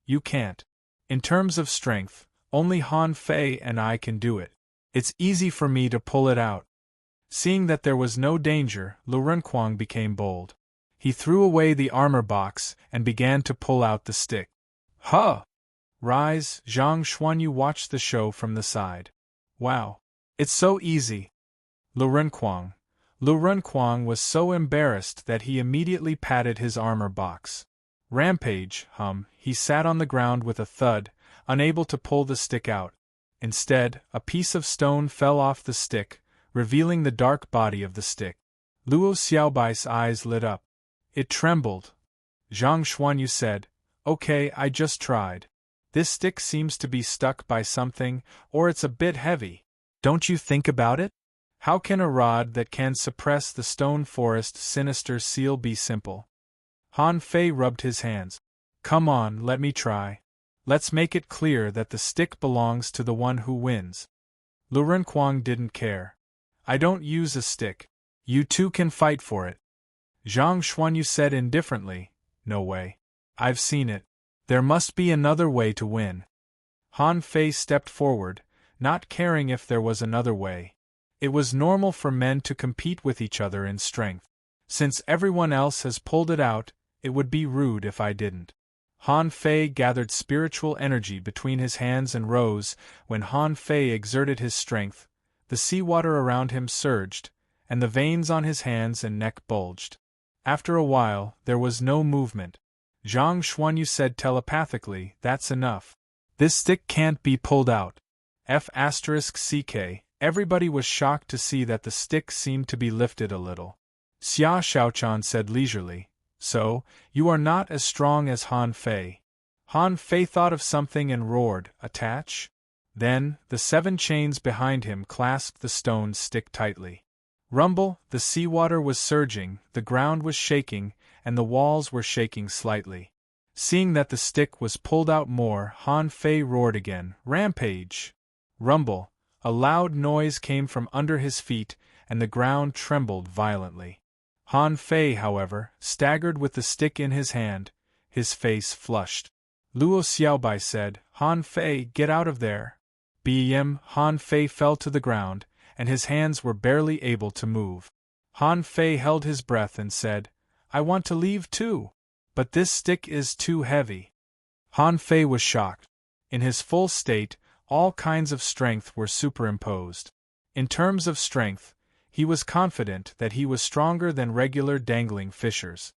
You can't. In terms of strength, only Han Fei and I can do it. It's easy for me to pull it out. Seeing that there was no danger, Lu Renkuang became bold. He threw away the armor box and began to pull out the stick. Huh! Rise, Zhang Xuanyu watched the show from the side. Wow! It's so easy. Lu Renkuang. Lu Renkuang was so embarrassed that he immediately patted his armor box. Rampage, he sat on the ground with a thud, unable to pull the stick out. Instead, a piece of stone fell off the stick, revealing the dark body of the stick. Luo Xiaobai's eyes lit up. It trembled. Zhang Xuanyu said, Okay, I just tried. This stick seems to be stuck by something, or it's a bit heavy. Don't you think about it? How can a rod that can suppress the stone forest sinister seal be simple? Han Fei rubbed his hands. Come on, let me try. Let's make it clear that the stick belongs to the one who wins. Lu Renkuang didn't care. I don't use a stick. You two can fight for it. Zhang Xuanyu said indifferently, No way. I've seen it. There must be another way to win. Han Fei stepped forward, not caring if there was another way. It was normal for men to compete with each other in strength. Since everyone else has pulled it out, it would be rude if I didn't. Han Fei gathered spiritual energy between his hands and rose. When Han Fei exerted his strength, the seawater around him surged, and the veins on his hands and neck bulged. After a while, there was no movement. Zhang Xuanyu said telepathically, That's enough. This stick can't be pulled out. F***ck. Everybody was shocked to see that the stick seemed to be lifted a little. Xia Xiaochan said leisurely, So, you are not as strong as Han Fei. Han Fei thought of something and roared, Attach? Then, the 7 chains behind him clasped the stone stick tightly. Rumble, the seawater was surging, the ground was shaking, and the walls were shaking slightly. Seeing that the stick was pulled out more, Han Fei roared again, Rampage! Rumble, a loud noise came from under his feet, and the ground trembled violently. Han Fei, however, staggered with the stick in his hand, his face flushed. Luo Xiaobai said, Han Fei, get out of there. Han Fei fell to the ground, and his hands were barely able to move. Han Fei held his breath and said, I want to leave too. But this stick is too heavy. Han Fei was shocked. In his full state, all kinds of strength were superimposed. In terms of strength, he was confident that he was stronger than regular dangling fishers.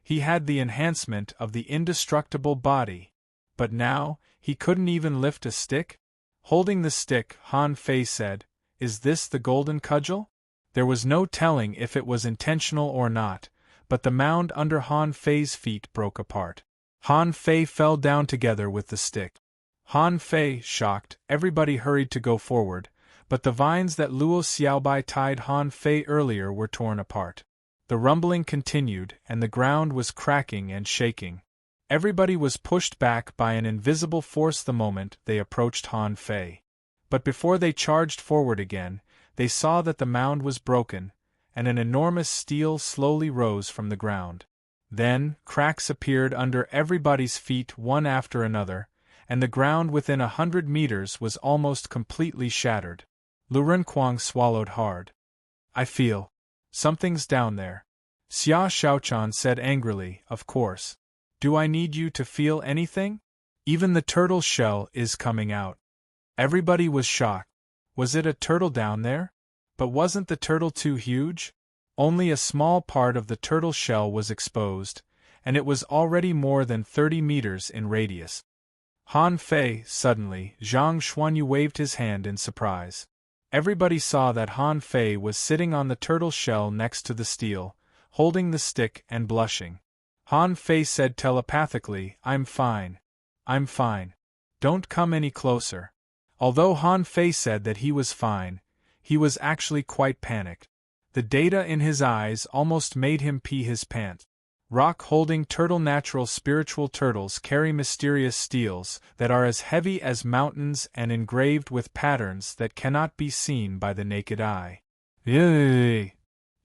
He had the enhancement of the indestructible body. But now, he couldn't even lift a stick? Holding the stick, Han Fei said, Is this the golden cudgel? There was no telling if it was intentional or not, but the mound under Han Fei's feet broke apart. Han Fei fell down together with the stick. Han Fei, shocked, everybody hurried to go forward, but the vines that Luo Xiaobai tied Han Fei earlier were torn apart. The rumbling continued, and the ground was cracking and shaking. Everybody was pushed back by an invisible force the moment they approached Han Fei. But before they charged forward again, they saw that the mound was broken, and an enormous stele slowly rose from the ground. Then, cracks appeared under everybody's feet one after another, and the ground within 100 meters was almost completely shattered. Lu Renkuang swallowed hard. I feel. Something's down there. Xia Xiaochan said angrily, Of course. Do I need you to feel anything? Even the turtle shell is coming out. Everybody was shocked. Was it a turtle down there? But wasn't the turtle too huge? Only a small part of the turtle shell was exposed, and it was already more than 30 meters in radius. Han Fei, suddenly, Zhang Xuanyu waved his hand in surprise. Everybody saw that Han Fei was sitting on the turtle shell next to the stele, holding the stick and blushing. Han Fei said telepathically, I'm fine. I'm fine. Don't come any closer. Although Han Fei said that he was fine, he was actually quite panicked. The data in his eyes almost made him pee his pants. Rock-holding turtle natural spiritual turtles carry mysterious steles that are as heavy as mountains and engraved with patterns that cannot be seen by the naked eye.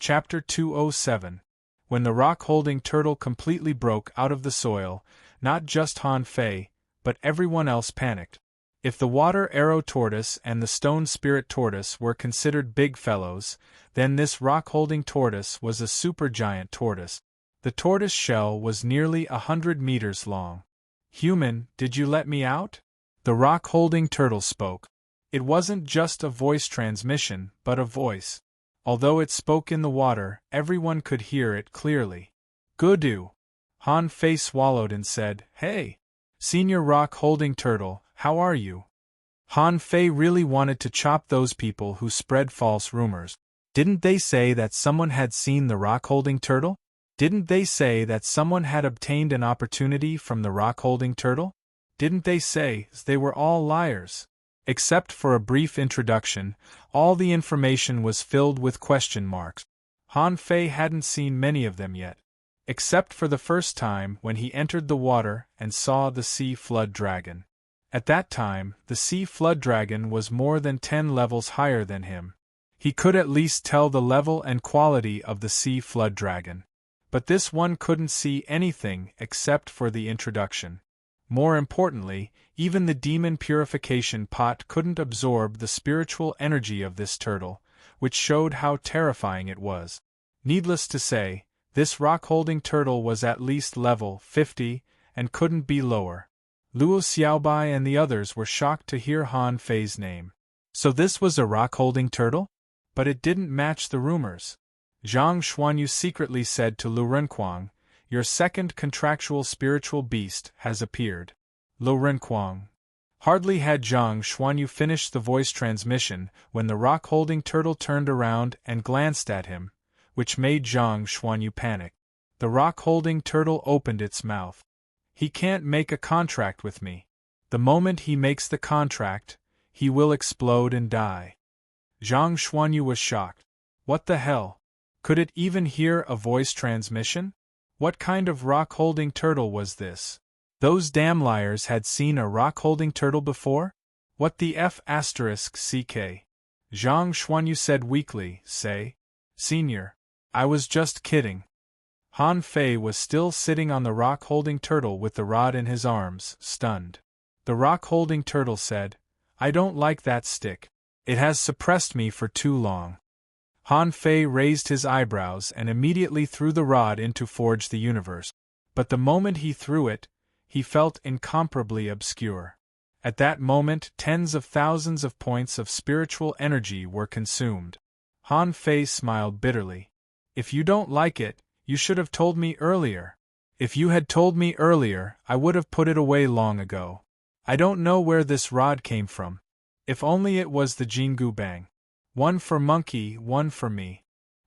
Chapter 207. When the rock-holding turtle completely broke out of the soil, not just Han Fei, but everyone else panicked. If the water arrow tortoise and the stone spirit tortoise were considered big fellows, then this rock-holding tortoise was a supergiant tortoise. The tortoise shell was nearly 100 meters long. Human, did you let me out? The rock-holding turtle spoke. It wasn't just a voice transmission, but a voice. Although it spoke in the water, everyone could hear it clearly. Gudu. Han Fei swallowed and said, Hey! Senior rock-holding turtle, how are you? Han Fei really wanted to chop those people who spread false rumors. Didn't they say that someone had seen the rock-holding turtle? Didn't they say that someone had obtained an opportunity from the rock-holding turtle? Didn't they say they were all liars? Except for a brief introduction, all the information was filled with question marks. Han Fei hadn't seen many of them yet, except for the first time when he entered the water and saw the sea flood dragon. At that time, the sea flood dragon was more than 10 levels higher than him. He could at least tell the level and quality of the sea flood dragon. But this one couldn't see anything except for the introduction. More importantly, even the demon purification pot couldn't absorb the spiritual energy of this turtle, which showed how terrifying it was. Needless to say, this rock-holding turtle was at least level 50 and couldn't be lower. Luo Xiaobai and the others were shocked to hear Han Fei's name. So this was a rock-holding turtle? But it didn't match the rumors. Zhang Xuanyu secretly said to Lu Renquang, "Your second contractual spiritual beast has appeared." Lu Renquang. Hardly had Zhang Xuanyu finished the voice transmission when the rock-holding turtle turned around and glanced at him, which made Zhang Xuanyu panic. The rock-holding turtle opened its mouth. "He can't make a contract with me. The moment he makes the contract, he will explode and die." Zhang Xuanyu was shocked. What the hell? Could it even hear a voice transmission? What kind of rock-holding turtle was this? Those damn liars had seen a rock-holding turtle before? What the f***ck? Zhang Xuanyu said weakly, "Say, Senior, I was just kidding." Han Fei was still sitting on the rock-holding turtle with the rod in his arms, stunned. The rock-holding turtle said, "I don't like that stick. It has suppressed me for too long." Han Fei raised his eyebrows and immediately threw the rod into Forge the Universe. But the moment he threw it, he felt incomparably obscure. At that moment, tens of thousands of points of spiritual energy were consumed. Han Fei smiled bitterly. "If you don't like it, you should have told me earlier." "If you had told me earlier, I would have put it away long ago. I don't know where this rod came from. If only it was the Jingu Bang. One for Monkey, one for me.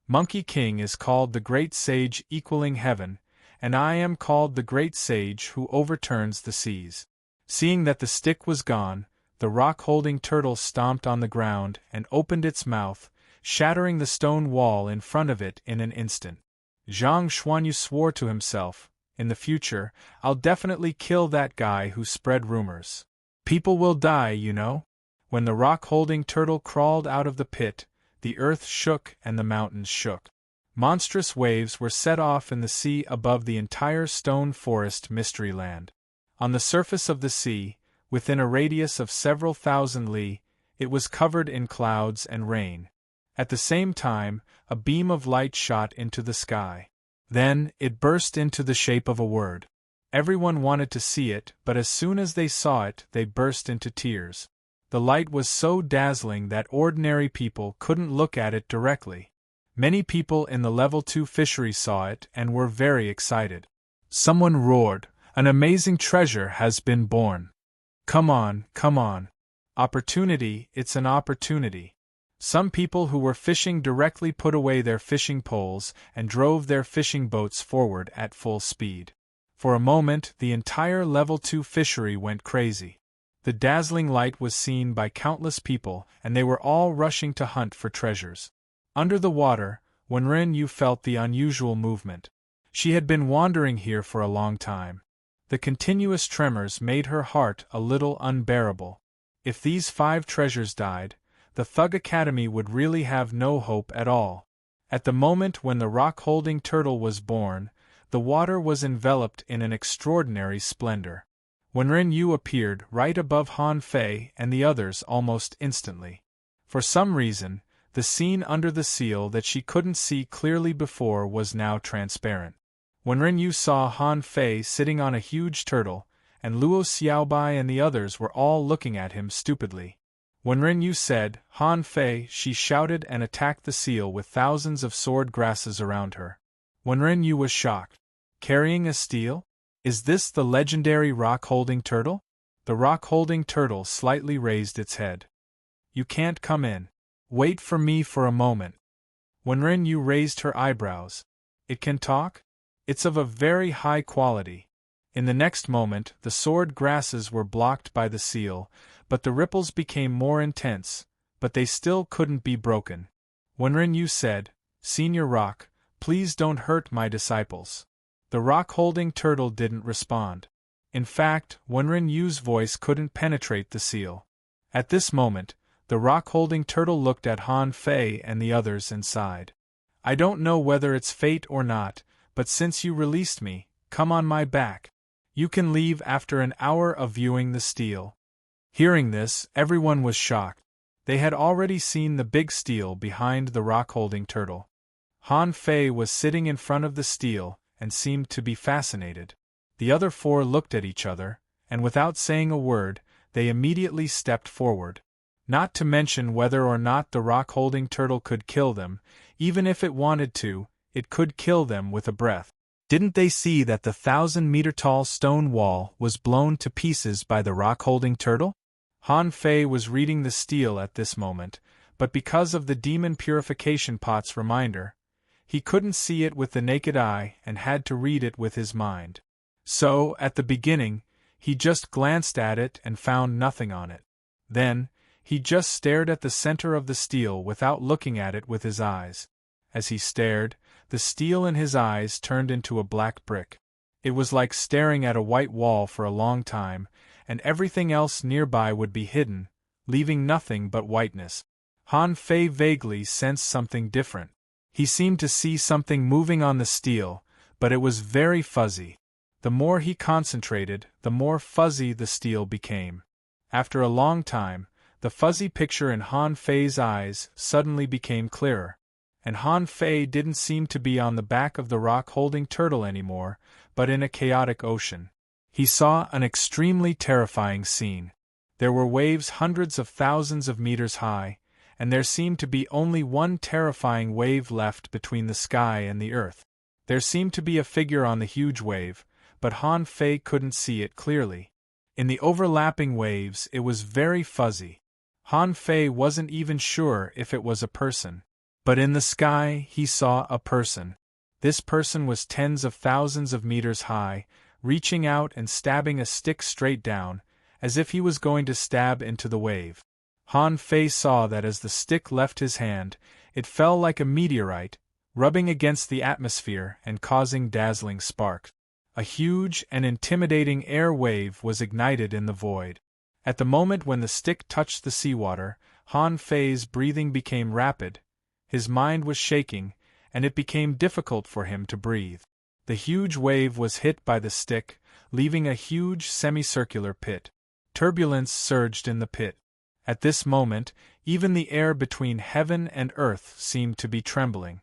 Monkey King is called the Great Sage equaling heaven, and I am called the Great Sage who overturns the seas." Seeing that the stick was gone, the rock-holding turtle stomped on the ground and opened its mouth, shattering the stone wall in front of it in an instant. Zhang Xuanyu swore to himself, "In the future, I'll definitely kill that guy who spread rumors. People will die, you know." When the rock-holding turtle crawled out of the pit, the earth shook and the mountains shook. Monstrous waves were set off in the sea above the entire stone forest mystery land. On the surface of the sea, within a radius of several thousand li, it was covered in clouds and rain. At the same time, a beam of light shot into the sky. Then, it burst into the shape of a word. Everyone wanted to see it, but as soon as they saw it, they burst into tears. The light was so dazzling that ordinary people couldn't look at it directly. Many people in the level 2 fishery saw it and were very excited. Someone roared, "An amazing treasure has been born. Come on, come on. Opportunity, it's an opportunity." Some people who were fishing directly put away their fishing poles and drove their fishing boats forward at full speed. For a moment, the entire level 2 fishery went crazy. The dazzling light was seen by countless people, and they were all rushing to hunt for treasures. Under the water, Wenren Yu felt the unusual movement. She had been wandering here for a long time. The continuous tremors made her heart a little unbearable. If these 5 treasures died, the Thug Academy would really have no hope at all. At the moment when the rock-holding turtle was born, the water was enveloped in an extraordinary splendor. Wenren Yu appeared right above Han Fei and the others almost instantly. For some reason, the scene under the seal that she couldn't see clearly before was now transparent. Wenren Yu saw Han Fei sitting on a huge turtle, and Luo Xiaobai and the others were all looking at him stupidly. Wenren Yu said, "Han Fei," she shouted and attacked the seal with thousands of sword grasses around her. Wenren Yu was shocked. Carrying a steel? Is this the legendary rock-holding turtle? The rock-holding turtle slightly raised its head. "You can't come in. Wait for me for a moment." Wenren Yu raised her eyebrows. "It can talk?" It's of a very high quality. In the next moment, the sword grasses were blocked by the seal, but the ripples became more intense, but they still couldn't be broken. Wenren Yu said, "Senior Rock, please don't hurt my disciples." The rock-holding turtle didn't respond. In fact, Wenren Yu's voice couldn't penetrate the seal. At this moment, the rock-holding turtle looked at Han Fei and the others and sighed. "I don't know whether it's fate or not, but since you released me, come on my back. You can leave after an hour of viewing the steel." Hearing this, everyone was shocked. They had already seen the big steel behind the rock-holding turtle. Han Fei was sitting in front of the steel and seemed to be fascinated. The other four looked at each other, and without saying a word, they immediately stepped forward. Not to mention whether or not the rock-holding turtle could kill them, even if it wanted to, it could kill them with a breath. Didn't they see that the 1,000-meter-tall stone wall was blown to pieces by the rock-holding turtle? Han Fei was reading the steel at this moment, but because of the demon purification pot's reminder, he couldn't see it with the naked eye and had to read it with his mind. So, at the beginning, he just glanced at it and found nothing on it. Then, he just stared at the center of the steel without looking at it with his eyes. As he stared, the steel in his eyes turned into a black brick. It was like staring at a white wall for a long time, and everything else nearby would be hidden, leaving nothing but whiteness. Han Fei vaguely sensed something different. He seemed to see something moving on the steel, but it was very fuzzy. The more he concentrated, the more fuzzy the steel became. After a long time, the fuzzy picture in Han Fei's eyes suddenly became clearer. And Han Fei didn't seem to be on the back of the rock-holding turtle anymore, but in a chaotic ocean. He saw an extremely terrifying scene. There were waves hundreds of thousands of meters high, and there seemed to be only one terrifying wave left between the sky and the earth. There seemed to be a figure on the huge wave, but Han Fei couldn't see it clearly. In the overlapping waves it was very fuzzy. Han Fei wasn't even sure if it was a person. But in the sky he saw a person. This person was tens of thousands of meters high, reaching out and stabbing a stick straight down, as if he was going to stab into the wave. Han Fei saw that as the stick left his hand, it fell like a meteorite, rubbing against the atmosphere and causing dazzling sparks. A huge and intimidating air wave was ignited in the void. At the moment when the stick touched the seawater, Han Fei's breathing became rapid, his mind was shaking, and it became difficult for him to breathe. The huge wave was hit by the stick, leaving a huge semicircular pit. Turbulence surged in the pit. At this moment, even the air between heaven and earth seemed to be trembling.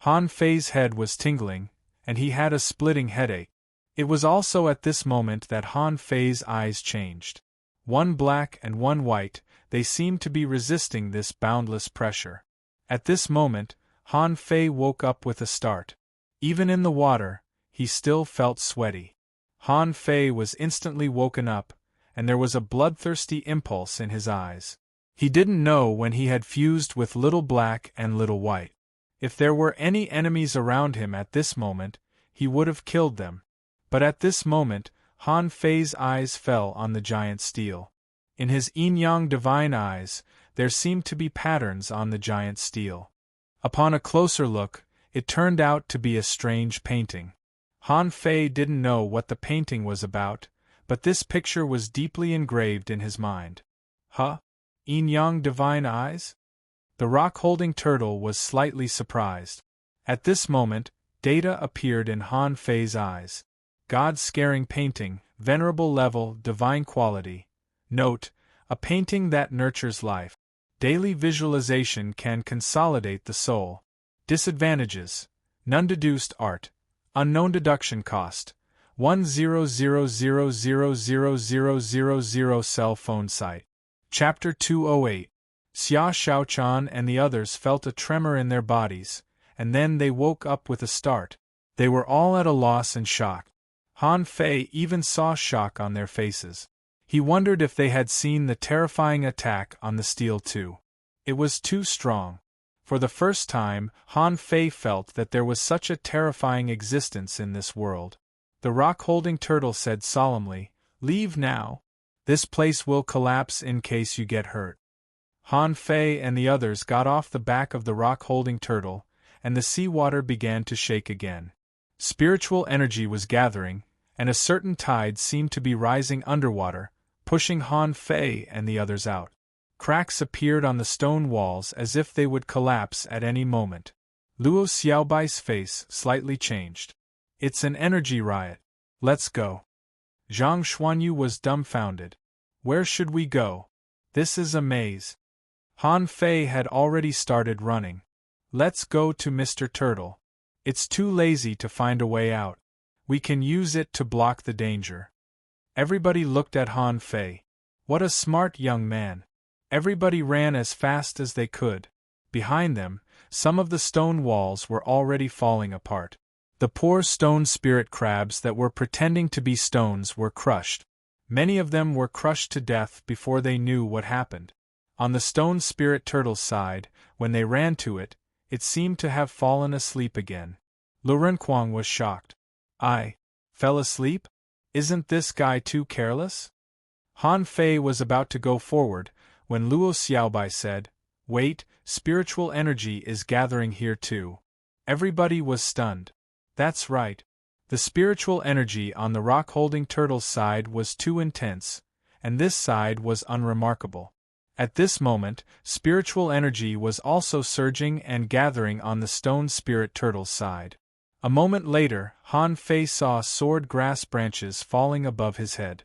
Han Fei's head was tingling, and he had a splitting headache. It was also at this moment that Han Fei's eyes changed. One black and one white, they seemed to be resisting this boundless pressure. At this moment, Han Fei woke up with a start. Even in the water, he still felt sweaty. Han Fei was instantly woken up, and there was a bloodthirsty impulse in his eyes. He didn't know when he had fused with Little Black and Little White. If there were any enemies around him at this moment, he would have killed them. But at this moment, Han Fei's eyes fell on the giant steel. In his yin-yang divine eyes, there seemed to be patterns on the giant steel. Upon a closer look, it turned out to be a strange painting. Han Fei didn't know what the painting was about, but this picture was deeply engraved in his mind. Huh? Yin-yang divine eyes? The rock-holding turtle was slightly surprised. At this moment, data appeared in Han Fei's eyes. God-scaring painting, venerable level, divine quality. Note, a painting that nurtures life. Daily visualization can consolidate the soul. Disadvantages: none deduced art. Unknown deduction cost. 100000000 cell phone site. Chapter 208. Xia Xiaochan and the others felt a tremor in their bodies, and then they woke up with a start. They were all at a loss and shock. Han Fei even saw shock on their faces. He wondered if they had seen the terrifying attack on the steel too. It was too strong. For the first time, Han Fei felt that there was such a terrifying existence in this world. The rock-holding turtle said solemnly, "Leave now. This place will collapse in case you get hurt." Han Fei and the others got off the back of the rock-holding turtle, and the seawater began to shake again. Spiritual energy was gathering, and a certain tide seemed to be rising underwater, pushing Han Fei and the others out. Cracks appeared on the stone walls as if they would collapse at any moment. Luo Xiaobai's face slightly changed. "It's an energy riot. Let's go." Zhang Xuanyu was dumbfounded. "Where should we go? This is a maze." Han Fei had already started running. "Let's go to Mr. Turtle. It's too lazy to find a way out. We can use it to block the danger." Everybody looked at Han Fei. What a smart young man. Everybody ran as fast as they could. Behind them, some of the stone walls were already falling apart. The poor stone spirit crabs that were pretending to be stones were crushed. Many of them were crushed to death before they knew what happened. On the stone spirit turtle's side, when they ran to it, it seemed to have fallen asleep again. Lu Renkuang was shocked. "I fell asleep? Isn't this guy too careless?" Han Fei was about to go forward, when Luo Xiaobai said, "Wait, spiritual energy is gathering here too." Everybody was stunned. That's right. The spiritual energy on the rock-holding turtle's side was too intense, and this side was unremarkable. At this moment, spiritual energy was also surging and gathering on the stone spirit turtle's side. A moment later, Han Fei saw sword grass branches falling above his head.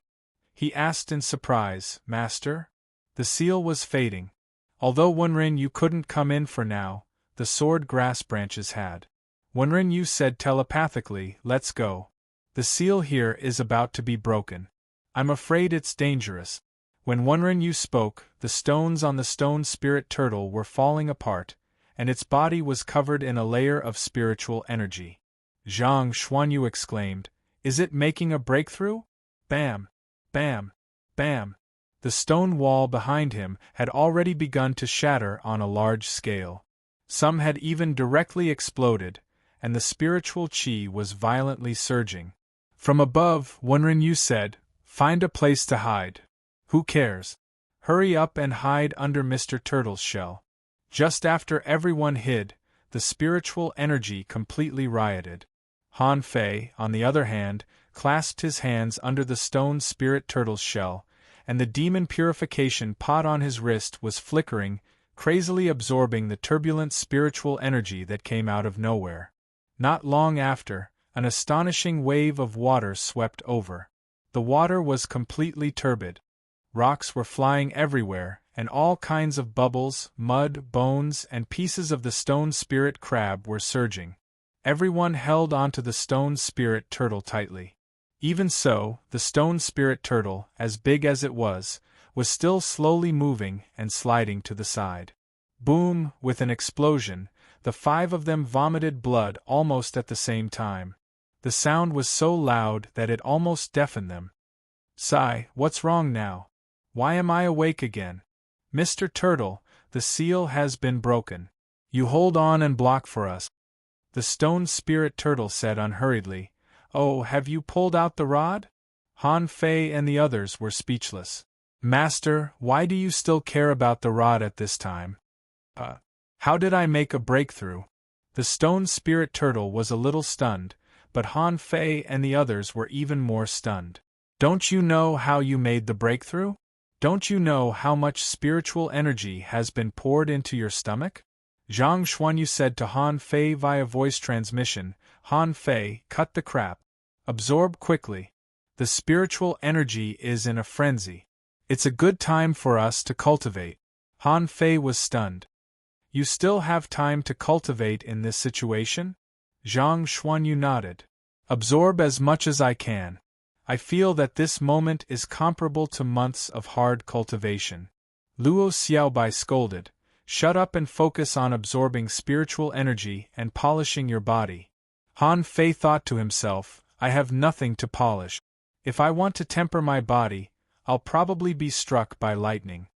He asked in surprise, "Master?" The seal was fading. Although Wenren Yu couldn't come in for now, the sword grass branches had. Wenren Yu said telepathically, "Let's go. The seal here is about to be broken. I'm afraid it's dangerous." When Wenren Yu spoke, the stones on the stone spirit turtle were falling apart, and its body was covered in a layer of spiritual energy. Zhang Xuanyu exclaimed, "Is it making a breakthrough?" Bam! Bam! Bam! The stone wall behind him had already begun to shatter on a large scale. Some had even directly exploded, and the spiritual qi was violently surging. From above, Wenren Yu said, "Find a place to hide. Who cares? Hurry up and hide under Mr. Turtle's shell." Just after everyone hid, the spiritual energy completely rioted. Han Fei, on the other hand, clasped his hands under the stone spirit turtle's shell, and the demon purification pot on his wrist was flickering, crazily absorbing the turbulent spiritual energy that came out of nowhere. Not long after, an astonishing wave of water swept over. The water was completely turbid. Rocks were flying everywhere, and all kinds of bubbles, mud, bones, and pieces of the stone spirit crab were surging. Everyone held onto the stone spirit turtle tightly. Even so, the stone spirit turtle, as big as it was still slowly moving and sliding to the side. Boom! With an explosion, the five of them vomited blood almost at the same time. The sound was so loud that it almost deafened them. "Sigh, what's wrong now? Why am I awake again?" "Mr. Turtle, the seal has been broken. You hold on and block for us," the stone spirit turtle said unhurriedly. "Oh, have you pulled out the rod?" Han Fei and the others were speechless. "Master, why do you still care about the rod at this time?" How did I make a breakthrough?" The stone spirit turtle was a little stunned, but Han Fei and the others were even more stunned. "Don't you know how you made the breakthrough? Don't you know how much spiritual energy has been poured into your stomach?" Zhang Xuanyu said to Han Fei via voice transmission. "Han Fei, cut the crap. Absorb quickly. The spiritual energy is in a frenzy. It's a good time for us to cultivate." Han Fei was stunned. "You still have time to cultivate in this situation?" Zhang Xuanyu nodded. "Absorb as much as I can. I feel that this moment is comparable to months of hard cultivation." Luo Xiaobai scolded, "Shut up and focus on absorbing spiritual energy and polishing your body." Han Fei thought to himself, "I have nothing to polish. If I want to temper my body, I'll probably be struck by lightning.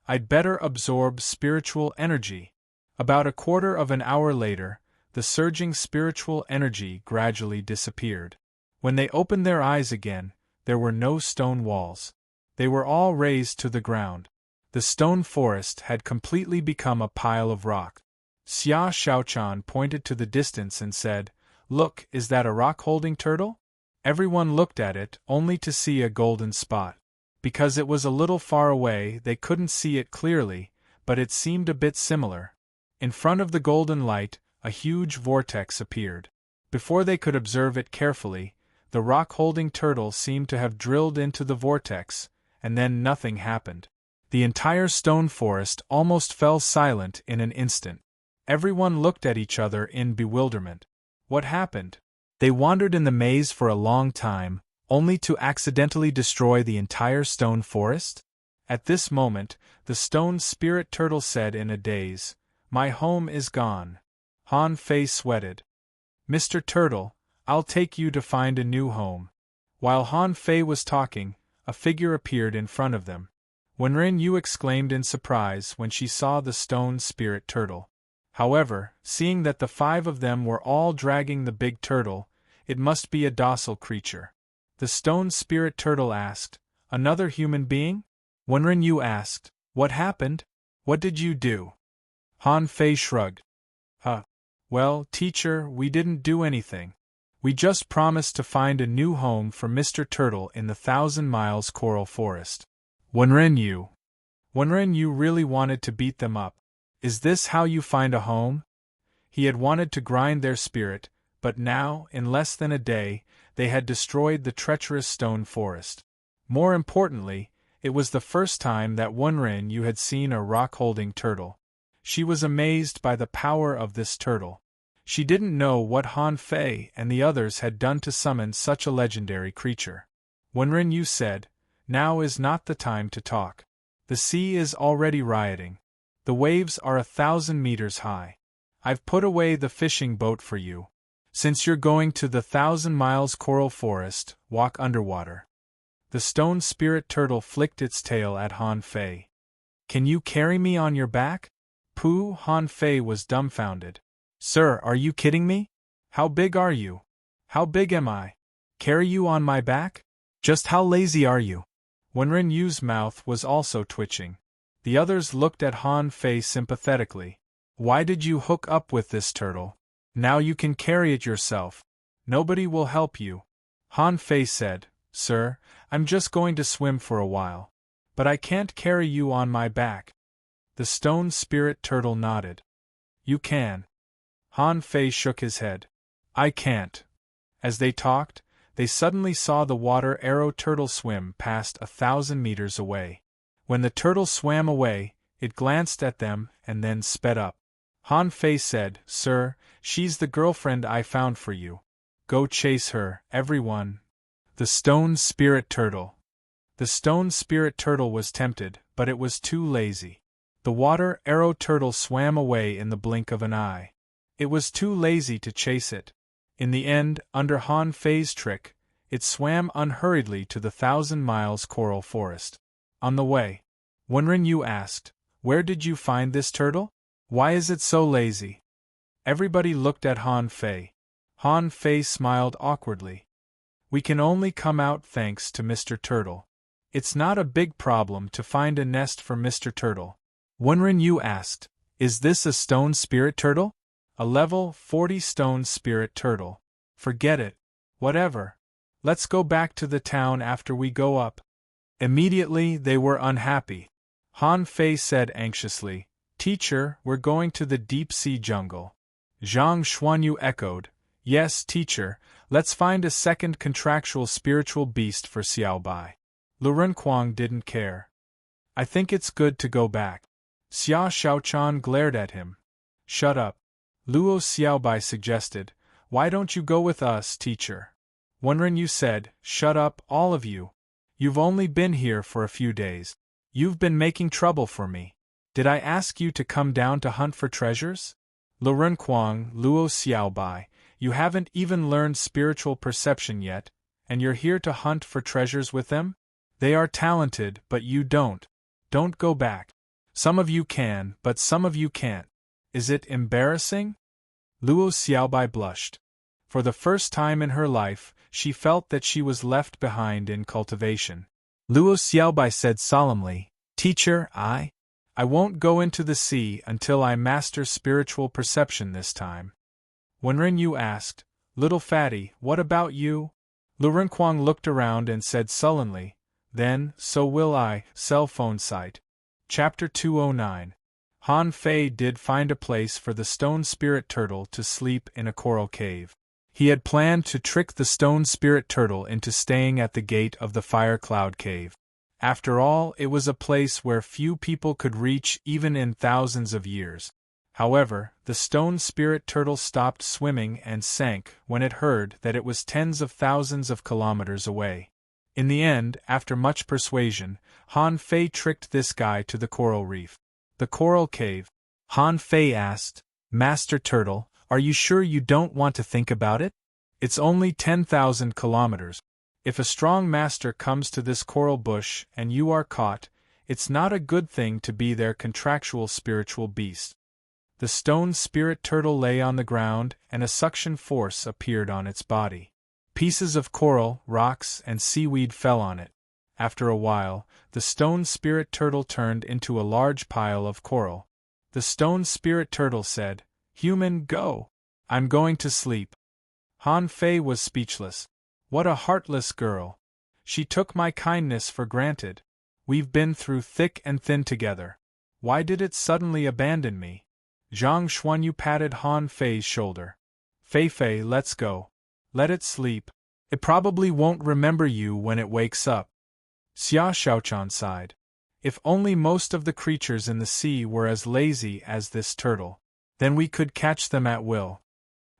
I'd better absorb spiritual energy." About a quarter of an hour later, the surging spiritual energy gradually disappeared. When they opened their eyes again, there were no stone walls. They were all razed to the ground. The stone forest had completely become a pile of rock. Xia Shaochan pointed to the distance and said, "Look, is that a rock-holding turtle?" Everyone looked at it, only to see a golden spot. Because it was a little far away, they couldn't see it clearly, but it seemed a bit similar. In front of the golden light, a huge vortex appeared. Before they could observe it carefully, the rock-holding turtle seemed to have drilled into the vortex, and then nothing happened. The entire stone forest almost fell silent in an instant. Everyone looked at each other in bewilderment. What happened? They wandered in the maze for a long time, only to accidentally destroy the entire stone forest? At this moment, the stone spirit turtle said in a daze, "My home is gone." Han Fei sweated. "Mr. Turtle, I'll take you to find a new home." While Han Fei was talking, a figure appeared in front of them. Wenren Yu exclaimed in surprise when she saw the stone spirit turtle. However, seeing that the 5 of them were all dragging the big turtle, it must be a docile creature. The stone spirit turtle asked, "Another human being?" Wenren Yu asked, "What happened? What did you do?" Han Fei shrugged. Well, teacher, we didn't do anything. We just promised to find a new home for Mr. Turtle in the 1,000 Miles Coral Forest." Wenren Yu really wanted to beat them up. Is this how you find a home? He had wanted to grind their spirit, but now, in less than a day, they had destroyed the treacherous stone forest. More importantly, it was the first time that Wenren Yu had seen a rock-holding turtle. She was amazed by the power of this turtle. She didn't know what Han Fei and the others had done to summon such a legendary creature. Wenren Yu said, "Now is not the time to talk. The sea is already rioting. The waves are 1,000 meters high. I've put away the fishing boat for you. Since you're going to the 1,000 Miles Coral Forest, walk underwater." The stone spirit turtle flicked its tail at Han Fei. "Can you carry me on your back?" Pooh! Han Fei was dumbfounded. "Sir, are you kidding me? How big are you? How big am I? Carry you on my back? Just how lazy are you?" Wenren Yu's mouth was also twitching. The others looked at Han Fei sympathetically. "Why did you hook up with this turtle? Now you can carry it yourself. Nobody will help you." Han Fei said, "Sir, I'm just going to swim for a while. But I can't carry you on my back." The stone spirit turtle nodded. "You can." Han Fei shook his head. "I can't." As they talked, they suddenly saw the water arrow turtle swim past 1,000 meters away. When the turtle swam away, it glanced at them and then sped up. Han Fei said, "Sir, she's the girlfriend I found for you. Go chase her, everyone." The stone spirit turtle. The stone spirit turtle was tempted, but it was too lazy. The water arrow turtle swam away in the blink of an eye. It was too lazy to chase it. In the end, under Han Fei's trick, it swam unhurriedly to the 1,000 Miles Coral Forest. On the way, Wenren Yu asked, "Where did you find this turtle? Why is it so lazy?" Everybody looked at Han Fei. Han Fei smiled awkwardly. "We can only come out thanks to Mr. Turtle. It's not a big problem to find a nest for Mr. Turtle." Wenren Yu asked, "Is this a stone spirit turtle?" "A level 40 stone spirit turtle." "Forget it. Whatever. Let's go back to the town after we go up." Immediately they were unhappy. Han Fei said anxiously, "Teacher, we're going to the deep-sea jungle." Zhang Xuanyu echoed, "Yes, teacher, let's find a second contractual spiritual beast for Xiaobai." Lu Renkuang didn't care. "I think it's good to go back." Xia Shaochan glared at him. "Shut up." Luo Xiaobai suggested, "Why don't you go with us, teacher?" Wenren Yu said, "Shut up, all of you. You've only been here for a few days. You've been making trouble for me. Did I ask you to come down to hunt for treasures? Lu Renkuang, Luo Xiaobai, you haven't even learned spiritual perception yet, and you're here to hunt for treasures with them? They are talented, but you don't. Don't go back. Some of you can, but some of you can't. Is it embarrassing? Luo Xiaobai blushed. For the first time in her life, she felt that she was left behind in cultivation. Luo Xiaobai said solemnly, "Teacher, I won't go into the sea until I master spiritual perception this time." When Ren Yu asked, "Little fatty, what about you?" Lu Renquang looked around and said sullenly, "Then, so will I." Cell phone site. Chapter 209. Han Fei did find a place for the stone spirit turtle to sleep in a coral cave. He had planned to trick the stone spirit turtle into staying at the gate of the fire cloud cave. After all, it was a place where few people could reach even in thousands of years. However, the stone spirit turtle stopped swimming and sank when it heard that it was tens of thousands of kilometers away. In the end, after much persuasion, Han Fei tricked this guy to the coral reef. The coral cave. Han Fei asked, "Master Turtle, are you sure you don't want to think about it? It's only 10,000 kilometers. If a strong master comes to this coral bush and you are caught, it's not a good thing to be their contractual spiritual beast." The stone spirit turtle lay on the ground and a suction force appeared on its body. Pieces of coral, rocks, and seaweed fell on it. After a while, the stone spirit turtle turned into a large pile of coral. The stone spirit turtle said, "Human, go. I'm going to sleep." Han Fei was speechless. What a heartless girl. She took my kindness for granted. We've been through thick and thin together. Why did it suddenly abandon me? Zhang Xuanyu patted Han Fei's shoulder. "Fei, let's go. Let it sleep. It probably won't remember you when it wakes up." Xia Xiaochan sighed. If only most of the creatures in the sea were as lazy as this turtle. Then we could catch them at will.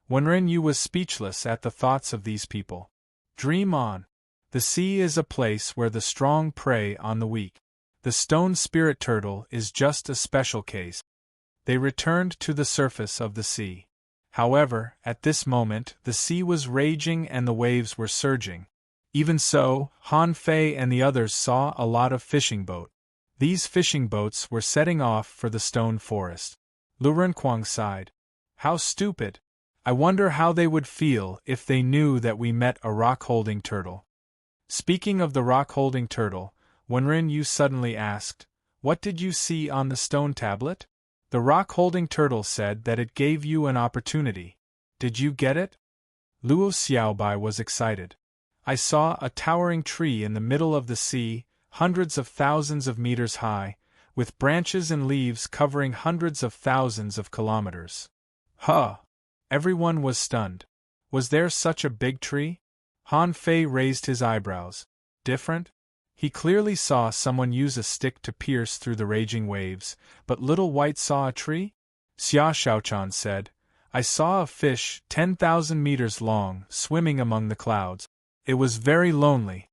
Wen Ren Yu was speechless at the thoughts of these people. Dream on. The sea is a place where the strong prey on the weak. The stone spirit turtle is just a special case. They returned to the surface of the sea. However, at this moment, the sea was raging and the waves were surging. Even so, Han Fei and the others saw a lot of fishing boats. These fishing boats were setting off for the stone forest. Lu Renquang sighed. "How stupid! I wonder how they would feel if they knew that we met a rock-holding turtle." Speaking of the rock-holding turtle, Wenren Yu suddenly asked, "What did you see on the stone tablet?" The rock-holding turtle said that it gave you an opportunity. Did you get it? Luo Xiaobai was excited. "I saw a towering tree in the middle of the sea, hundreds of thousands of meters high, with branches and leaves covering hundreds of thousands of kilometers." Huh! Everyone was stunned. Was there such a big tree? Han Fei raised his eyebrows. Different? He clearly saw someone use a stick to pierce through the raging waves, but Little White saw a tree? Xia Xiaochan said, "I saw a fish 10,000 meters long swimming among the clouds. It was very lonely."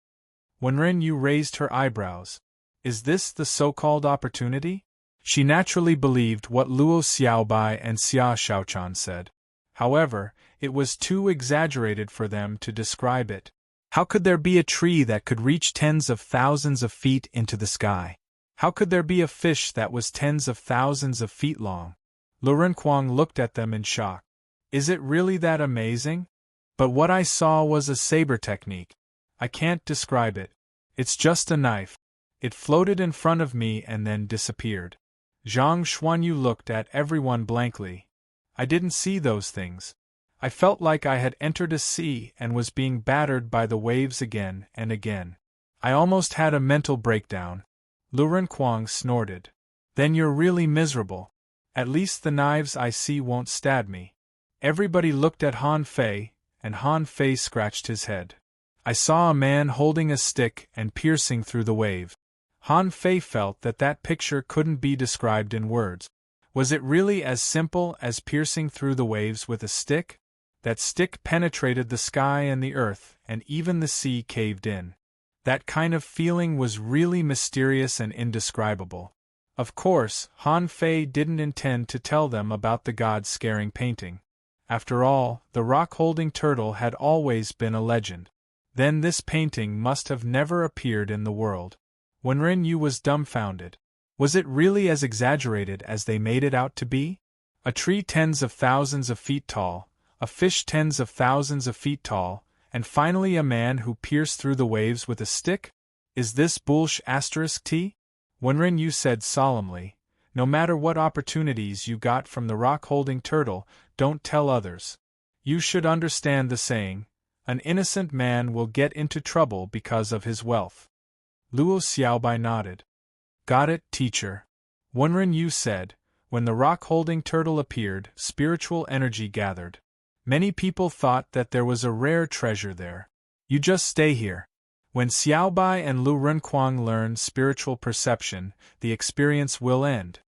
When Ren Yu raised her eyebrows. Is this the so-called opportunity? She naturally believed what Luo Xiaobai and Xia Xiaochan said. However, it was too exaggerated for them to describe it. How could there be a tree that could reach tens of thousands of feet into the sky? How could there be a fish that was tens of thousands of feet long? Lu Renquang looked at them in shock. Is it really that amazing? But what I saw was a saber technique. I can't describe it. It's just a knife. It floated in front of me and then disappeared. Zhang Xuanyu looked at everyone blankly. I didn't see those things. I felt like I had entered a sea and was being battered by the waves again and again. I almost had a mental breakdown. Lu Renquang snorted. Then you're really miserable. At least the knives I see won't stab me. Everybody looked at Han Fei, and Han Fei scratched his head. I saw a man holding a stick and piercing through the wave. Han Fei felt that that picture couldn't be described in words. Was it really as simple as piercing through the waves with a stick? That stick penetrated the sky and the earth, and even the sea caved in. That kind of feeling was really mysterious and indescribable. Of course, Han Fei didn't intend to tell them about the god-scaring painting. After all, the rock-holding turtle had always been a legend. Then this painting must have never appeared in the world. When Ren Yu was dumbfounded. Was it really as exaggerated as they made it out to be? A tree tens of thousands of feet tall, a fish tens of thousands of feet tall, and finally a man who pierced through the waves with a stick? Is this bullsh*t? Wenren Yu said solemnly, no matter what opportunities you got from the rock-holding turtle, don't tell others. You should understand the saying, an innocent man will get into trouble because of his wealth. Luo Xiaobai nodded. Got it, teacher. Wenren Yu said, when the rock-holding turtle appeared, spiritual energy gathered. Many people thought that there was a rare treasure there. You just stay here. When Xiaobai and Lu Renquang learn spiritual perception, the experience will end.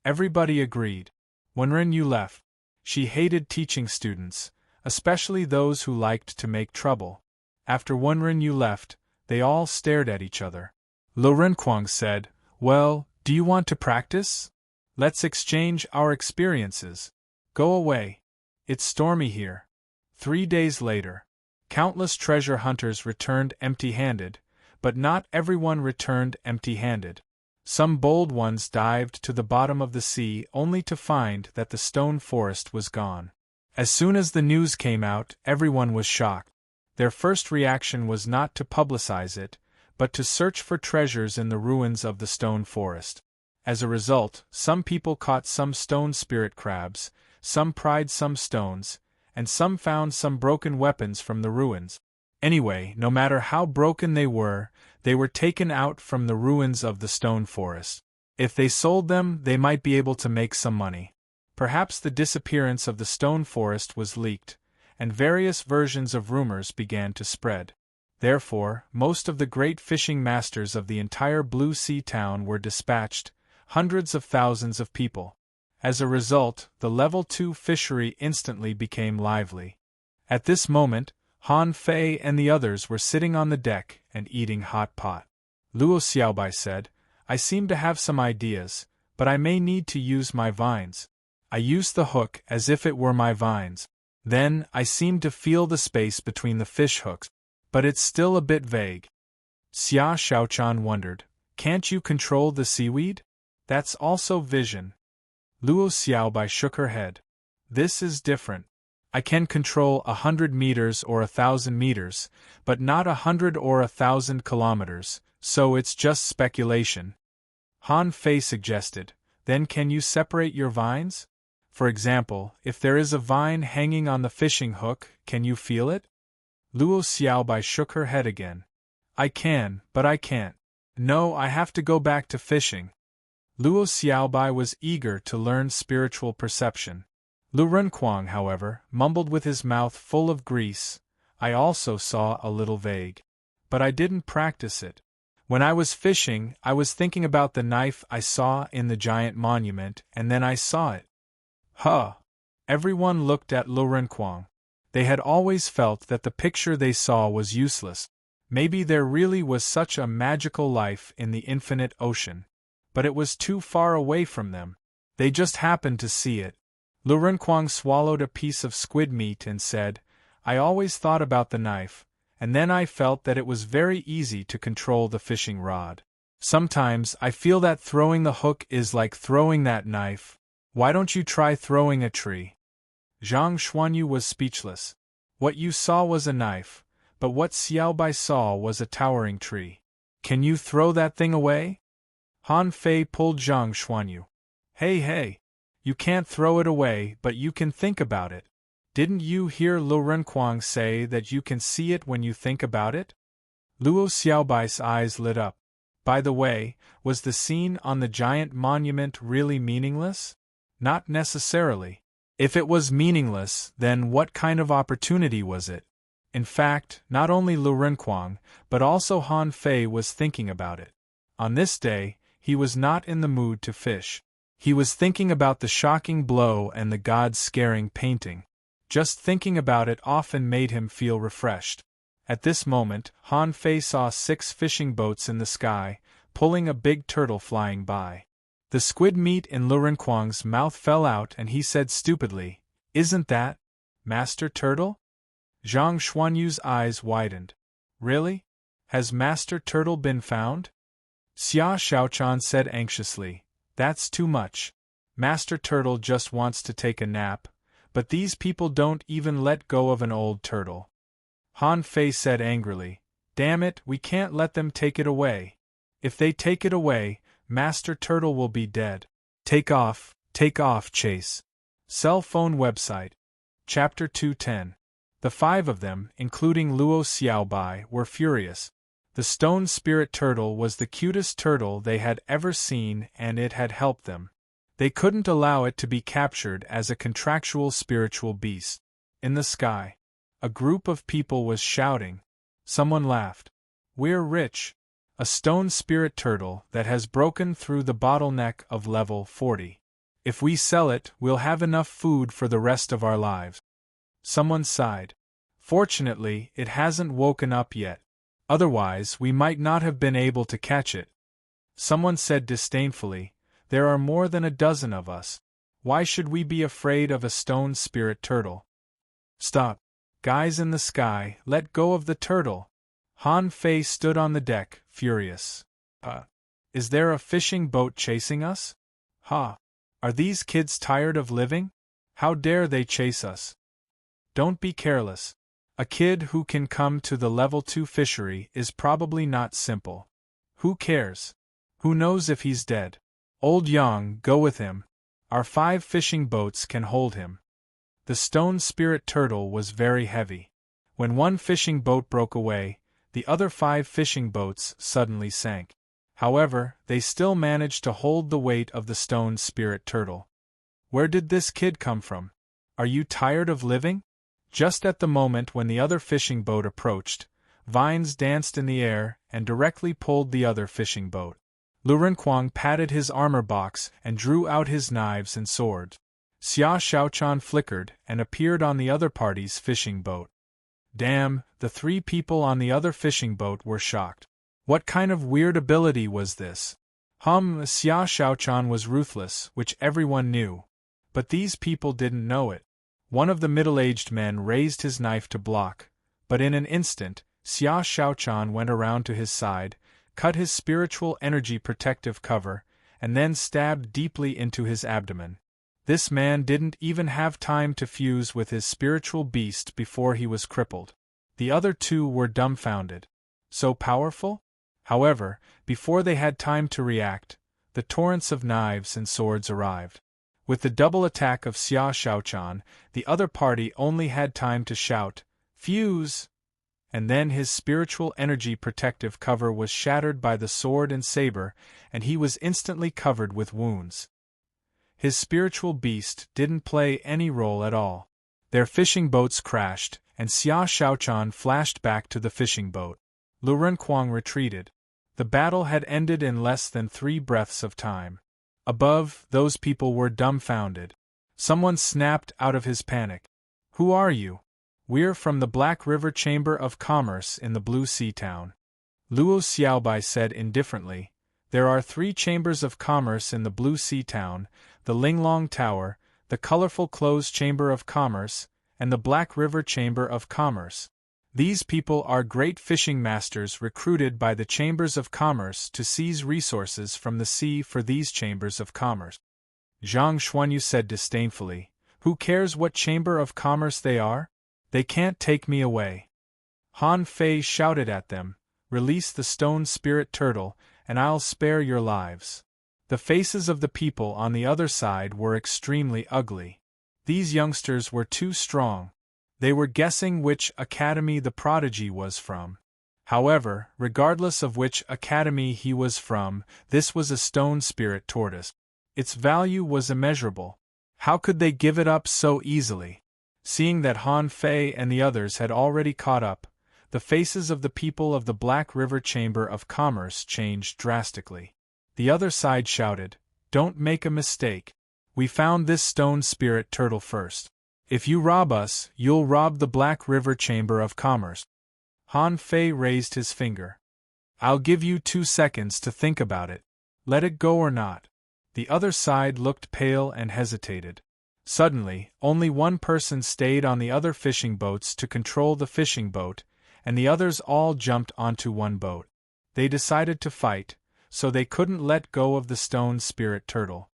Everybody agreed. Wenren Yu left. She hated teaching students, especially those who liked to make trouble. After Wenren Yu left, they all stared at each other. Lu Renquang said, well, do you want to practice? Let's exchange our experiences. Go away. It's stormy here. 3 days later. Countless treasure hunters returned empty-handed, but not everyone returned empty-handed. Some bold ones dived to the bottom of the sea only to find that the stone forest was gone. As soon as the news came out, everyone was shocked. Their first reaction was not to publicize it, but to search for treasures in the ruins of the stone forest. As a result, some people caught some stone spirit crabs, some pried some stones, and some found some broken weapons from the ruins. Anyway, no matter how broken they were taken out from the ruins of the stone forest. If they sold them, they might be able to make some money. Perhaps the disappearance of the stone forest was leaked, and various versions of rumors began to spread. Therefore, most of the great fishing masters of the entire Blue Sea town were dispatched, hundreds of thousands of people. As a result, the Level 2 fishery instantly became lively. At this moment, Han Fei and the others were sitting on the deck and eating hot pot. Luo Xiaobai said, I seem to have some ideas, but I may need to use my vines. I used the hook as if it were my vines. Then, I seemed to feel the space between the fish hooks. But it's still a bit vague. Xia Shaochan wondered, can't you control the seaweed? That's also vision. Luo Xiaobai shook her head. This is different. I can control 100 meters or 1,000 meters, but not 100 or 1,000 kilometers, so it's just speculation. Han Fei suggested, then can you separate your vines? For example, if there is a vine hanging on the fishing hook, can you feel it? Luo Xiaobai shook her head again. I can, but I can't. No, I have to go back to fishing. Luo Xiaobai was eager to learn spiritual perception. Lu Renquang, however, mumbled with his mouth full of grease, I also saw a little vague. But I didn't practice it. When I was fishing, I was thinking about the knife I saw in the giant monument, and then I saw it. Huh! Everyone looked at Lu Renquang. They had always felt that the picture they saw was useless. Maybe there really was such a magical life in the infinite ocean. But it was too far away from them. They just happened to see it. Lu Renquang swallowed a piece of squid meat and said, I always thought about the knife, and then I felt that it was very easy to control the fishing rod. Sometimes I feel that throwing the hook is like throwing that knife. Why don't you try throwing a tree? Zhang Xuanyu was speechless. What you saw was a knife, but what Xiaobai saw was a towering tree. Can you throw that thing away? Han Fei pulled Zhang Xuanyu. Hey, you can't throw it away, but you can think about it. Didn't you hear Lu Renquang say that you can see it when you think about it? Luo Xiaobai's eyes lit up. By the way, was the scene on the giant monument really meaningless? Not necessarily. If it was meaningless, then what kind of opportunity was it? In fact, not only Lu Renquang, but also Han Fei was thinking about it. On this day, he was not in the mood to fish. He was thinking about the shocking blow and the God-scaring painting. Just thinking about it often made him feel refreshed. At this moment, Han Fei saw 6 fishing boats in the sky, pulling a big turtle flying by. The squid meat in Lu Renquang's mouth fell out and he said stupidly, Isn't that Master Turtle? Zhang Xuanyu's eyes widened. Really? Has Master Turtle been found? Xia Shaochan said anxiously, That's too much. Master Turtle just wants to take a nap, but these people don't even let go of an old turtle. Han Fei said angrily, "Damn it, we can't let them take it away. If they take it away, Master Turtle will be dead." Take off, Chase. Cell phone website. Chapter 210. The five of them, including Luo Xiaobai, were furious. The stone spirit turtle was the cutest turtle they had ever seen, and it had helped them. They couldn't allow it to be captured as a contractual spiritual beast. In the sky, a group of people was shouting. Someone laughed. "We're rich. A stone spirit turtle that has broken through the bottleneck of level 40. If we sell it, we'll have enough food for the rest of our lives." Someone sighed. "Fortunately, it hasn't woken up yet. Otherwise, we might not have been able to catch it." Someone said disdainfully, "There are more than a dozen of us. Why should we be afraid of a stone spirit turtle?" "Stop. Guys in the sky, let go of the turtle." Han Fei stood on the deck, furious. Is there a fishing boat chasing us? Ha! Are these kids tired of living? How dare they chase us? Don't be careless. A kid who can come to the level 2 fishery is probably not simple. Who cares? Who knows if he's dead? Old Yang, go with him. Our 5 fishing boats can hold him. The stone spirit turtle was very heavy. When one fishing boat broke away, the other 5 fishing boats suddenly sank. However, they still managed to hold the weight of the stone spirit turtle. Where did this kid come from? Are you tired of living? Just at the moment when the other fishing boat approached, vines danced in the air and directly pulled the other fishing boat. Lu Renkuang patted his armor box and drew out his knives and swords. Xia Xiaochan flickered and appeared on the other party's fishing boat. Damn, the 3 people on the other fishing boat were shocked. What kind of weird ability was this? Xia Xiaochan was ruthless, which everyone knew. But these people didn't know it. One of the middle-aged men raised his knife to block, but in an instant, Xia Xiaochan went around to his side, cut his spiritual energy protective cover, and then stabbed deeply into his abdomen. This man didn't even have time to fuse with his spiritual beast before he was crippled. The other 2 were dumbfounded. So powerful? However, before they had time to react, the torrents of knives and swords arrived. With the double attack of Xia Xiaochan, the other party only had time to shout, "Fuse!" And then his spiritual energy protective cover was shattered by the sword and saber, and he was instantly covered with wounds. His spiritual beast didn't play any role at all. Their fishing boats crashed, and Xia Xiaochan flashed back to the fishing boat. Lu Renkuang retreated. The battle had ended in less than 3 breaths of time. Above, those people were dumbfounded. Someone snapped out of his panic. "Who are you?" "We're from the Black River Chamber of Commerce in the Blue Sea Town." Luo Xiaobai said indifferently, "There are 3 chambers of commerce in the Blue Sea Town, the Linglong Tower, the Colorful Clothes Chamber of Commerce, and the Black River Chamber of Commerce. These people are great fishing masters recruited by the chambers of commerce to seize resources from the sea for these chambers of commerce." Zhang Xuanyu said disdainfully, "Who cares what chamber of commerce they are? They can't take me away." Han Fei shouted at them, "Release the stone spirit turtle, and I'll spare your lives." The faces of the people on the other side were extremely ugly. These youngsters were too strong. They were guessing which academy the prodigy was from. However, regardless of which academy he was from, this was a stone spirit tortoise. Its value was immeasurable. How could they give it up so easily? Seeing that Han Fei and the others had already caught up, the faces of the people of the Black River Chamber of Commerce changed drastically. The other side shouted, "Don't make a mistake. We found this stone spirit turtle first. If you rob us, you'll rob the Black River Chamber of Commerce." Han Fei raised his finger. "I'll give you 2 seconds to think about it. Let it go or not." The other side looked pale and hesitated. Suddenly, only one person stayed on the other fishing boats to control the fishing boat, and the others all jumped onto one boat. They decided to fight, so they couldn't let go of the stone spirit turtle.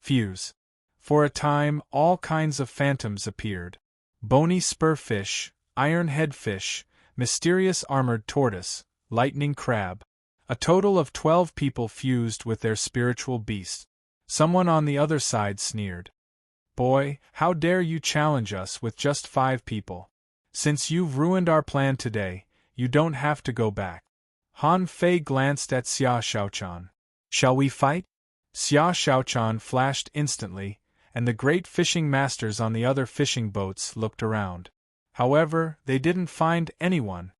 Fuse. For a time, all kinds of phantoms appeared. Bony spurfish, iron-head fish, mysterious armored tortoise, lightning crab. A total of 12 people fused with their spiritual beasts. Someone on the other side sneered. Boy, how dare you challenge us with just 5 people? Since you've ruined our plan today, you don't have to go back. Han Fei glanced at Xia Shaochan. Shall we fight? Xia Shaochan flashed instantly, and the great fishing masters on the other fishing boats looked around. However, they didn't find anyone.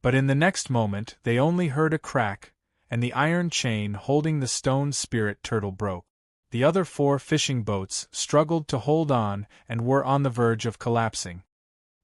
But in the next moment they only heard a crack, and the iron chain holding the stone spirit turtle broke. The other 4 fishing boats struggled to hold on and were on the verge of collapsing.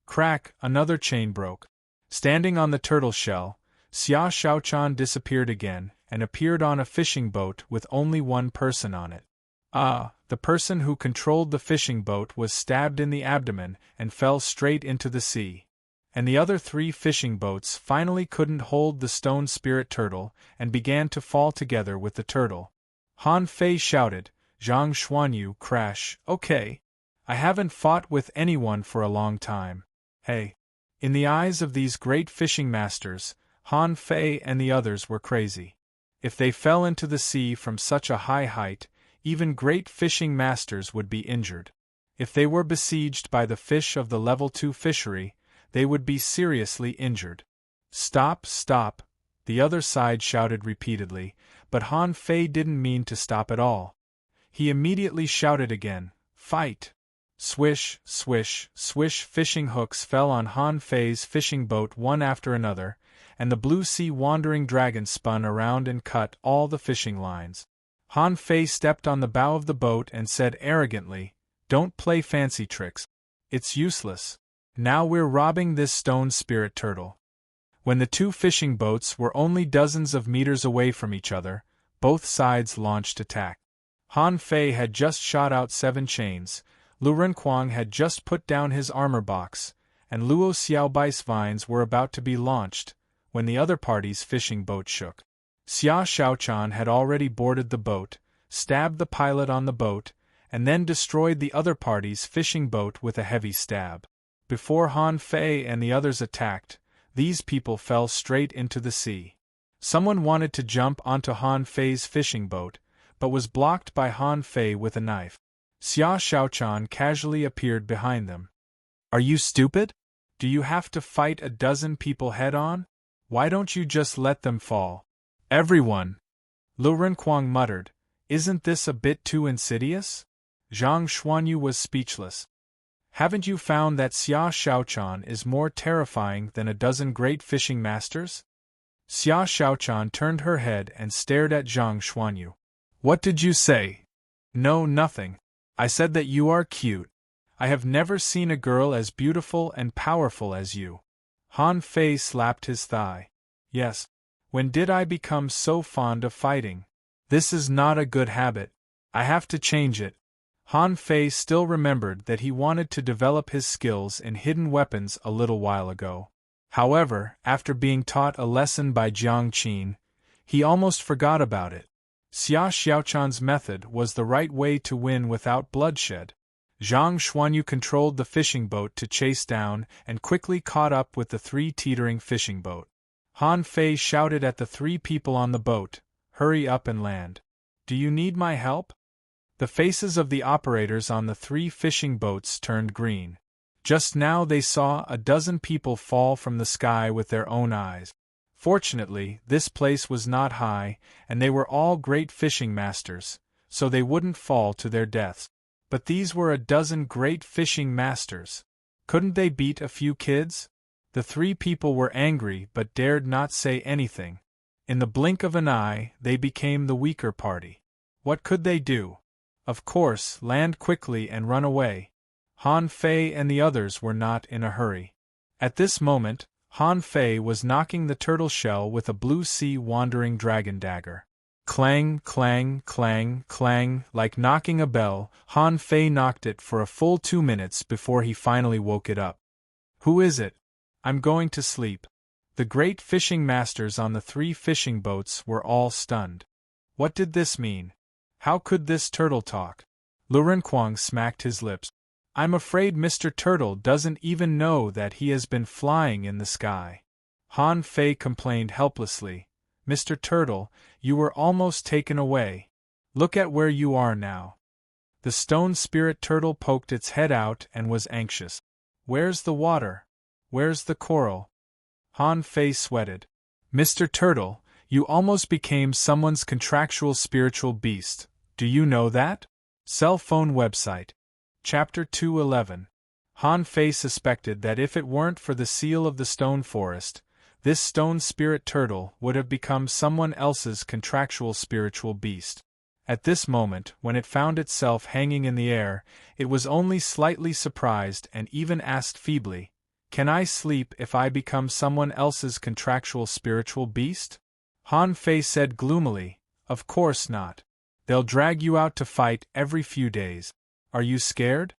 Crack, another chain broke. Standing on the turtle shell, Xia Shaochan disappeared again and appeared on a fishing boat with only one person on it. The person who controlled the fishing boat was stabbed in the abdomen and fell straight into the sea. And the other 3 fishing boats finally couldn't hold the stone spirit turtle and began to fall together with the turtle. Han Fei shouted, Zhang Xuanyu, crash, okay. I haven't fought with anyone for a long time. Hey. In the eyes of these great fishing masters, Han Fei and the others were crazy. If they fell into the sea from such a high height, even great fishing masters would be injured. If they were besieged by the fish of the level 2 fishery, they would be seriously injured. Stop, stop, the other side shouted repeatedly, but Han Fei didn't mean to stop at all. He immediately shouted again, fight! Swish, swish, swish, fishing hooks fell on Han Fei's fishing boat one after another, and the blue sea wandering dragon spun around and cut all the fishing lines. Han Fei stepped on the bow of the boat and said arrogantly, don't play fancy tricks. It's useless. Now we're robbing this stone spirit turtle. When the 2 fishing boats were only dozens of meters away from each other, both sides launched attack. Han Fei had just shot out 7 chains, Lu Renquang had just put down his armor box, and Luo Xiaobai's vines were about to be launched, when the other party's fishing boat shook. Xia Shaochan had already boarded the boat, stabbed the pilot on the boat, and then destroyed the other party's fishing boat with a heavy stab. Before Han Fei and the others attacked, these people fell straight into the sea. Someone wanted to jump onto Han Fei's fishing boat, but was blocked by Han Fei with a knife. Xia Shaochan casually appeared behind them. Are you stupid? Do you have to fight a dozen people head-on? Why don't you just let them fall? Everyone! Lu Renquang muttered, isn't this a bit too insidious? Zhang Xuanyu was speechless. Haven't you found that Xia Shaochan is more terrifying than a dozen great fishing masters? Xia Shaochan turned her head and stared at Zhang Xuanyu. What did you say? No, nothing. I said that you are cute. I have never seen a girl as beautiful and powerful as you. Han Fei slapped his thigh. Yes. When did I become so fond of fighting? This is not a good habit. I have to change it. Han Fei still remembered that he wanted to develop his skills in hidden weapons a little while ago. However, after being taught a lesson by Jiang Qin, he almost forgot about it. Xia Xiaochan's method was the right way to win without bloodshed. Zhang Xuanyu controlled the fishing boat to chase down and quickly caught up with the 3 teetering fishing boat. Han Fei shouted at the 3 people on the boat, hurry up and land. Do you need my help? The faces of the operators on the 3 fishing boats turned green. Just now they saw a dozen people fall from the sky with their own eyes. Fortunately, this place was not high, and they were all great fishing masters, so they wouldn't fall to their deaths. But these were a dozen great fishing masters. Couldn't they beat a few kids? The 3 people were angry but dared not say anything. In the blink of an eye, they became the weaker party. What could they do? Of course, land quickly and run away. Han Fei and the others were not in a hurry. At this moment, Han Fei was knocking the turtle shell with a blue sea wandering dragon dagger. Clang, clang, clang, clang, like knocking a bell, Han Fei knocked it for a full 2 minutes before he finally woke it up. Who is it? I'm going to sleep. The great fishing masters on the 3 fishing boats were all stunned. What did this mean? How could this turtle talk? Lu Renkuang smacked his lips. I'm afraid Mr. Turtle doesn't even know that he has been flying in the sky. Han Fei complained helplessly. Mr. Turtle, you were almost taken away. Look at where you are now. The stone spirit turtle poked its head out and was anxious. Where's the water? Where's the coral? Han Fei sweated. Mr. Turtle, you almost became someone's contractual spiritual beast. Do you know that? Cell phone website. Chapter 211. Han Fei suspected that if it weren't for the seal of the stone forest, this stone spirit turtle would have become someone else's contractual spiritual beast. At this moment, when it found itself hanging in the air, it was only slightly surprised and even asked feebly, "Can I sleep if I become someone else's contractual spiritual beast?" Han Fei said gloomily, "Of course not. They'll drag you out to fight every few days. Are you scared?"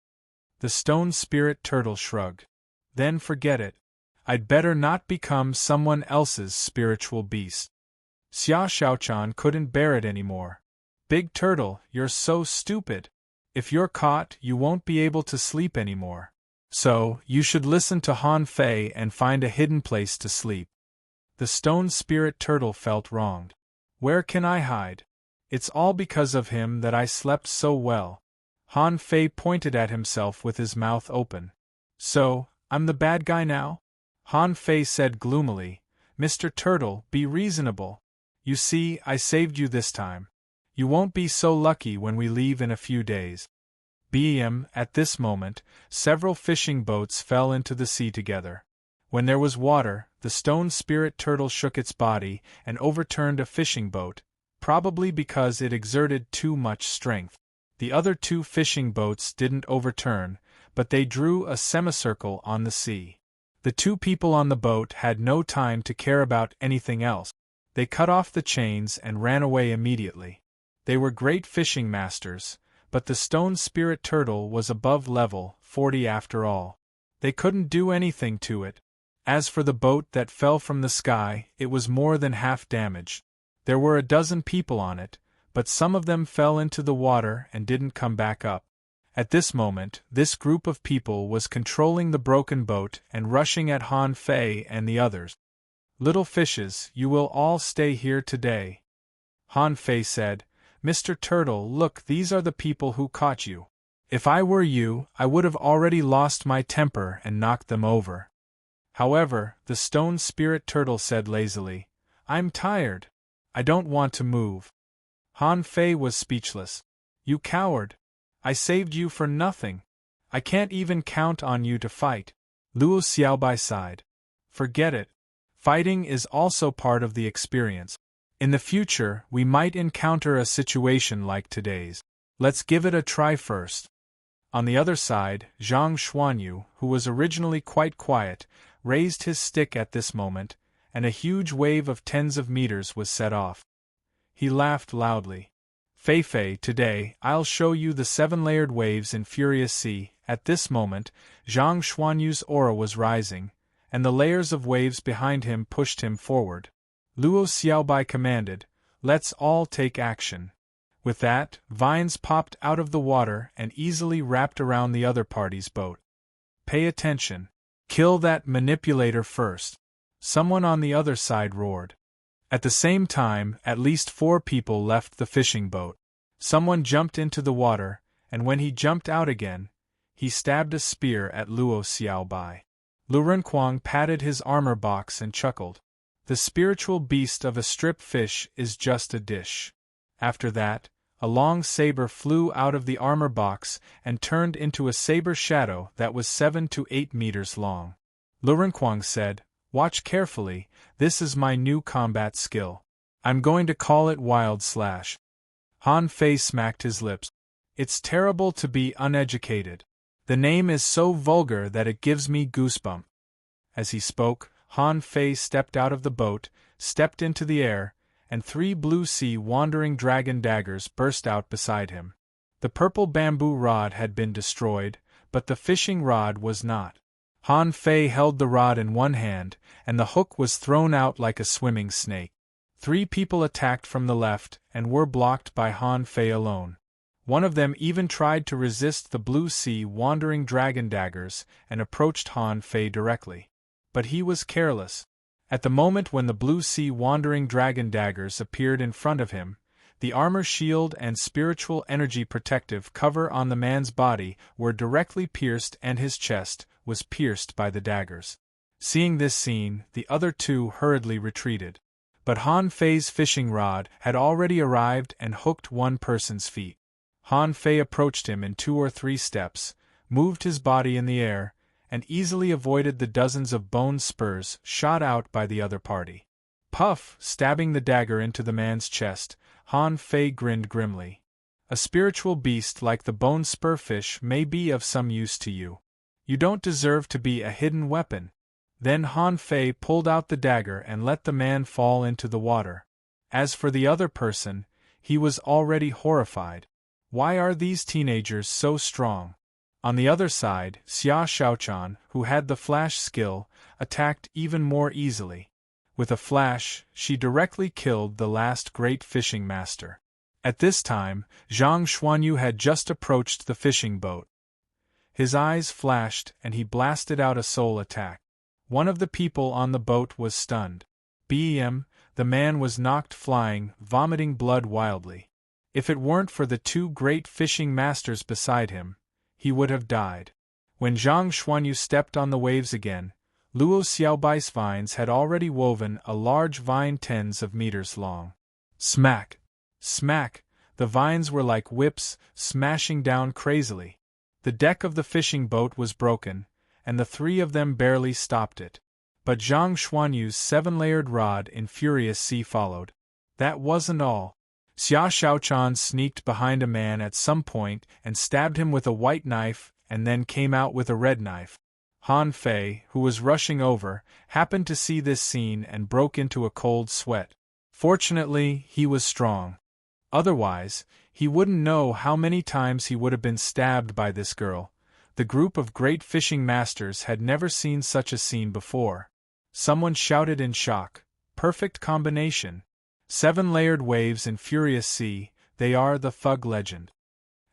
The stone spirit turtle shrugged. Then forget it. I'd better not become someone else's spiritual beast. Xia Xiaochan couldn't bear it anymore. Big Turtle, you're so stupid. If you're caught, you won't be able to sleep anymore. So, you should listen to Han Fei and find a hidden place to sleep. The stone spirit turtle felt wronged. Where can I hide? It's all because of him that I slept so well. Han Fei pointed at himself with his mouth open. So, I'm the bad guy now? Han Fei said gloomily, Mr. Turtle, be reasonable. You see, I saved you this time. You won't be so lucky when we leave in a few days. At this moment, several fishing boats fell into the sea together. When there was water, the stone spirit turtle shook its body and overturned a fishing boat, probably because it exerted too much strength. The other two fishing boats didn't overturn, but they drew a semicircle on the sea. The two people on the boat had no time to care about anything else. They cut off the chains and ran away immediately. They were great fishing masters, but the stone spirit turtle was above level 40 after all. They couldn't do anything to it. As for the boat that fell from the sky, it was more than half damaged. There were a dozen people on it, but some of them fell into the water and didn't come back up. At this moment, this group of people was controlling the broken boat and rushing at Han Fei and the others. Little fishes, you will all stay here today. Han Fei said, Mr. Turtle, look, these are the people who caught you. If I were you, I would have already lost my temper and knocked them over. However, the stone spirit turtle said lazily, I'm tired. I don't want to move. Han Fei was speechless. You coward. I saved you for nothing. I can't even count on you to fight. Luo Xiaobai sighed. Forget it. Fighting is also part of the experience. In the future, we might encounter a situation like today's. Let's give it a try first. On the other side, Zhang Xuanyu, who was originally quite quiet, raised his stick at this moment, and a huge wave of tens of meters was set off. He laughed loudly. Fei, today, I'll show you the 7-layered waves in Furious Sea. At this moment, Zhang Xuanyu's aura was rising, and the layers of waves behind him pushed him forward. Luo Xiaobai commanded, Let's all take action. With that, vines popped out of the water and easily wrapped around the other party's boat. Pay attention. Kill that manipulator first. Someone on the other side roared. At the same time, at least 4 people left the fishing boat. Someone jumped into the water, and when he jumped out again, he stabbed a spear at Luo Xiaobai. Lu Renkuang patted his armor box and chuckled. The spiritual beast of a stripped fish is just a dish. After that, a long saber flew out of the armor box and turned into a saber shadow that was 7 to 8 meters long. Lu Renkuang said, Watch carefully, this is my new combat skill. I'm going to call it Wild Slash. Han Fei smacked his lips. It's terrible to be uneducated. The name is so vulgar that it gives me goosebumps. As he spoke, Han Fei stepped out of the boat, stepped into the air, and 3 blue sea wandering dragon daggers burst out beside him. The purple bamboo rod had been destroyed, but the fishing rod was not. Han Fei held the rod in one hand, and the hook was thrown out like a swimming snake. 3 people attacked from the left and were blocked by Han Fei alone. One of them even tried to resist the blue sea wandering dragon daggers and approached Han Fei directly. But he was careless. At the moment when the blue sea wandering dragon daggers appeared in front of him, the armor shield and spiritual energy protective cover on the man's body were directly pierced and his chest was pierced by the daggers. Seeing this scene, the other two hurriedly retreated. But Han Fei's fishing rod had already arrived and hooked one person's feet. Han Fei approached him in 2 or 3 steps, moved his body in the air, and easily avoided the dozens of bone spurs shot out by the other party. Puff, stabbing the dagger into the man's chest, Han Fei grinned grimly. A spiritual beast like the bone spurfish may be of some use to you. You don't deserve to be a hidden weapon. Then Han Fei pulled out the dagger and let the man fall into the water. As for the other person, he was already horrified. Why are these teenagers so strong? On the other side, Xia Shaochan, who had the flash skill, attacked even more easily. With a flash, she directly killed the last great fishing master. At this time, Zhang Xuanyu had just approached the fishing boat. His eyes flashed and he blasted out a soul attack. One of the people on the boat was stunned. The man was knocked flying, vomiting blood wildly. If it weren't for the 2 great fishing masters beside him, he would have died. When Zhang Xuanyu stepped on the waves again, Luo Xiaobai's vines had already woven a large vine tens of meters long. Smack! Smack! The vines were like whips, smashing down crazily. The deck of the fishing boat was broken, and the 3 of them barely stopped it. But Zhang Xuanyu's 7-layered rod in furious sea followed. That wasn't all. Xia Shaochan sneaked behind a man at some point and stabbed him with a white knife and then came out with a red knife. Han Fei, who was rushing over, happened to see this scene and broke into a cold sweat. Fortunately, he was strong. Otherwise, he wouldn't know how many times he would have been stabbed by this girl. The group of great fishing masters had never seen such a scene before. Someone shouted in shock, "Perfect combination! 7-layered waves in furious sea, they are the thug legend."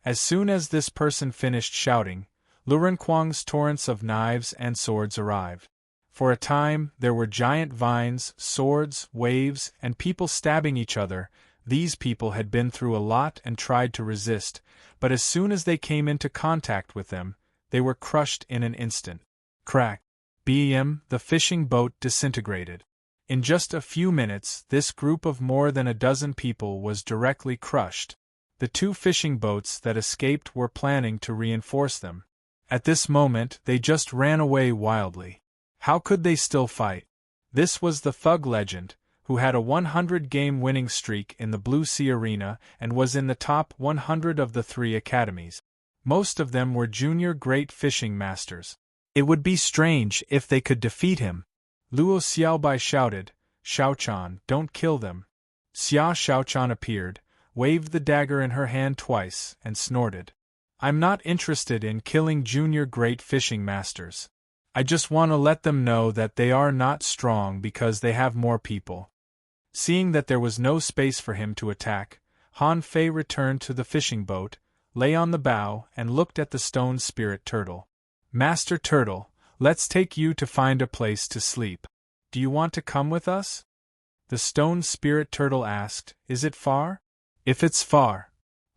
As soon as this person finished shouting, Lurenquang's torrents of knives and swords arrived. For a time, there were giant vines, swords, waves, and people stabbing each other. These people had been through a lot and tried to resist, but as soon as they came into contact with them, they were crushed in an instant. Crack! The fishing boat disintegrated. In just a few minutes, this group of more than a dozen people was directly crushed. The 2 fishing boats that escaped were planning to reinforce them. At this moment, they just ran away wildly. How could they still fight? This was the thug legend, who had a 100-game winning streak in the Blue Sea Arena and was in the top 100 of the 3 academies. Most of them were junior great fishing masters. It would be strange if they could defeat him. Luo Xiaobai shouted, "Shaochan, don't kill them." Xia Shaochan appeared, waved the dagger in her hand twice, and snorted. "I'm not interested in killing junior great fishing masters. I just want to let them know that they are not strong because they have more people." Seeing that there was no space for him to attack, Han Fei returned to the fishing boat, lay on the bow, and looked at the stone spirit turtle. "Master Turtle, let's take you to find a place to sleep. Do you want to come with us?" The stone spirit turtle asked, "Is it far?" "If it's far,"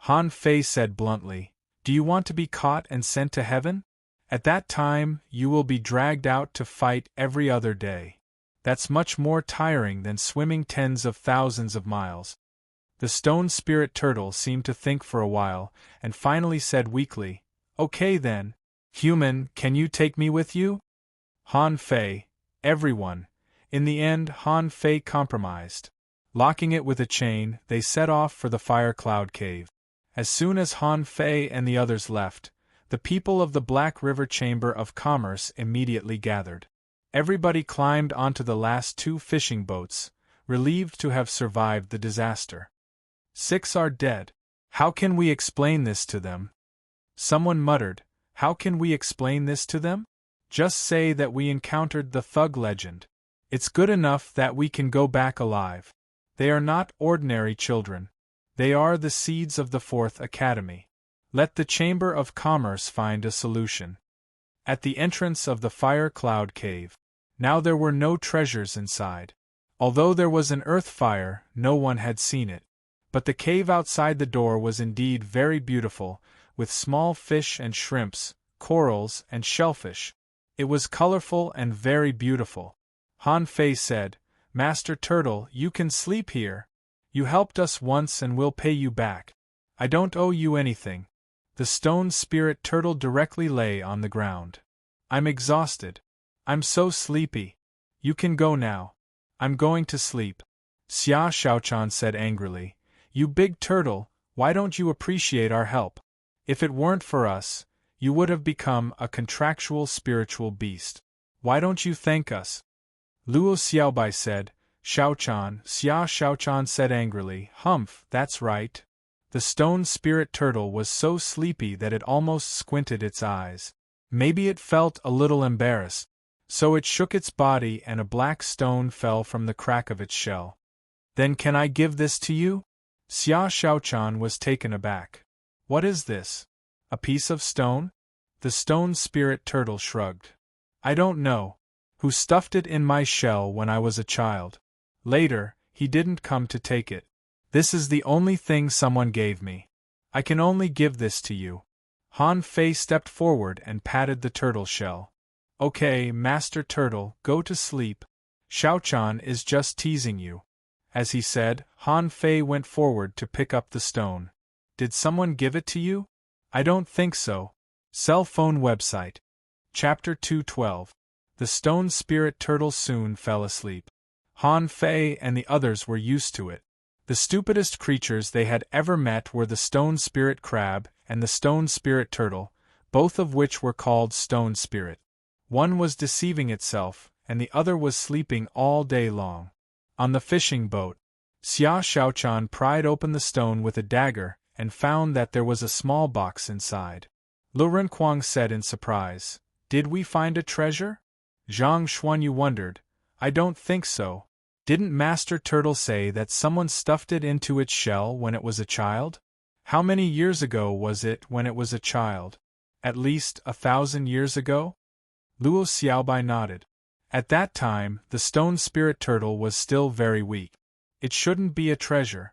Han Fei said bluntly, "do you want to be caught and sent to heaven? At that time, you will be dragged out to fight every other day. That's much more tiring than swimming tens of thousands of miles." The stone spirit turtle seemed to think for a while, and finally said weakly, "Okay then. Human, can you take me with you?" Han Fei, everyone. In the end, Han Fei compromised. Locking it with a chain, they set off for the Fire Cloud Cave. As soon as Han Fei and the others left, the people of the Black River Chamber of Commerce immediately gathered. Everybody climbed onto the last 2 fishing boats, relieved to have survived the disaster. 6 are dead. How can we explain this to them? Someone muttered, "How can we explain this to them? Just say that we encountered the thug legend. It's good enough that we can go back alive. They are not ordinary children. They are the seeds of the Fourth Academy. Let the Chamber of Commerce find a solution. At the entrance of the Fire Cloud Cave. Now there were no treasures inside. Although there was an earth fire, no one had seen it. But the cave outside the door was indeed very beautiful, with small fish and shrimps, corals and shellfish. It was colorful and very beautiful. Han Fei said, "Master Turtle, you can sleep here. You helped us once and we'll pay you back. I don't owe you anything." The stone spirit turtle directly lay on the ground. "I'm exhausted. I'm so sleepy. You can go now. I'm going to sleep." Xia Shaochan said angrily, "You big turtle, why don't you appreciate our help? If it weren't for us, you would have become a contractual spiritual beast. Why don't you thank us?" Luo Xiaobai said, "Shaochan." Xia Shaochan said angrily, "Humph, that's right." The stone spirit turtle was so sleepy that it almost squinted its eyes. Maybe it felt a little embarrassed. So it shook its body and a black stone fell from the crack of its shell. "Then can I give this to you?" Xia Shaochan was taken aback. "What is this? A piece of stone?" The stone spirit turtle shrugged. "I don't know. Who stuffed it in my shell when I was a child? Later, he didn't come to take it. This is the only thing someone gave me. I can only give this to you." Han Fei stepped forward and patted the turtle shell. "Okay, Master Turtle, go to sleep. Shaochan is just teasing you." As he said, Han Fei went forward to pick up the stone. "Did someone give it to you?" "I don't think so." Cell phone website. Chapter 212. The stone spirit turtle soon fell asleep. Han Fei and the others were used to it. The stupidest creatures they had ever met were the stone spirit crab and the stone spirit turtle, both of which were called stone spirit. One was deceiving itself, and the other was sleeping all day long. On the fishing boat, Xia Shaochan pried open the stone with a dagger and found that there was a small box inside. Lu Renkuang said in surprise, "Did we find a treasure?" Zhang Xuanyu wondered, "I don't think so. Didn't Master Turtle say that someone stuffed it into its shell when it was a child? How many years ago was it when it was a child? At least 1,000 years ago?" Luo Xiaobai nodded. At that time, the stone spirit turtle was still very weak. It shouldn't be a treasure.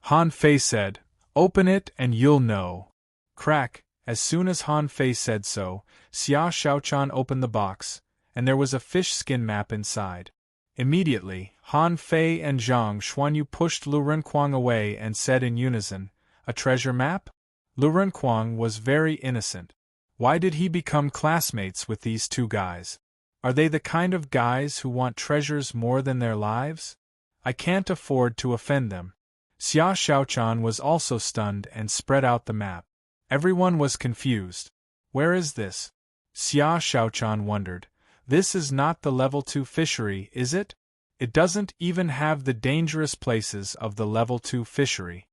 Han Fei said, "Open it and you'll know." Crack! As soon as Han Fei said so, Xia Shaochan opened the box, and there was a fish skin map inside. Immediately, Han Fei and Zhang Xuanyu pushed Lu Renkuang away and said in unison, "A treasure map?" Lu Renkuang was very innocent. Why did he become classmates with these two guys? Are they the kind of guys who want treasures more than their lives? I can't afford to offend them. Xia Shaochan was also stunned and spread out the map. Everyone was confused. Where is this? Xia Shaochan wondered. This is not the level 2 fishery, is it? It doesn't even have the dangerous places of the level 2 fishery.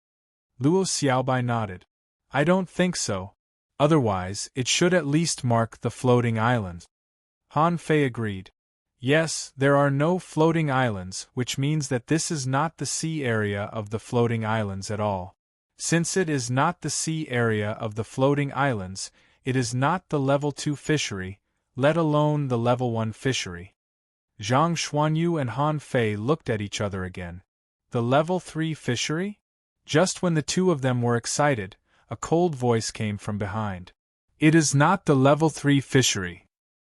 Luo Xiaobai nodded. I don't think so. Otherwise, it should at least mark the floating islands. Han Fei agreed. Yes, there are no floating islands, which means that this is not the sea area of the floating islands at all. Since it is not the sea area of the floating islands, it is not the level 2 fishery, let alone the level 1 fishery. Zhang Xuanyu and Han Fei looked at each other again. The level 3 fishery? Just when the two of them were excited, a cold voice came from behind. It is not the level 3 fishery.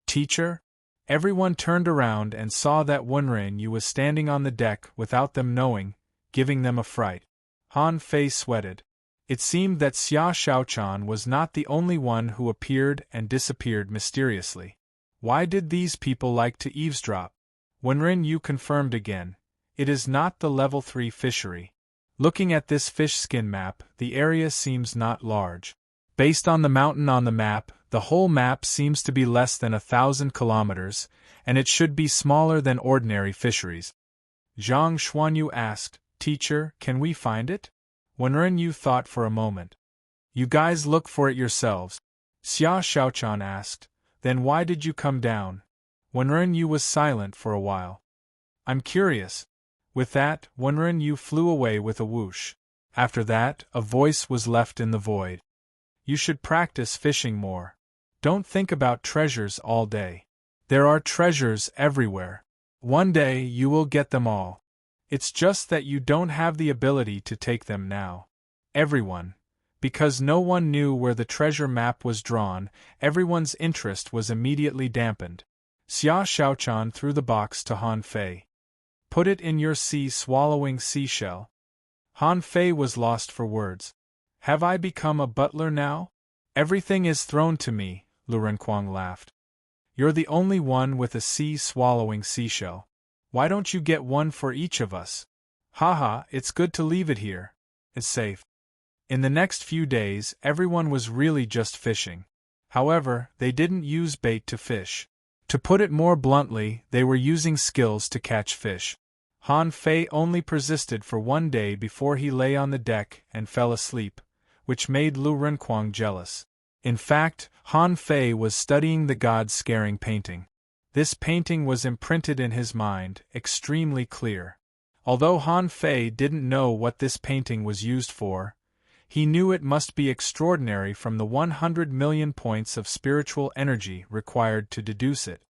Teacher? Everyone turned around and saw that Wenren was standing on the deck without them knowing, giving them a fright. Han Fei sweated. It seemed that Xia Shaochan was not the only one who appeared and disappeared mysteriously. Why did these people like to eavesdrop? Wenren confirmed again. It is not the level 3 fishery. Looking at this fish skin map, the area seems not large. Based on the mountain on the map, the whole map seems to be less than 1,000 kilometers, and it should be smaller than ordinary fisheries. Zhang Xuanyu asked, Teacher, can we find it? Wenren thought for a moment. You guys look for it yourselves. Xia Shaochan asked, Then why did you come down? Wenren was silent for a while. I'm curious. With that, Wenren flew away with a whoosh. After that, a voice was left in the void. You should practice fishing more. Don't think about treasures all day. There are treasures everywhere. One day you will get them all. It's just that you don't have the ability to take them now. Everyone. Because no one knew where the treasure map was drawn, everyone's interest was immediately dampened. Xia Xiaochan threw the box to Han Fei. Put it in your sea-swallowing seashell. Han Fei was lost for words. Have I become a butler now? Everything is thrown to me, Lu Renkuang laughed. You're the only one with a sea-swallowing seashell. Why don't you get one for each of us? Haha, it's good to leave it here. It's safe. In the next few days, everyone was really just fishing. However, they didn't use bait to fish. To put it more bluntly, they were using skills to catch fish. Han Fei only persisted for 1 day before he lay on the deck and fell asleep, which made Lu Renkuang jealous. In fact, Han Fei was studying the god-scaring painting. This painting was imprinted in his mind, extremely clear. Although Han Fei didn't know what this painting was used for, he knew it must be extraordinary from the 100 million points of spiritual energy required to deduce it.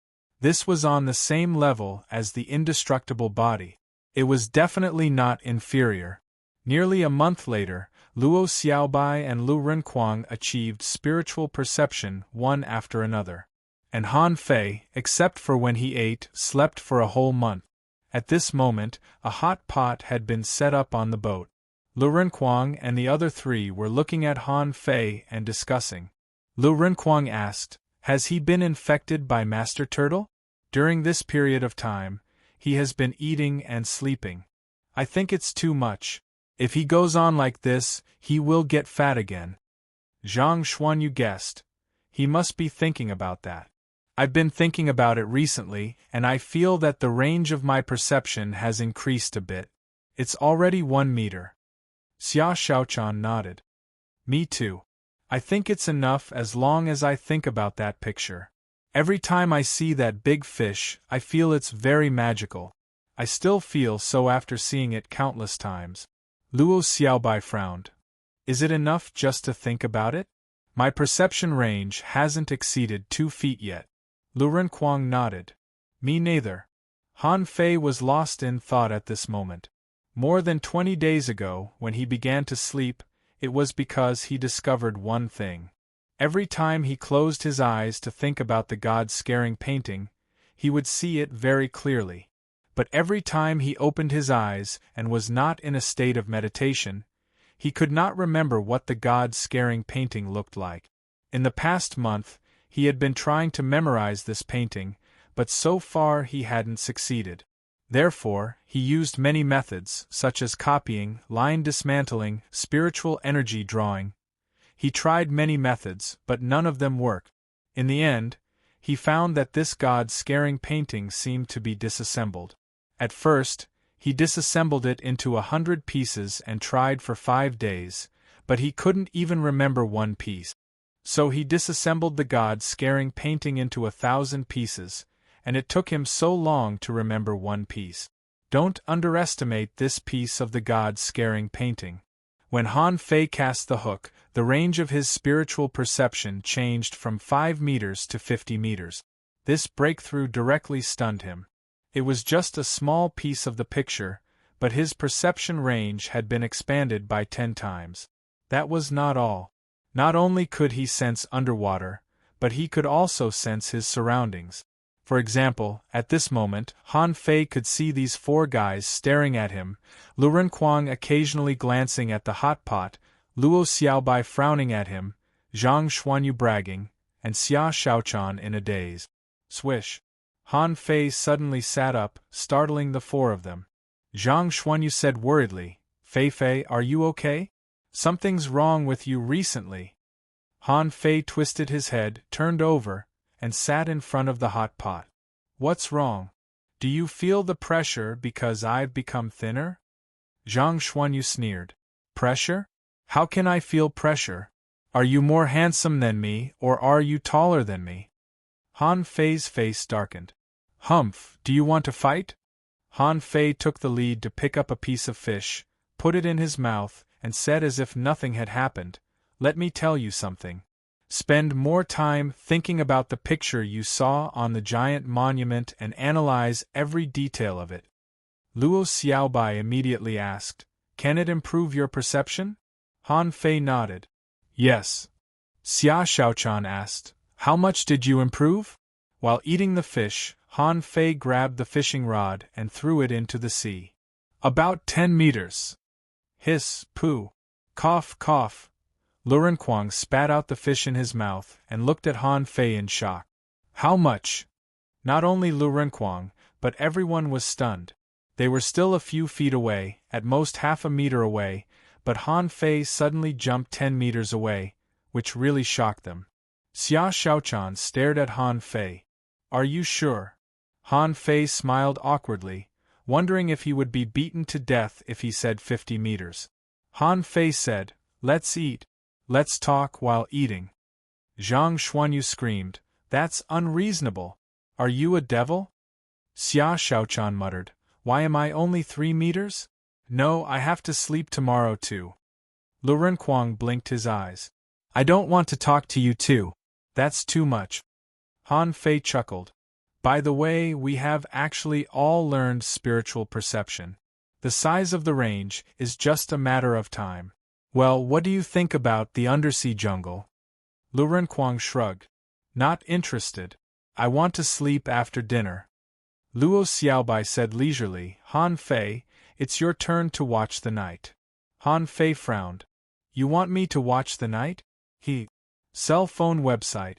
This was on the same level as the indestructible body. It was definitely not inferior. Nearly a month later, Luo Xiaobai and Lu Renkuang achieved spiritual perception one after another. And Han Fei, except for when he ate, slept for a whole month. At this moment, a hot pot had been set up on the boat. Lu Renkuang and the other 3 were looking at Han Fei and discussing. Lu Renkuang asked, "Has he been infected by Master Turtle? During this period of time, he has been eating and sleeping. I think it's too much. If he goes on like this, he will get fat again." Zhang Xuanyu guessed. He must be thinking about that. I've been thinking about it recently, and I feel that the range of my perception has increased a bit. It's already 1 meter. Xia Xiaochan nodded. Me too. I think it's enough as long as I think about that picture. Every time I see that big fish, I feel it's very magical. I still feel so after seeing it countless times. Luo Xiaobai frowned. Is it enough just to think about it? My perception range hasn't exceeded 2 feet yet. Lu Renkuang nodded. Me neither. Han Fei was lost in thought at this moment. More than 20 days ago, when he began to sleep, it was because he discovered one thing. Every time he closed his eyes to think about the god-scaring painting, he would see it very clearly. But every time he opened his eyes and was not in a state of meditation, he could not remember what the god-scaring painting looked like. In the past month, he had been trying to memorize this painting, but so far he hadn't succeeded. Therefore, he used many methods, such as copying, line dismantling, spiritual energy drawing. He tried many methods, but none of them worked. In the end, he found that this god-scaring painting seemed to be disassembled. At first, he disassembled it into 100 pieces and tried for 5 days, but he couldn't even remember one piece. So he disassembled the god-scaring painting into 1,000 pieces, and it took him so long to remember one piece. Don't underestimate this piece of the god-scaring painting. When Han Fei cast the hook, the range of his spiritual perception changed from 5 meters to 50 meters. This breakthrough directly stunned him. It was just a small piece of the picture, but his perception range had been expanded by 10 times. That was not all. Not only could he sense underwater, but he could also sense his surroundings. For example, at this moment, Han Fei could see these 4 guys staring at him, Lu Renkuang occasionally glancing at the hot pot, Luo Xiaobai frowning at him, Zhang Xuanyu bragging, and Xia Xiaochan in a daze. Swish! Han Fei suddenly sat up, startling the 4 of them. Zhang Xuanyu said worriedly, Fei, are you okay? Something's wrong with you recently. Han Fei twisted his head, turned over, and sat in front of the hot pot. What's wrong? Do you feel the pressure because I've become thinner? Zhang Xuanyu sneered. Pressure? How can I feel pressure? Are you more handsome than me, or are you taller than me? Han Fei's face darkened. Humph, do you want to fight? Han Fei took the lead to pick up a piece of fish, put it in his mouth, and said as if nothing had happened, "Let me tell you something. Spend more time thinking about the picture you saw on the giant monument and analyze every detail of it." Luo Xiaobai immediately asked, "Can it improve your perception?" Han Fei nodded. "Yes." Xia Shaochan asked, "How much did you improve?" While eating the fish, Han Fei grabbed the fishing rod and threw it into the sea. "About 10 meters." Hiss, poo. Cough, cough. Lurenquang spat out the fish in his mouth and looked at Han Fei in shock. "How much?" Not only Lurenquang, but everyone was stunned. They were still a few feet away, at most half a meter away, but Han Fei suddenly jumped 10 meters away, which really shocked them. Xia Shaochan stared at Han Fei. "Are you sure?" Han Fei smiled awkwardly, wondering if he would be beaten to death if he said 50 meters. Han Fei said, "Let's eat. Let's talk while eating." Zhang Xuanyu screamed, "That's unreasonable. Are you a devil?" Xia Shaochan muttered, "Why am I only 3 meters? No, I have to sleep tomorrow too." Lurenquang blinked his eyes. "I don't want to talk to you too. That's too much." Han Fei chuckled. "By the way, we have actually all learned spiritual perception. The size of the range is just a matter of time. Well, what do you think about the undersea jungle?" Lurenquang shrugged. "Not interested. I want to sleep after dinner." Luo Xiaobai said leisurely, "Han Fei, it's your turn to watch the night." Han Fei frowned. "You want me to watch the night?" Cell phone website.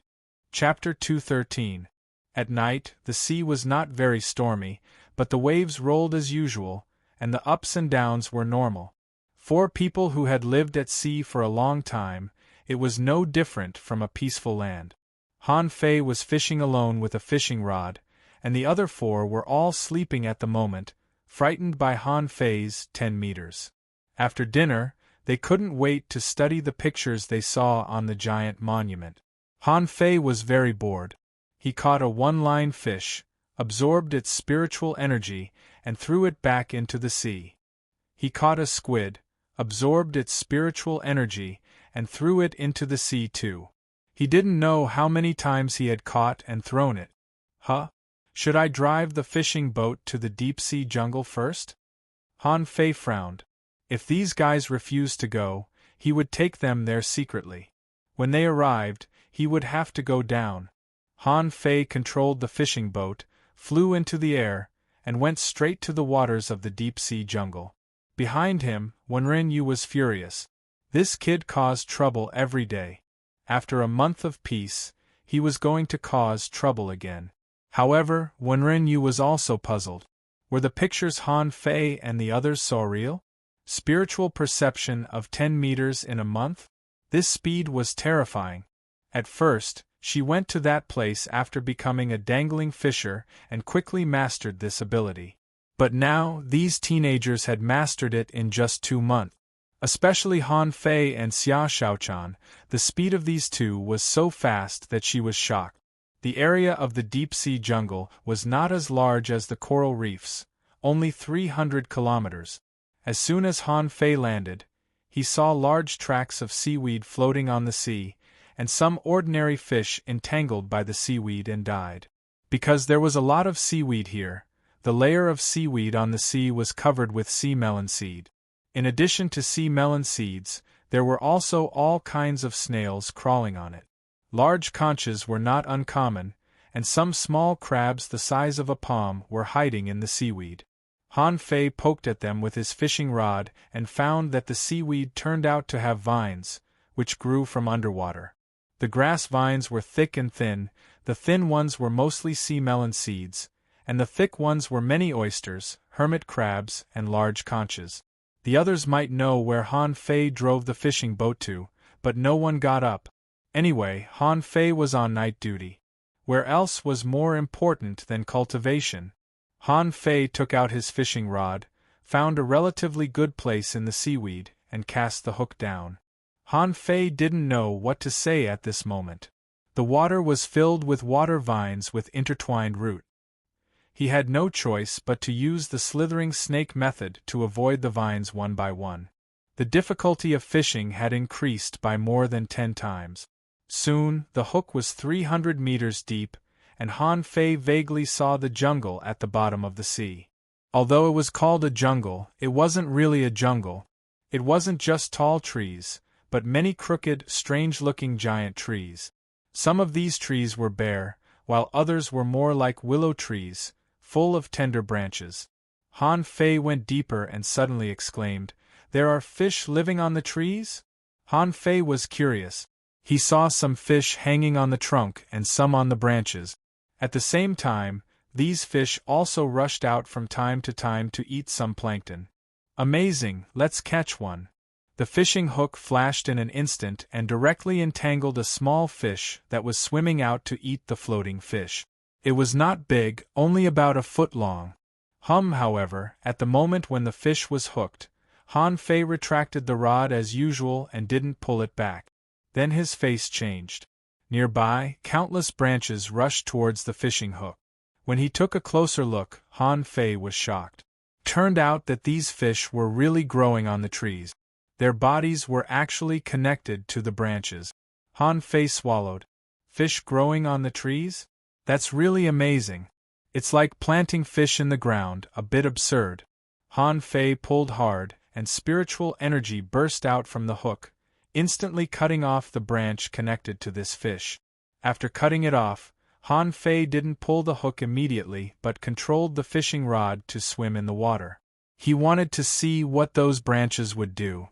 Chapter 213. At night, the sea was not very stormy, but the waves rolled as usual, and the ups and downs were normal. For people who had lived at sea for a long time, it was no different from a peaceful land. Han Fei was fishing alone with a fishing rod, and the other 4 were all sleeping at the moment, frightened by Han Fei's 10 meters. After dinner, they couldn't wait to study the pictures they saw on the giant monument. Han Fei was very bored. He caught a one-line fish, absorbed its spiritual energy, and threw it back into the sea. He caught a squid, absorbed its spiritual energy, and threw it into the sea too. He didn't know how many times he had caught and thrown it. Should I drive the fishing boat to the deep-sea jungle first? Han Fei frowned. If these guys refused to go, he would take them there secretly. When they arrived, he would have to go down. Han Fei controlled the fishing boat, flew into the air, and went straight to the waters of the deep-sea jungle. Behind him, Wenren Yu was furious. This kid caused trouble every day. After a month of peace, he was going to cause trouble again. However, Wenren Yu was also puzzled. Were the pictures Han Fei and the others saw real? Spiritual perception of 10 meters in a month? This speed was terrifying. At first, she went to that place after becoming a dangling fisher and quickly mastered this ability. But now, these teenagers had mastered it in just 2 months. Especially Han Fei and Xia Shaochan, the speed of these two was so fast that she was shocked. The area of the deep-sea jungle was not as large as the coral reefs, only 300 kilometers. As soon as Han Fei landed, he saw large tracts of seaweed floating on the sea, and some ordinary fish entangled by the seaweed and died. Because there was a lot of seaweed here, the layer of seaweed on the sea was covered with sea melon seed. In addition to sea melon seeds, there were also all kinds of snails crawling on it. Large conches were not uncommon, and some small crabs the size of a palm were hiding in the seaweed. Han Fei poked at them with his fishing rod and found that the seaweed turned out to have vines, which grew from underwater. The grass vines were thick and thin, the thin ones were mostly sea melon seeds, and the thick ones were many oysters, hermit crabs, and large conches. The others might know where Han Fei drove the fishing boat to, but no one got up. Anyway, Han Fei was on night duty. Where else was more important than cultivation? Han Fei took out his fishing rod, found a relatively good place in the seaweed, and cast the hook down. Han Fei didn't know what to say at this moment. The water was filled with water vines with intertwined root. He had no choice but to use the slithering snake method to avoid the vines one by one. The difficulty of fishing had increased by more than 10 times. Soon, the hook was 300 meters deep, and Han Fei vaguely saw the jungle at the bottom of the sea. Although it was called a jungle, it wasn't really a jungle. It wasn't just tall trees, but many crooked, strange-looking giant trees. Some of these trees were bare, while others were more like willow trees, full of tender branches. Han Fei went deeper and suddenly exclaimed, "There are fish living on the trees?" Han Fei was curious. He saw some fish hanging on the trunk and some on the branches. At the same time, these fish also rushed out from time to eat some plankton. Amazing, let's catch one. The fishing hook flashed in an instant and directly entangled a small fish that was swimming out to eat the floating fish. It was not big, only about a foot long. However, at the moment when the fish was hooked, Han Fei retracted the rod as usual and didn't pull it back. Then his face changed. Nearby, countless branches rushed towards the fishing hook. When he took a closer look, Han Fei was shocked. Turned out that these fish were really growing on the trees. Their bodies were actually connected to the branches. Han Fei swallowed. Fish growing on the trees? That's really amazing. It's like planting fish in the ground, a bit absurd. Han Fei pulled hard, and spiritual energy burst out from the hook, instantly cutting off the branch connected to this fish. After cutting it off, Han Fei didn't pull the hook immediately but controlled the fishing rod to swim in the water. He wanted to see what those branches would do.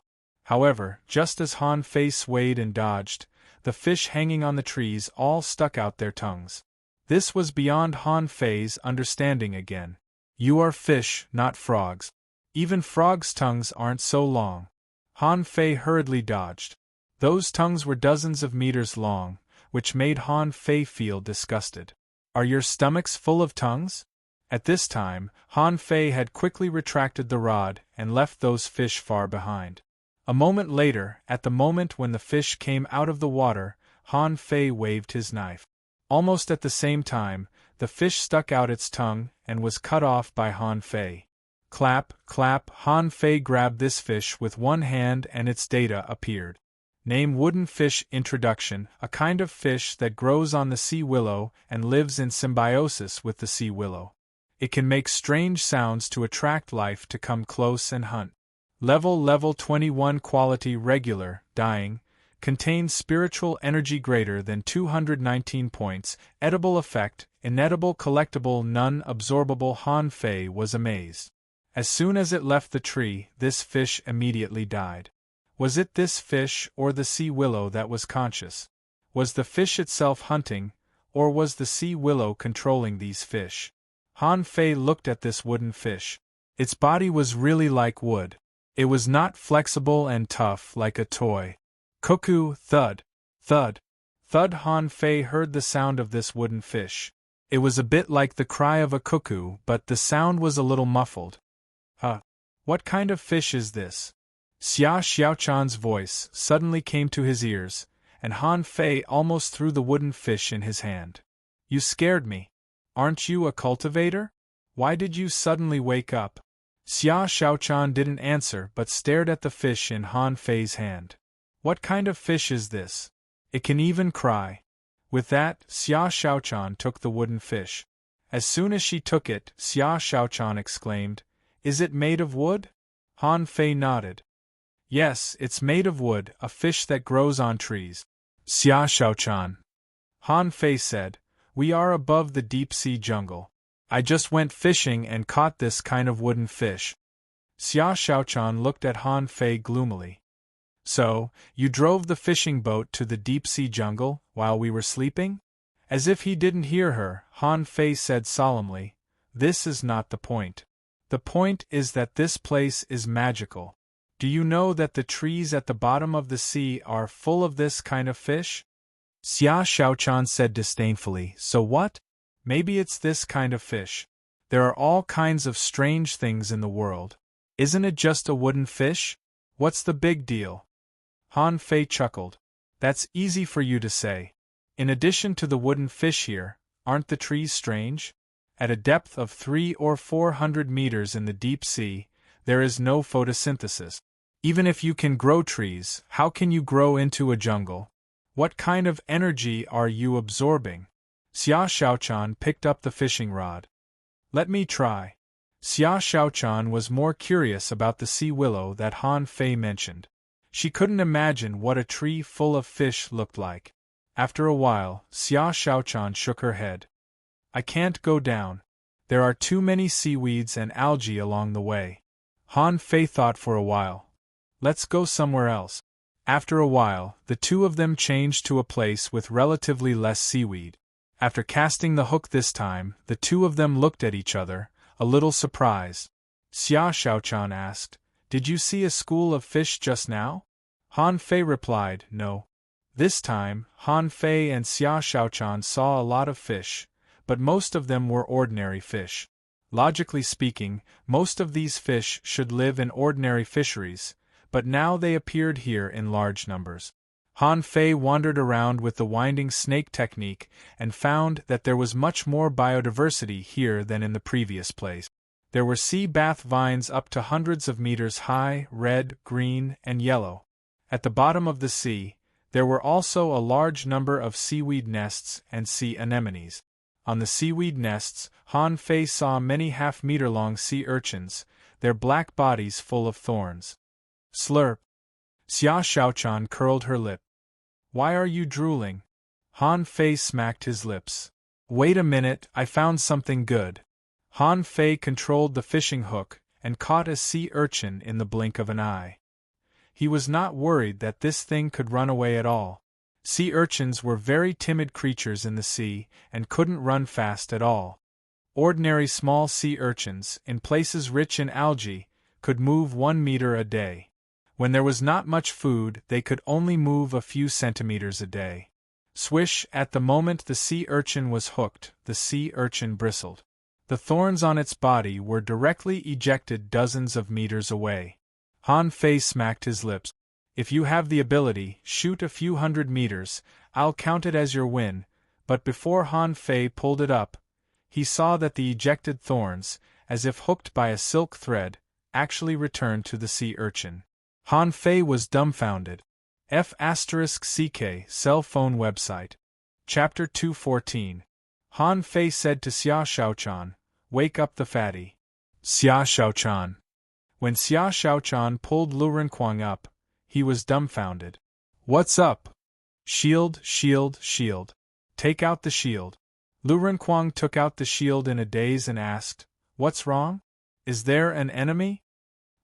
However, just as Han Fei swayed and dodged, the fish hanging on the trees all stuck out their tongues. This was beyond Han Fei's understanding again. You are fish, not frogs. Even frogs' tongues aren't so long. Han Fei hurriedly dodged. Those tongues were dozens of meters long, which made Han Fei feel disgusted. Are your stomachs full of tongues? At this time, Han Fei had quickly retracted the rod and left those fish far behind. A moment later, at the moment when the fish came out of the water, Han Fei waved his knife. Almost at the same time, the fish stuck out its tongue and was cut off by Han Fei. Clap, clap, Han Fei grabbed this fish with one hand and its data appeared. Name wooden fish. Introduction: a kind of fish that grows on the sea willow and lives in symbiosis with the sea willow. It can make strange sounds to attract life to come close and hunt. Level 21. Quality: regular, dying, contains spiritual energy greater than 219 points, edible effect, inedible collectible, none absorbable. Han Fei was amazed. As soon as it left the tree, this fish immediately died. Was it this fish or the sea willow that was conscious? Was the fish itself hunting, or was the sea willow controlling these fish? Han Fei looked at this wooden fish. Its body was really like wood. It was not flexible and tough like a toy. Cuckoo, thud, thud, thud. Han Fei heard the sound of this wooden fish. It was a bit like the cry of a cuckoo, but the sound was a little muffled. What kind of fish is this? Xia Xiaochan's voice suddenly came to his ears, and Han Fei almost threw the wooden fish in his hand. You scared me. Aren't you a cultivator? Why did you suddenly wake up? Xia Xiaochan didn't answer but stared at the fish in Han Fei's hand. What kind of fish is this? It can even cry. With that, Xia Xiaochan took the wooden fish. As soon as she took it, Xia Xiaochan exclaimed, "Is it made of wood?" Han Fei nodded. Yes, it's made of wood, a fish that grows on trees. Xia Xiaochan. Han Fei said, "We are above the deep-sea jungle. I just went fishing and caught this kind of wooden fish." Xia Xiaochan looked at Han Fei gloomily. So, you drove the fishing boat to the deep-sea jungle while we were sleeping? As if he didn't hear her, Han Fei said solemnly, "This is not the point. The point is that this place is magical. Do you know that the trees at the bottom of the sea are full of this kind of fish?" Xia Xiaochan said disdainfully, "So what? Maybe it's this kind of fish. There are all kinds of strange things in the world. Isn't it just a wooden fish? What's the big deal?" Han Fei chuckled. "That's easy for you to say. In addition to the wooden fish here, aren't the trees strange? At a depth of 300 or 400 meters in the deep sea, there is no photosynthesis. Even if you can grow trees, how can you grow into a jungle? What kind of energy are you absorbing? Xia Xiaochan picked up the fishing rod. Let me try. Xia Xiaochan was more curious about the sea willow that Han Fei mentioned. She couldn't imagine what a tree full of fish looked like. After a while, Xia Xiaochan shook her head. I can't go down. There are too many seaweeds and algae along the way. Han Fei thought for a while. Let's go somewhere else. After a while, the two of them changed to a place with relatively less seaweed. After casting the hook this time, the two of them looked at each other, a little surprised. Xia Xiaochan asked, Did you see a school of fish just now? Han Fei replied, No. This time, Han Fei and Xia Xiaochan saw a lot of fish, but most of them were ordinary fish. Logically speaking, most of these fish should live in ordinary fisheries, but now they appeared here in large numbers. Han Fei wandered around with the winding snake technique and found that there was much more biodiversity here than in the previous place. There were sea bath vines up to hundreds of meters high, red, green, and yellow. At the bottom of the sea, there were also a large number of seaweed nests and sea anemones. On the seaweed nests, Han Fei saw many half-meter-long sea urchins, their black bodies full of thorns. Slurp. Xia Xiaochan curled her lip. Why are you drooling? Han Fei smacked his lips. Wait a minute, I found something good. Han Fei controlled the fishing hook and caught a sea urchin in the blink of an eye. He was not worried that this thing could run away at all. Sea urchins were very timid creatures in the sea and couldn't run fast at all. Ordinary small sea urchins, in places rich in algae, could move 1 meter a day. When there was not much food, they could only move a few centimeters a day. Swish, at the moment the sea urchin was hooked, the sea urchin bristled. The thorns on its body were directly ejected dozens of meters away. Han Fei smacked his lips. If you have the ability, shoot a few hundred meters, I'll count it as your win, but before Han Fei pulled it up, he saw that the ejected thorns, as if hooked by a silk thread, actually returned to the sea urchin. Han Fei was dumbfounded. F***CK Cell Phone Website. Chapter 214. Han Fei said to Xia Xiaochan, Wake up the fatty. Xia Xiaochan. When Xia Xiaochan pulled Lu Renquang up, he was dumbfounded. What's up? Shield, shield, shield. Take out the shield. Lu Renquang took out the shield in a daze and asked, What's wrong? Is there an enemy?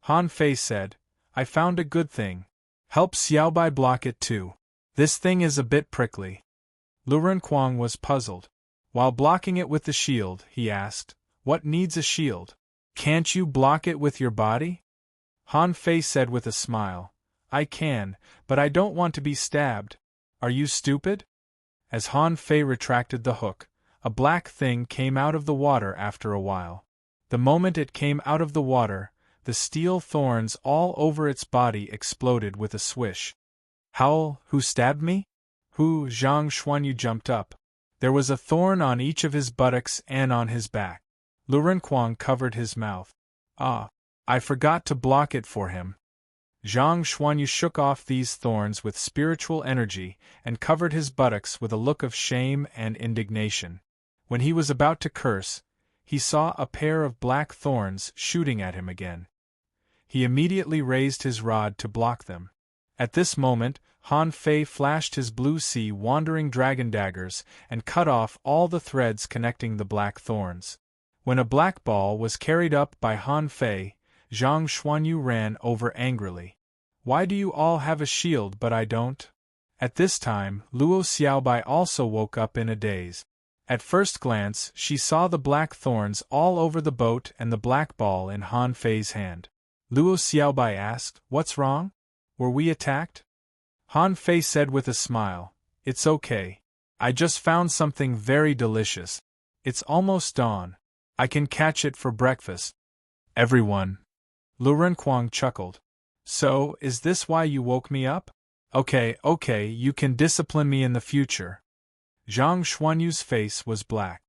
Han Fei said, I found a good thing. Help Xiaobai block it too. This thing is a bit prickly. Lu Renquang was puzzled. While blocking it with the shield, he asked, What needs a shield? Can't you block it with your body? Han Fei said with a smile, I can, but I don't want to be stabbed. Are you stupid? As Han Fei retracted the hook, a black thing came out of the water after a while. The moment it came out of the water, the steel thorns all over its body exploded with a swish. Howl, who stabbed me? Who? Zhang Xuanyu jumped up. There was a thorn on each of his buttocks and on his back. Lu Renquang covered his mouth. Ah, I forgot to block it for him. Zhang Xuanyu shook off these thorns with spiritual energy and covered his buttocks with a look of shame and indignation. When he was about to curse, he saw a pair of black thorns shooting at him again. He immediately raised his rod to block them. At this moment, Han Fei flashed his blue sea wandering dragon daggers and cut off all the threads connecting the black thorns. When a black ball was carried up by Han Fei, Zhang Xuanyu ran over angrily. Why do you all have a shield but I don't? At this time, Luo Xiaobai also woke up in a daze. At first glance, she saw the black thorns all over the boat and the black ball in Han Fei's hand. Luo Xiaobai asked, What's wrong? Were we attacked? Han Fei said with a smile, It's okay. I just found something very delicious. It's almost dawn. I can catch it for breakfast. Everyone. Lu Renquang chuckled. So, is this why you woke me up? Okay, you can discipline me in the future. Zhang Xuanyu's face was black.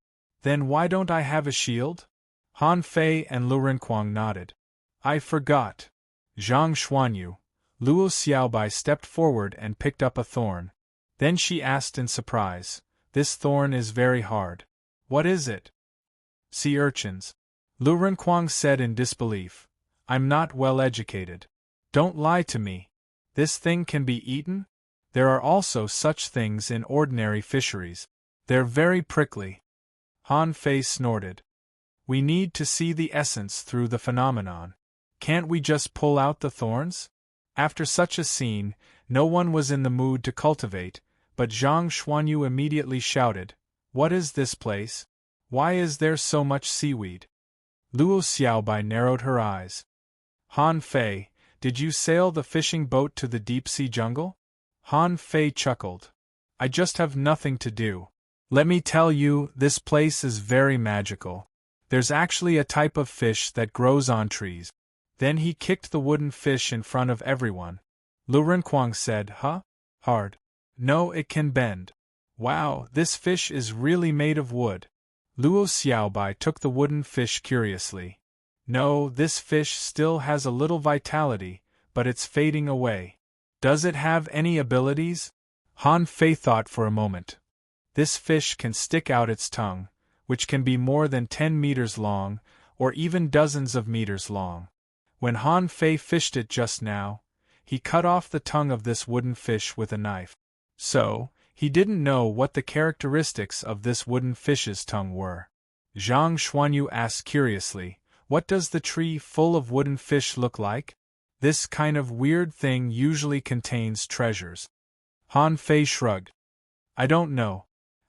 Then why don't I have a shield? Han Fei and Lu Renquang nodded. I forgot. Zhang Xuanyu. Luo Xiaobai stepped forward and picked up a thorn. Then she asked in surprise, "This thorn is very hard. What is it?" "Sea urchins." Lu Renkuang said in disbelief. "I'm not well educated. Don't lie to me. This thing can be eaten? There are also such things in ordinary fisheries. They're very prickly." Han Fei snorted. "We need to see the essence through the phenomenon. Can't we just pull out the thorns?" After such a scene, no one was in the mood to cultivate, but Zhang Xuanyu immediately shouted, "What is this place? Why is there so much seaweed?" Luo Xiaobai narrowed her eyes. "Han Fei, did you sail the fishing boat to the deep-sea jungle?" Han Fei chuckled. "I just have nothing to do. Let me tell you, this place is very magical. There's actually a type of fish that grows on trees." Then he kicked the wooden fish in front of everyone. Lu Renkuang said, "Huh? Hard. No, it can bend. Wow, this fish is really made of wood." Luo Xiaobai took the wooden fish curiously. "No, this fish still has a little vitality, but it's fading away. Does it have any abilities?" Han Fei thought for a moment. "This fish can stick out its tongue, which can be more than 10 meters long, or even dozens of meters long. When Han Fei fished it just now, he cut off the tongue of this wooden fish with a knife. So, he didn't know what the characteristics of this wooden fish's tongue were." Zhang Xuanyu asked curiously, "What does the tree full of wooden fish look like?" "This kind of weird thing usually contains treasures." Han Fei shrugged. "I don't know.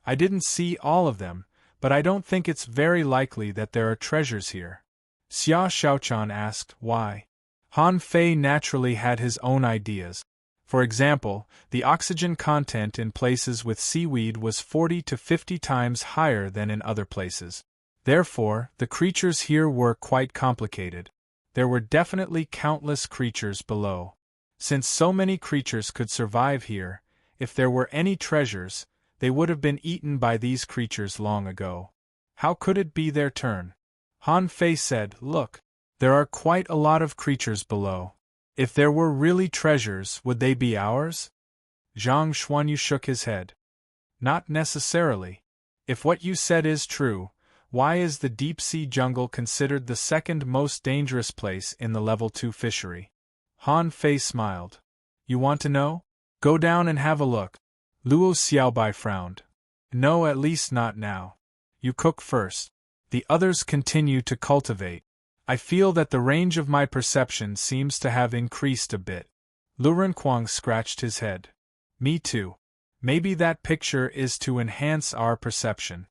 I didn't see all of them, but I don't think it's very likely that there are treasures here." Xia Xiaochan asked, "Why?" Han Fei naturally had his own ideas. For example, the oxygen content in places with seaweed was 40 to 50 times higher than in other places. Therefore, the creatures here were quite complicated. There were definitely countless creatures below. Since so many creatures could survive here, if there were any treasures, they would have been eaten by these creatures long ago. How could it be their turn? Han Fei said, "Look, there are quite a lot of creatures below. If there were really treasures, would they be ours?" Zhang Xuanyu shook his head. "Not necessarily. If what you said is true, why is the deep-sea jungle considered the second most dangerous place in the Level 2 fishery?" Han Fei smiled. "You want to know? Go down and have a look." Luo Xiaobai frowned. "No, at least not now. You cook first. The others continue to cultivate. I feel that the range of my perception seems to have increased a bit." Lu Renkuang scratched his head. "Me too. Maybe that picture is to enhance our perception."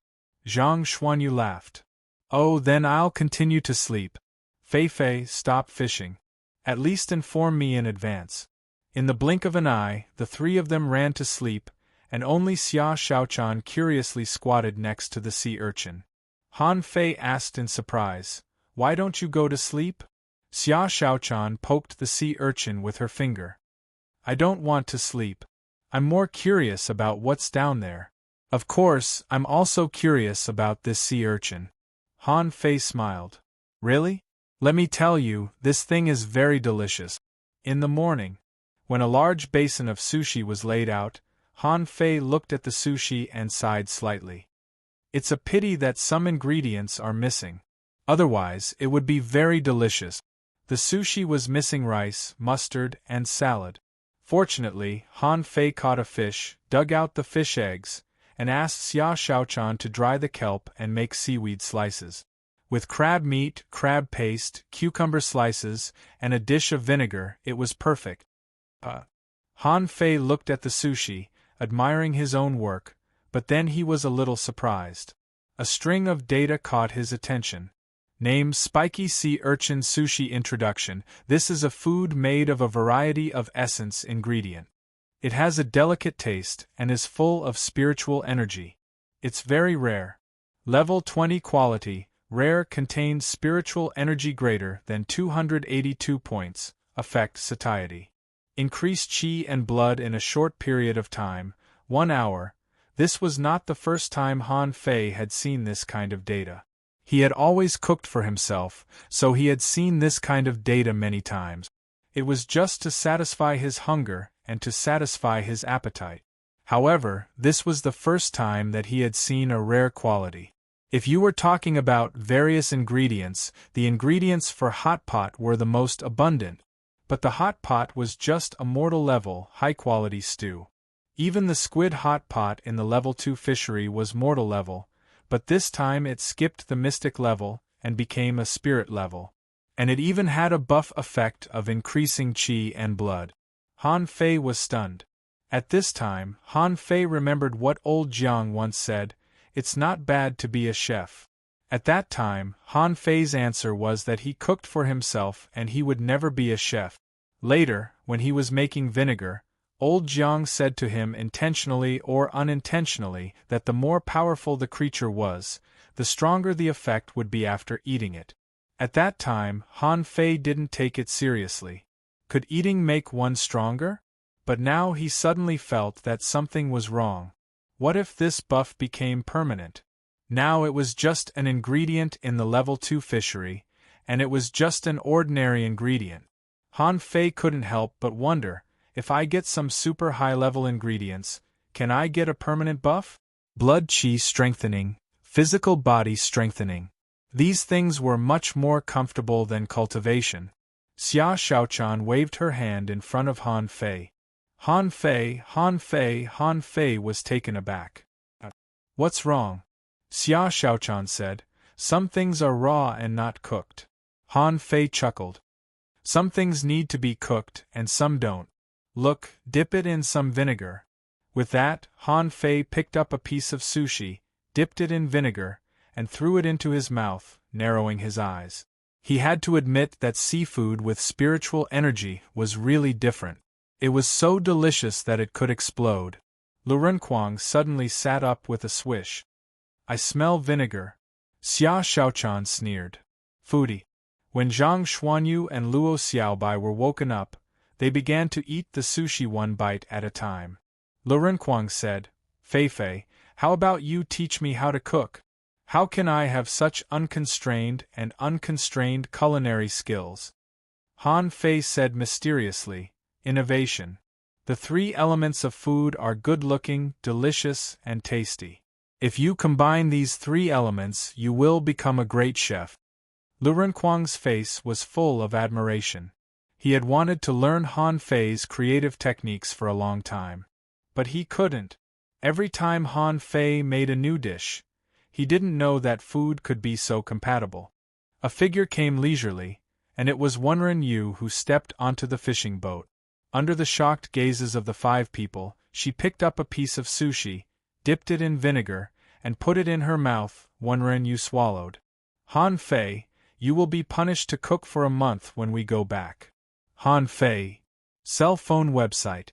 Zhang Xuanyu laughed. "Oh, then I'll continue to sleep. Fei Fei, stop fishing. At least inform me in advance." In the blink of an eye, the three of them ran to sleep, and only Xia Xiaochan curiously squatted next to the sea urchin. Han Fei asked in surprise, "Why don't you go to sleep?" Xia Xiaochan poked the sea urchin with her finger. "I don't want to sleep. I'm more curious about what's down there. Of course, I'm also curious about this sea urchin." Han Fei smiled. "Really? Let me tell you, this thing is very delicious." In the morning, when a large basin of sushi was laid out, Han Fei looked at the sushi and sighed slightly. It's a pity that some ingredients are missing. Otherwise, it would be very delicious. The sushi was missing rice, mustard, and salad. Fortunately, Han Fei caught a fish, dug out the fish eggs, and asked Xia Xiaochan to dry the kelp and make seaweed slices. With crab meat, crab paste, cucumber slices, and a dish of vinegar, it was perfect. Han Fei looked at the sushi, admiring his own work, but then he was a little surprised. A string of data caught his attention. Name: Spiky Sea Urchin Sushi Introduction. This is a food made of a variety of essence ingredient. It has a delicate taste and is full of spiritual energy. It's very rare. Level 20 quality, rare, contains spiritual energy greater than 282 points, effect satiety. Increase chi and blood in a short period of time, 1 hour. This was not the first time Han Fei had seen this kind of data. He had always cooked for himself, so he had seen this kind of data many times. It was just to satisfy his hunger and to satisfy his appetite. However, this was the first time that he had seen a rare quality. If you were talking about various ingredients, the ingredients for hot pot were the most abundant, but the hot pot was just a mortal-level, high-quality stew. Even the squid hot pot in the level 2 fishery was mortal level, but this time it skipped the mystic level and became a spirit level. And it even had a buff effect of increasing qi and blood. Han Fei was stunned. At this time, Han Fei remembered what old Jiang once said, "It's not bad to be a chef." At that time, Han Fei's answer was that he cooked for himself and he would never be a chef. Later, when he was making vinegar, old Jiang said to him intentionally or unintentionally that the more powerful the creature was, the stronger the effect would be after eating it. At that time, Han Fei didn't take it seriously. Could eating make one stronger? But now he suddenly felt that something was wrong. What if this buff became permanent? Now it was just an ingredient in the level 2 fishery, and it was just an ordinary ingredient. Han Fei couldn't help but wonder, if I get some super high-level ingredients, can I get a permanent buff? Blood qi strengthening, physical body strengthening. These things were much more comfortable than cultivation. Xia Shaochan waved her hand in front of Han Fei. Han Fei was taken aback. What's wrong? Xia Shaochan said, "Some things are raw and not cooked." Han Fei chuckled. "Some things need to be cooked and some don't. Look, dip it in some vinegar." With that, Han Fei picked up a piece of sushi, dipped it in vinegar, and threw it into his mouth, narrowing his eyes. He had to admit that seafood with spiritual energy was really different. It was so delicious that it could explode. Lu Renkuang suddenly sat up with a swish. "I smell vinegar." Xia Shaochan sneered. "Foodie." When Zhang Xuanyu and Luo Xiaobai were woken up, they began to eat the sushi one bite at a time. Lu Renkuang said, "Fei, how about you teach me how to cook? How can I have such unconstrained culinary skills?" Han Fei said mysteriously, "Innovation. The 3 elements of food are good-looking, delicious, and tasty. If you combine these 3 elements, you will become a great chef." Lu Renkuang's face was full of admiration. He had wanted to learn Han Fei's creative techniques for a long time. But he couldn't. Every time Han Fei made a new dish, he didn't know that food could be so compatible. A figure came leisurely, and it was Wenren Yu who stepped onto the fishing boat. Under the shocked gazes of the 5 people, she picked up a piece of sushi, dipped it in vinegar, and put it in her mouth. Wenren Yu swallowed. "Han Fei, you will be punished to cook for a month when we go back." Han Fei. Cell phone website.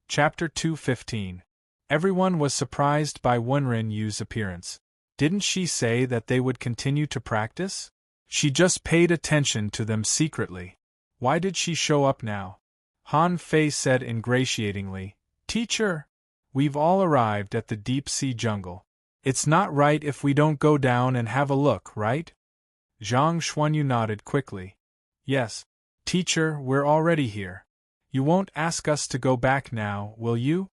Chapter 215. Everyone was surprised by Wenren Yu's appearance. Didn't she say that they would continue to practice? She just paid attention to them secretly. Why did she show up now? Han Fei said ingratiatingly, "Teacher, we've all arrived at the deep-sea jungle. It's not right if we don't go down and have a look, right?" Zhang Xuanyu nodded quickly. "Yes, teacher, we're already here. You won't ask us to go back now, will you?"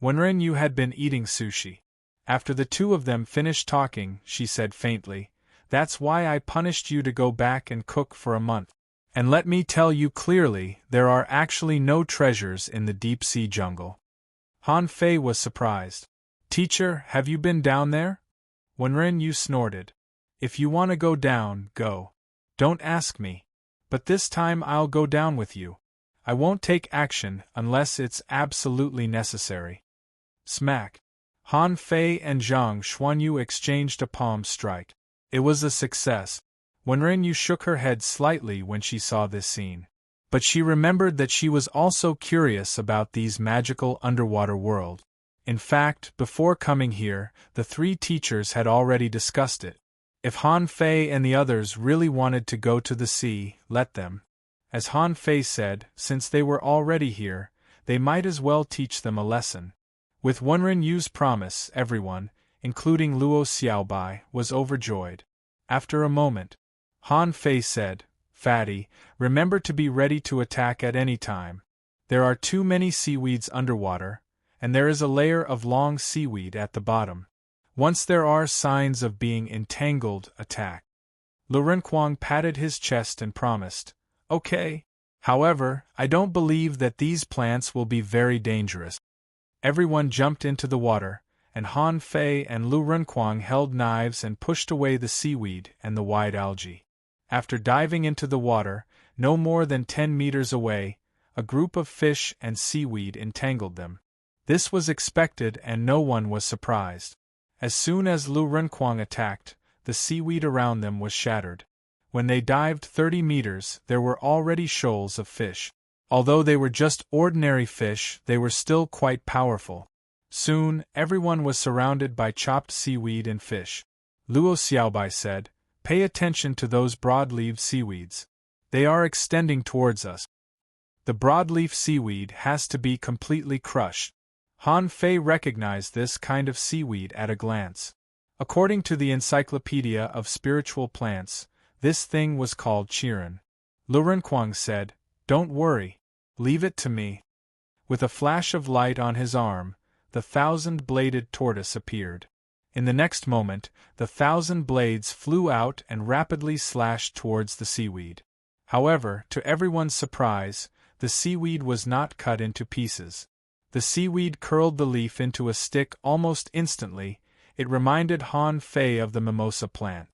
Wenren Yu had been eating sushi. After the 2 of them finished talking, she said faintly, "That's why I punished you to go back and cook for a month. And let me tell you clearly, there are actually no treasures in the deep-sea jungle." Han Fei was surprised. "Teacher, have you been down there?" Wenren Yu snorted. "If you want to go down, go. Don't ask me. But this time I'll go down with you. I won't take action unless it's absolutely necessary." Smack. Han Fei and Zhang Xuanyu exchanged a palm strike. It was a success. Wenren Yu shook her head slightly when she saw this scene. But she remembered that she was also curious about these magical underwater world. In fact, before coming here, the 3 teachers had already discussed it. If Han Fei and the others really wanted to go to the sea, let them. As Han Fei said, since they were already here, they might as well teach them a lesson. With Wenren Yu's promise, everyone, including Luo Xiaobai, was overjoyed. After a moment, Han Fei said, Fatty, remember to be ready to attack at any time. There are too many seaweeds underwater, and there is a layer of long seaweed at the bottom. Once there are signs of being entangled, attack. Lu Renkuang patted his chest and promised, "Okay. However, I don't believe that these plants will be very dangerous." Everyone jumped into the water, and Han Fei and Lu Renkuang held knives and pushed away the seaweed and the wide algae. After diving into the water, no more than 10 meters away, a group of fish and seaweed entangled them. This was expected and no one was surprised. As soon as Lu Renkuang attacked, the seaweed around them was shattered. When they dived 30 meters, there were already shoals of fish. Although they were just ordinary fish, they were still quite powerful. Soon, everyone was surrounded by chopped seaweed and fish. Luo Xiaobai said, "Pay attention to those broadleaf seaweeds. They are extending towards us." The broadleaf seaweed has to be completely crushed. Han Fei recognized this kind of seaweed at a glance. According to the Encyclopedia of Spiritual Plants, this thing was called chiren. Lu Renkuang said, "Don't worry. Leave it to me." With a flash of light on his arm, the 1,000-bladed tortoise appeared. In the next moment, the 1,000 blades flew out and rapidly slashed towards the seaweed. However, to everyone's surprise, the seaweed was not cut into pieces. The seaweed curled the leaf into a stick almost instantly. It reminded Han Fei of the mimosa plant.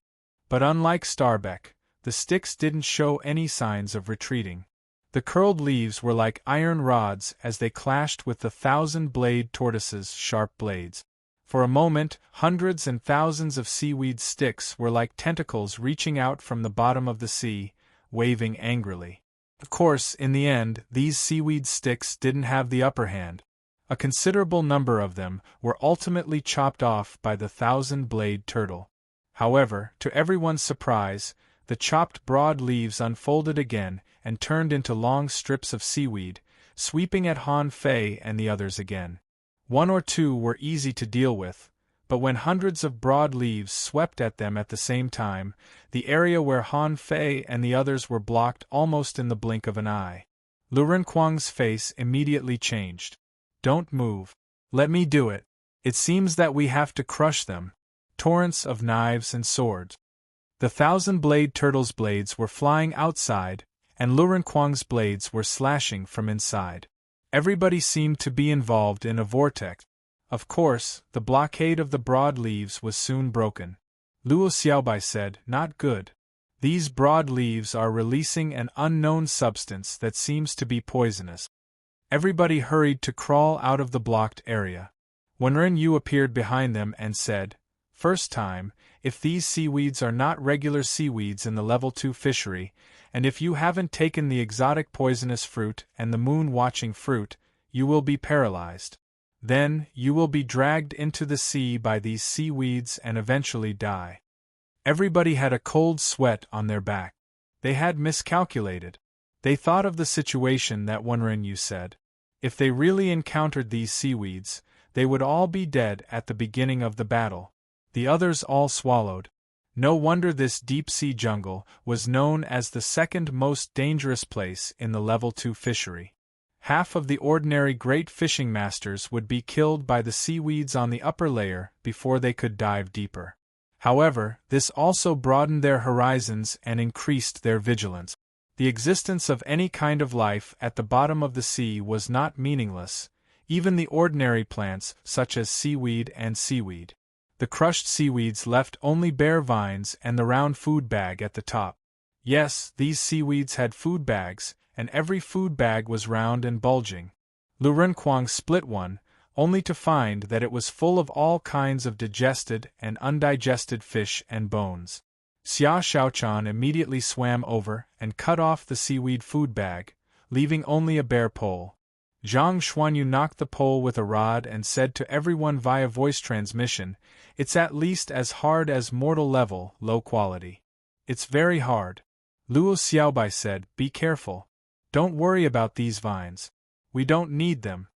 But unlike Starbeck, the sticks didn't show any signs of retreating. The curled leaves were like iron rods as they clashed with the 1,000-blade tortoise's sharp blades. For a moment, hundreds and thousands of seaweed sticks were like tentacles reaching out from the bottom of the sea, waving angrily. Of course, in the end, these seaweed sticks didn't have the upper hand. A considerable number of them were ultimately chopped off by the 1,000-blade turtle. However, to everyone's surprise, the chopped broad leaves unfolded again and turned into long strips of seaweed, sweeping at Han Fei and the others again. One or two were easy to deal with, but when hundreds of broad leaves swept at them at the same time, the area where Han Fei and the others were blocked almost in the blink of an eye. Lu Renkuang's face immediately changed. "Don't move. Let me do it. It seems that we have to crush them." Torrents of knives and swords. The 1,000-blade turtle's blades were flying outside, and Lu Renkuang's blades were slashing from inside. Everybody seemed to be involved in a vortex. Of course, the blockade of the broad leaves was soon broken. Luo Xiaobai said, "Not good. These broad leaves are releasing an unknown substance that seems to be poisonous." Everybody hurried to crawl out of the blocked area. Wenren Yu appeared behind them and said, "First time, if these seaweeds are not regular seaweeds in the level 2 fishery, and if you haven't taken the exotic poisonous fruit and the moon-watching fruit, you will be paralyzed. Then, you will be dragged into the sea by these seaweeds and eventually die." Everybody had a cold sweat on their back. They had miscalculated. They thought of the situation that Wenren Yu said. If they really encountered these seaweeds, they would all be dead at the beginning of the battle. The others all swallowed. No wonder this deep-sea jungle was known as the second most dangerous place in the level 2 fishery. Half of the ordinary great fishing masters would be killed by the seaweeds on the upper layer before they could dive deeper. However, this also broadened their horizons and increased their vigilance. The existence of any kind of life at the bottom of the sea was not meaningless, even the ordinary plants such as seaweed and seaweed. The crushed seaweeds left only bare vines and the round food bag at the top. Yes, these seaweeds had food bags, and every food bag was round and bulging. Lu Renkuang split one, only to find that it was full of all kinds of digested and undigested fish and bones. Xia Shaochan immediately swam over and cut off the seaweed food bag, leaving only a bare pole. Zhang Xuanyu knocked the pole with a rod and said to everyone via voice transmission, "It's at least as hard as mortal level, low quality. It's very hard." Luo Xiaobai said, "Be careful. Don't worry about these vines. We don't need them."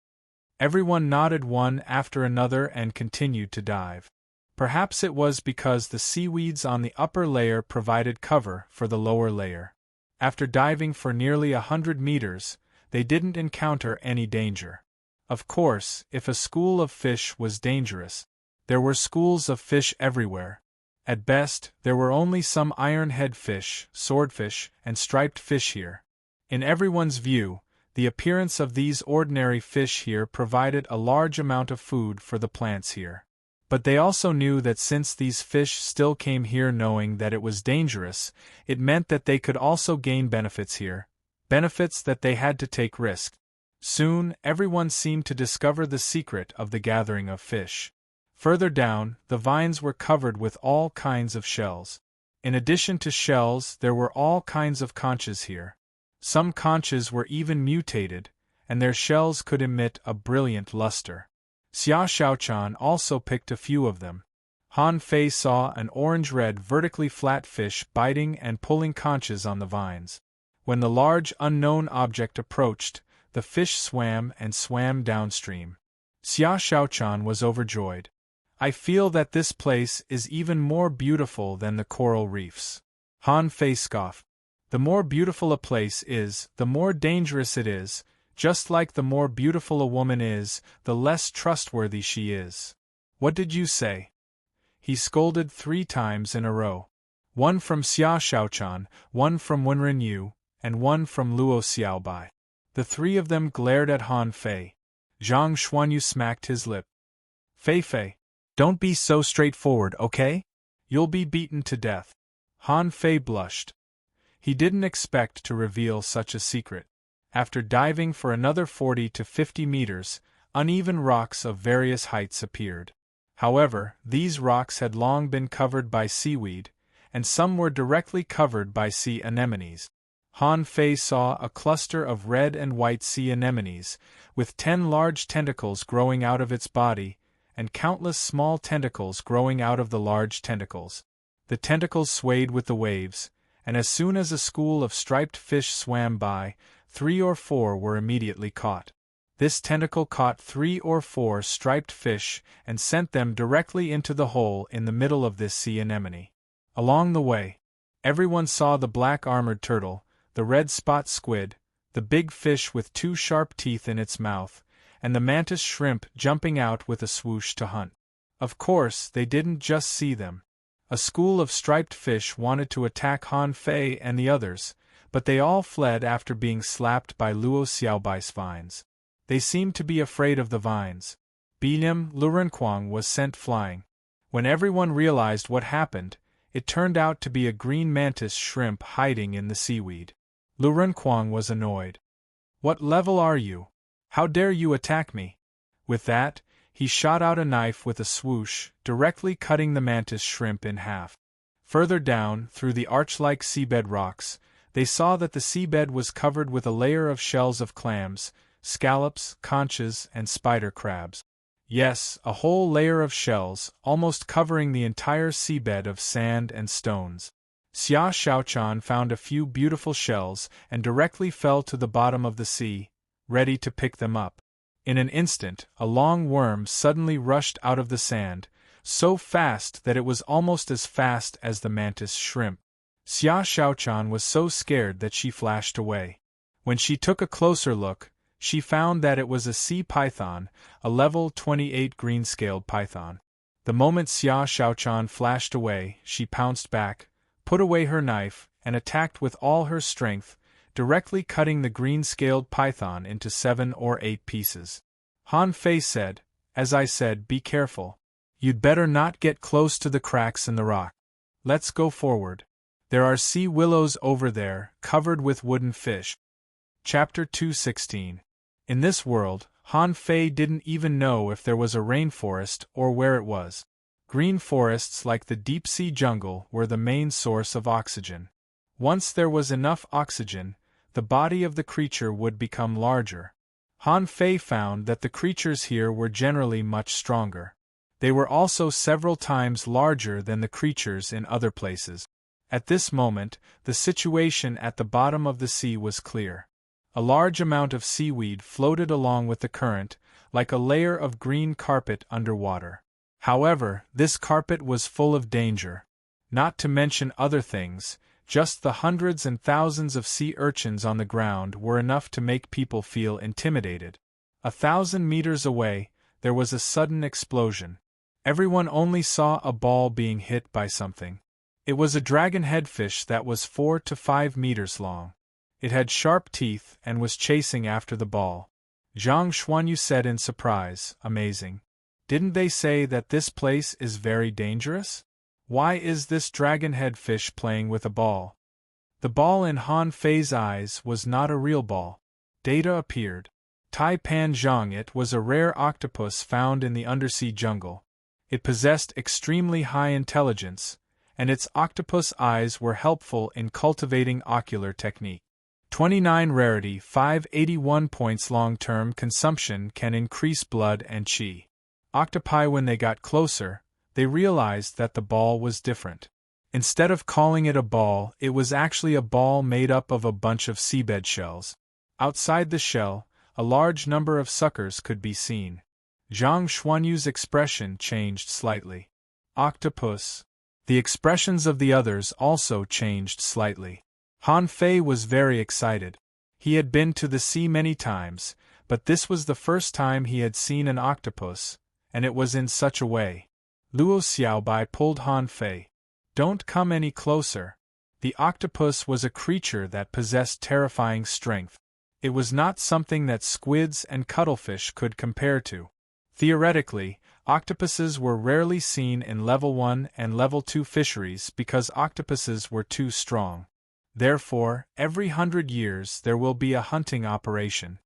Everyone nodded one after another and continued to dive. Perhaps it was because the seaweeds on the upper layer provided cover for the lower layer. After diving for nearly 100 meters, they didn't encounter any danger. Of course, if a school of fish was dangerous, there were schools of fish everywhere. At best, there were only some iron-head fish, swordfish, and striped fish here. In everyone's view, the appearance of these ordinary fish here provided a large amount of food for the plants here. But they also knew that since these fish still came here knowing that it was dangerous, it meant that they could also gain benefits here, benefits that they had to take risk. Soon, everyone seemed to discover the secret of the gathering of fish. Further down, the vines were covered with all kinds of shells. In addition to shells, there were all kinds of conches here. Some conches were even mutated, and their shells could emit a brilliant luster. Xia Xiaochan also picked a few of them. Han Fei saw an orange-red vertically flat fish biting and pulling conches on the vines. When the large unknown object approached, the fish swam and swam downstream. Xia Xiaochan was overjoyed. I feel that this place is even more beautiful than the coral reefs. Han Fei scoffed. The more beautiful a place is, the more dangerous it is, just like the more beautiful a woman is, the less trustworthy she is. What did you say? He scolded 3 times in a row. One from Xia Xiaochan, one from Wenren Yu, and one from Luo Xiaobai. The 3 of them glared at Han Fei. Zhang Xuanyu smacked his lip. Fei, don't be so straightforward, okay? You'll be beaten to death. Han Fei blushed. He didn't expect to reveal such a secret. After diving for another 40 to 50 meters, uneven rocks of various heights appeared. However, these rocks had long been covered by seaweed, and some were directly covered by sea anemones. Han Fei saw a cluster of red and white sea anemones, with 10 large tentacles growing out of its body, and countless small tentacles growing out of the large tentacles. The tentacles swayed with the waves, and as soon as a school of striped fish swam by, 3 or 4 were immediately caught. This tentacle caught 3 or 4 striped fish and sent them directly into the hole in the middle of this sea anemone. Along the way, everyone saw the black armored turtle, the red spot squid, the big fish with 2 sharp teeth in its mouth, and the mantis shrimp jumping out with a swoosh to hunt. Of course, they didn't just see them. A school of striped fish wanted to attack Han Fei and the others, but they all fled after being slapped by Luo Xiaobai's vines. They seemed to be afraid of the vines. Bilim Lurenquang was sent flying. When everyone realized what happened, it turned out to be a green mantis shrimp hiding in the seaweed. Lurenquang was annoyed. What level are you? How dare you attack me? With that, he shot out a knife with a swoosh, directly cutting the mantis shrimp in half. Further down, through the arch-like seabed rocks, they saw that the seabed was covered with a layer of shells of clams, scallops, conches, and spider crabs. Yes, a whole layer of shells, almost covering the entire seabed of sand and stones. Xia Xiaochan found a few beautiful shells and directly fell to the bottom of the sea, ready to pick them up. In an instant, a long worm suddenly rushed out of the sand, so fast that it was almost as fast as the mantis shrimp. Xia Xiaochan was so scared that she flashed away. When she took a closer look, she found that it was a sea python, a level 28 green-scaled python. The moment Xia Xiaochan flashed away, she pounced back, put away her knife, and attacked with all her strength, directly cutting the green-scaled python into 7 or 8 pieces. Han Fei said, "As I said, be careful. You'd better not get close to the cracks in the rock. Let's go forward. There are sea willows over there, covered with wooden fish." Chapter 216. In this world, Han Fei didn't even know if there was a rainforest or where it was. Green forests like the deep-sea jungle were the main source of oxygen. Once there was enough oxygen, the body of the creature would become larger. Han Fei found that the creatures here were generally much stronger. They were also several times larger than the creatures in other places. At this moment, the situation at the bottom of the sea was clear. A large amount of seaweed floated along with the current, like a layer of green carpet underwater. However, this carpet was full of danger. Not to mention other things, Just the hundreds and thousands of sea urchins on the ground were enough to make people feel intimidated. 1,000 meters away, there was a sudden explosion. Everyone only saw a ball being hit by something. It was a dragon-head fish that was 4 to 5 meters long. It had sharp teeth and was chasing after the ball. Zhang Xuanyu said in surprise, amazing. Didn't they say that this place is very dangerous? Why is this dragon-head fish playing with a ball? The ball in Han Fei's eyes was not a real ball. Data appeared. Tai Pan Zhang. It was a rare octopus found in the undersea jungle. It possessed extremely high intelligence, and its octopus eyes were helpful in cultivating ocular technique. 29 rarity, 581 points. Long-term consumption can increase blood and qi. Octopi, when they got closer, they realized that the ball was different. Instead of calling it a ball, it was actually a ball made up of a bunch of seabed shells. Outside the shell, a large number of suckers could be seen. Zhang Xuanyu's expression changed slightly. Octopus. The expressions of the others also changed slightly. Han Fei was very excited. He had been to the sea many times, but this was the first time he had seen an octopus, and it was in such a way. Luo Xiaobai pulled Han Fei. Don't come any closer. The octopus was a creature that possessed terrifying strength. It was not something that squids and cuttlefish could compare to. Theoretically, octopuses were rarely seen in Level 1 and Level 2 fisheries because octopuses were too strong. Therefore, every 100 years there will be a hunting operation.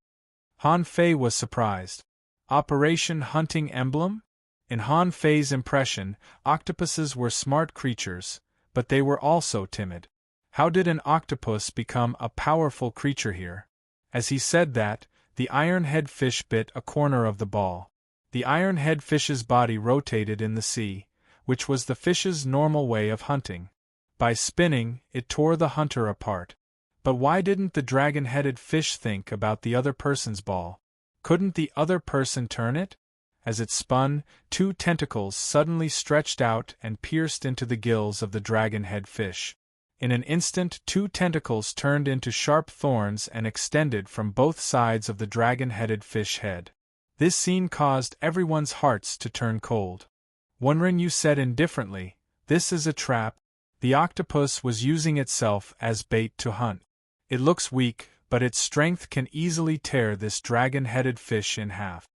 Han Fei was surprised. Operation Hunting Emblem? In Han Fei's impression, octopuses were smart creatures, but they were also timid. How did an octopus become a powerful creature here? As he said that, the iron-head fish bit a corner of the ball. The iron-head fish's body rotated in the sea, which was the fish's normal way of hunting. By spinning, it tore the hunter apart. But why didn't the dragon-headed fish think about the other person's ball? Couldn't the other person turn it? As it spun, 2 tentacles suddenly stretched out and pierced into the gills of the dragon-head fish. In an instant, 2 tentacles turned into sharp thorns and extended from both sides of the dragon-headed fish head. This scene caused everyone's hearts to turn cold. Wenren said indifferently, "This is a trap." The octopus was using itself as bait to hunt. It looks weak, but its strength can easily tear this dragon-headed fish in half.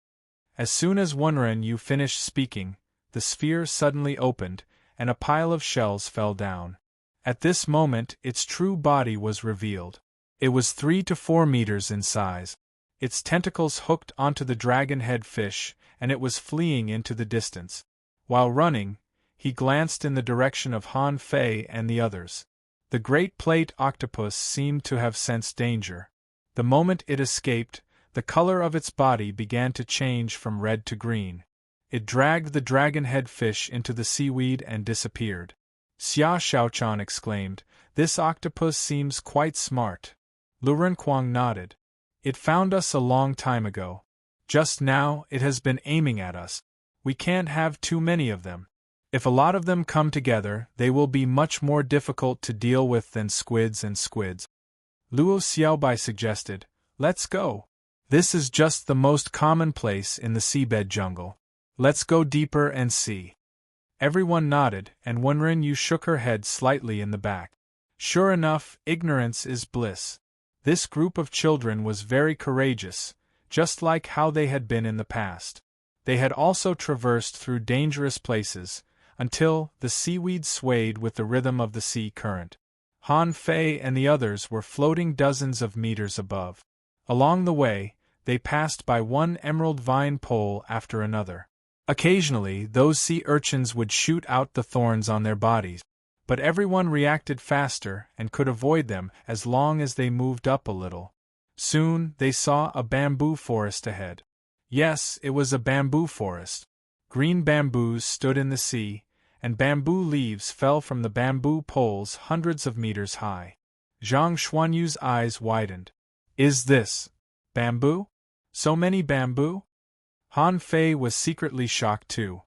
As soon as Wenren finished speaking, the sphere suddenly opened, and a pile of shells fell down. At this moment, its true body was revealed. It was 3 to 4 meters in size. Its tentacles hooked onto the dragon-head fish, and it was fleeing into the distance. While running, he glanced in the direction of Han Fei and the others. The great plate octopus seemed to have sensed danger. The moment it escaped, the color of its body began to change from red to green. It dragged the dragon-head fish into the seaweed and disappeared. Xia Xiaochan exclaimed, "This octopus seems quite smart." Lu Renquang nodded. "It found us a long time ago. Just now, it has been aiming at us. We can't have too many of them. If a lot of them come together, they will be much more difficult to deal with than squids and squids." Luo Xiaobai suggested, "Let's go. This is just the most common place in the seabed jungle. Let's go deeper and see." Everyone nodded, and Wenren shook her head slightly in the back. Sure enough, ignorance is bliss. This group of children was very courageous, just like how they had been in the past. They had also traversed through dangerous places, until the seaweed swayed with the rhythm of the sea current. Han Fei and the others were floating dozens of meters above. Along the way, they passed by one emerald vine pole after another. Occasionally, those sea urchins would shoot out the thorns on their bodies, but everyone reacted faster and could avoid them as long as they moved up a little. Soon, they saw a bamboo forest ahead. Yes, it was a bamboo forest. Green bamboos stood in the sea, and bamboo leaves fell from the bamboo poles hundreds of meters high. Zhang Xuanyu's eyes widened. "Is this bamboo? So many bamboo?" Han Fei was secretly shocked too.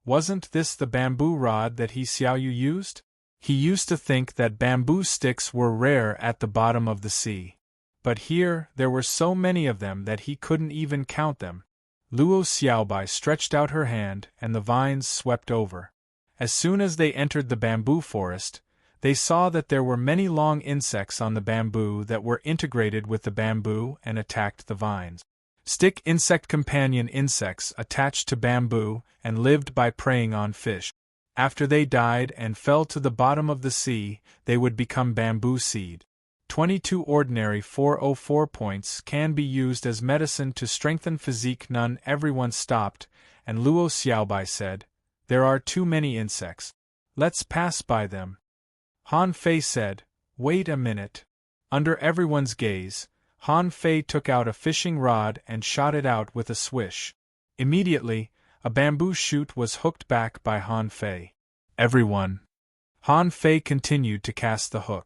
Wasn't this the bamboo rod that He Xiaoyu used? He used to think that bamboo sticks were rare at the bottom of the sea. But here, there were so many of them that he couldn't even count them. Luo Xiaobai stretched out her hand, and the vines swept over. As soon as they entered the bamboo forest, they saw that there were many long insects on the bamboo that were integrated with the bamboo and attacked the vines. Stick insect companion insects attached to bamboo and lived by preying on fish. After they died and fell to the bottom of the sea, they would become bamboo seed. 22 ordinary 404 points can be used as medicine to strengthen physique. None. Everyone stopped, and Luo Xiaobai said, "There are too many insects. Let's pass by them." Han Fei said, "Wait a minute." Under everyone's gaze, Han Fei took out a fishing rod and shot it out with a swish. Immediately, a bamboo shoot was hooked back by Han Fei. Everyone. Han Fei continued to cast the hook.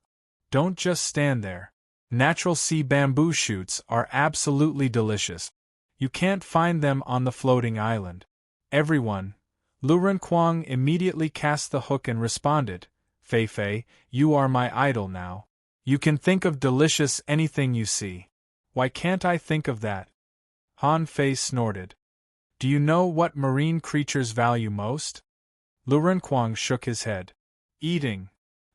Don't just stand there. Natural sea bamboo shoots are absolutely delicious. You can't find them on the floating island. Everyone. Lu Renkuang immediately cast the hook and responded, "Fei Fei, you are my idol now. You can think of delicious anything you see. Why can't I think of that?" Han Fei snorted. "Do you know what marine creatures value most?" Lu Renkuang shook his head. "Eating."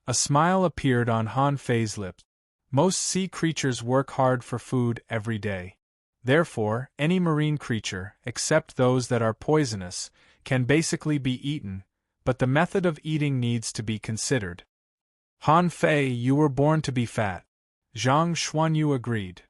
A smile appeared on Han Fei's lips. Most sea creatures work hard for food every day. Therefore, any marine creature, except those that are poisonous, can basically be eaten, but the method of eating needs to be considered. Han Fei, you were born to be fat. Zhang Xuanyu agreed.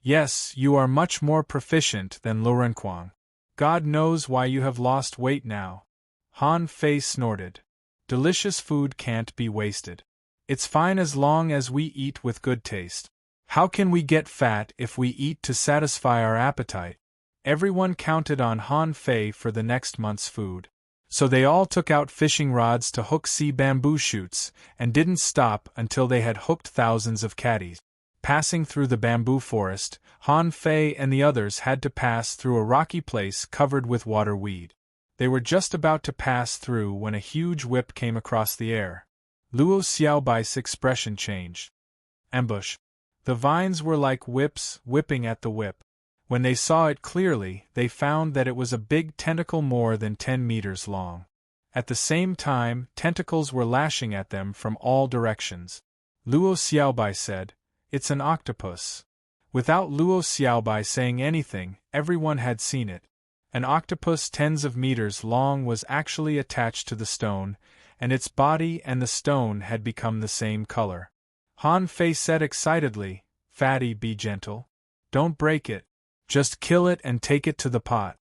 Yes, you are much more proficient than Lu Renkuang. God knows why you have lost weight now. Han Fei snorted. Delicious food can't be wasted. It's fine as long as we eat with good taste. How can we get fat if we eat to satisfy our appetite? Everyone counted on Han Fei for the next month's food. So they all took out fishing rods to hook sea bamboo shoots, and didn't stop until they had hooked thousands of catties. Passing through the bamboo forest, Han Fei and the others had to pass through a rocky place covered with water weed. They were just about to pass through when a huge whip came across the air. Luo Xiaobai's expression changed. Ambush. The vines were like whips whipping at the whip. When they saw it clearly, they found that it was a big tentacle more than 10 meters long. At the same time, tentacles were lashing at them from all directions. Luo Xiaobai said, "It's an octopus." Without Luo Xiaobai saying anything, everyone had seen it. An octopus tens of meters long was actually attached to the stone, and its body and the stone had become the same color. Han Fei said excitedly, "Fatty, be gentle. Don't break it. Just kill it and take it to the pot."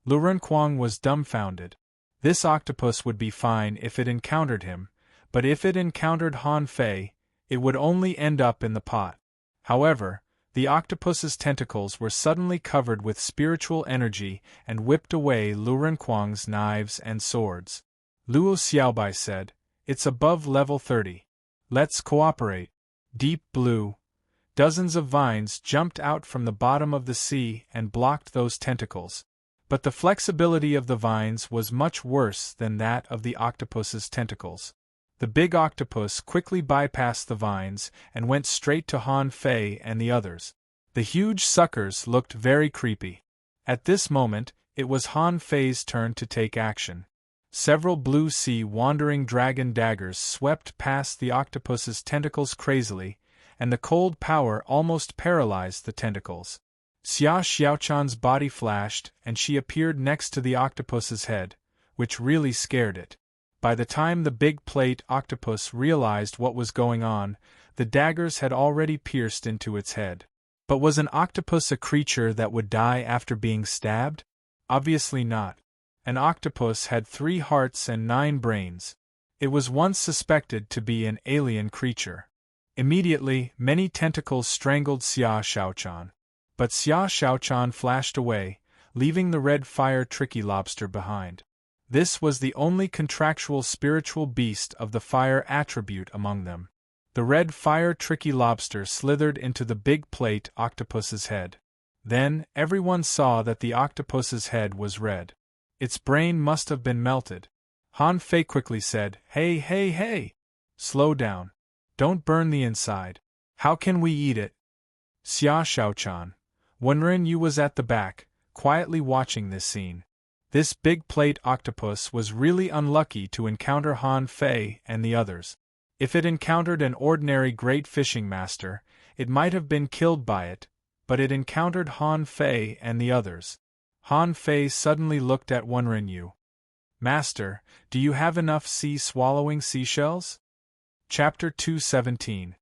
Lu Renkuang was dumbfounded. This octopus would be fine if it encountered him, but if it encountered Han Fei, it would only end up in the pot. However, the octopus's tentacles were suddenly covered with spiritual energy and whipped away Lu Renkuang's knives and swords. Luo Xiaobai said, "It's above level 30. Let's cooperate." Deep blue. Dozens of vines jumped out from the bottom of the sea and blocked those tentacles. But the flexibility of the vines was much worse than that of the octopus's tentacles. The big octopus quickly bypassed the vines and went straight to Han Fei and the others. The huge suckers looked very creepy. At this moment, it was Han Fei's turn to take action. Several blue sea wandering dragon daggers swept past the octopus's tentacles crazily, and the cold power almost paralyzed the tentacles. Xia Xiaochan's body flashed, and she appeared next to the octopus's head, which really scared it. By the time the big plate octopus realized what was going on, the daggers had already pierced into its head. But was an octopus a creature that would die after being stabbed? Obviously not. An octopus had 3 hearts and 9 brains. It was once suspected to be an alien creature. Immediately, many tentacles strangled Xia Xiaochan. But Xia Xiaochan flashed away, leaving the red fire tricky lobster behind. This was the only contractual spiritual beast of the fire attribute among them. The red fire tricky lobster slithered into the big plate octopus's head. Then, everyone saw that the octopus's head was red. Its brain must have been melted. Han Fei quickly said, "Hey, hey, hey! Slow down. Don't burn the inside. How can we eat it? Xia Shaochan. Wenren Yu was at the back, quietly watching this scene. This big plate octopus was really unlucky to encounter Han Fei and the others. If it encountered an ordinary great fishing master, it might have been killed by it, but it encountered Han Fei and the others. Han Fei suddenly looked at Wenren Yu. Master, do you have enough sea-swallowing seashells? Chapter 217.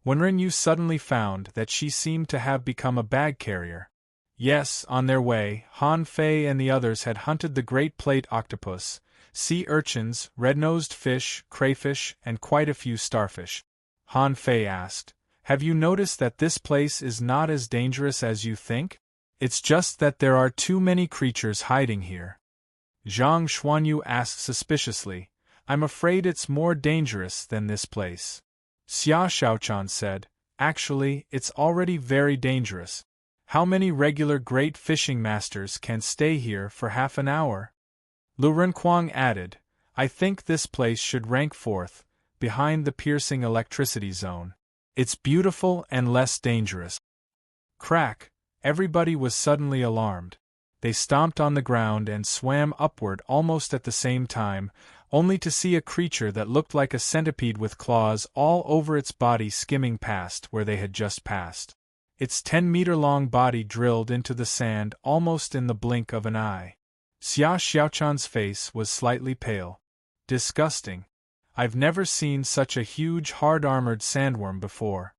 Wenren Yu suddenly found that she seemed to have become a bag carrier. Yes, on their way, Han Fei and the others had hunted the great plate octopus, sea urchins, red-nosed fish, crayfish, and quite a few starfish. Han Fei asked, "Have you noticed that this place is not as dangerous as you think? It's just that there are too many creatures hiding here." Zhang Xuanyu asked suspiciously, "I'm afraid it's more dangerous than this place." Xia Shaochan said, "Actually, it's already very dangerous. How many regular great fishing masters can stay here for half an hour?" Lu Renkuang added, "I think this place should rank fourth, behind the piercing electricity zone. It's beautiful and less dangerous." Crack! Everybody was suddenly alarmed. They stomped on the ground and swam upward almost at the same time, only to see a creature that looked like a centipede with claws all over its body skimming past where they had just passed. Its 10-meter-long body drilled into the sand almost in the blink of an eye. Xia Xiaochan's face was slightly pale. Disgusting. I've never seen such a huge hard-armored sandworm before.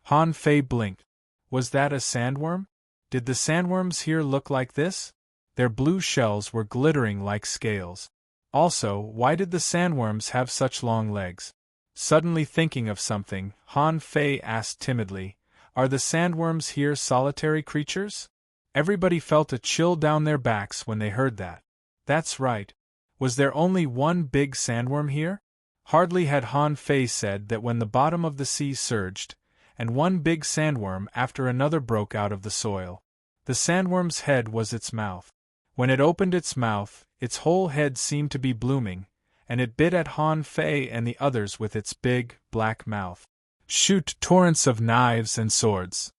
Han Fei blinked. Was that a sandworm? Did the sandworms here look like this? Their blue shells were glittering like scales. Also, why did the sandworms have such long legs? Suddenly thinking of something, Han Fei asked timidly, "Are the sandworms here solitary creatures?" Everybody felt a chill down their backs when they heard that. That's right. Was there only one big sandworm here? Hardly had Han Fei said that when the bottom of the sea surged, and one big sandworm after another broke out of the soil. The sandworm's head was its mouth. When it opened its mouth, its whole head seemed to be blooming, and it bit at Han Fei and the others with its big, black mouth. Shoot torrents of knives and swords.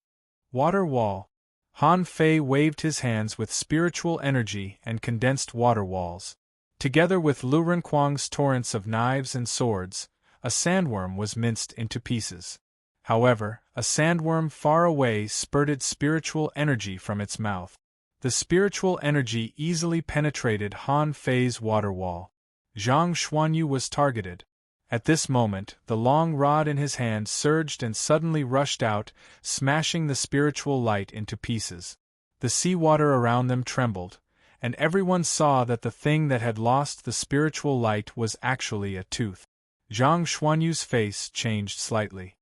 Water wall. Han Fei waved his hands with spiritual energy and condensed water walls. Together with Lu Renkuang's torrents of knives and swords, a sandworm was minced into pieces. However, a sandworm far away spurted spiritual energy from its mouth. The spiritual energy easily penetrated Han Fei's water wall. Zhang Xuanyu was targeted. At this moment, the long rod in his hand surged and suddenly rushed out, smashing the spiritual light into pieces. The seawater around them trembled, and everyone saw that the thing that had lost the spiritual light was actually a tooth. Zhang Xuanyu's face changed slightly.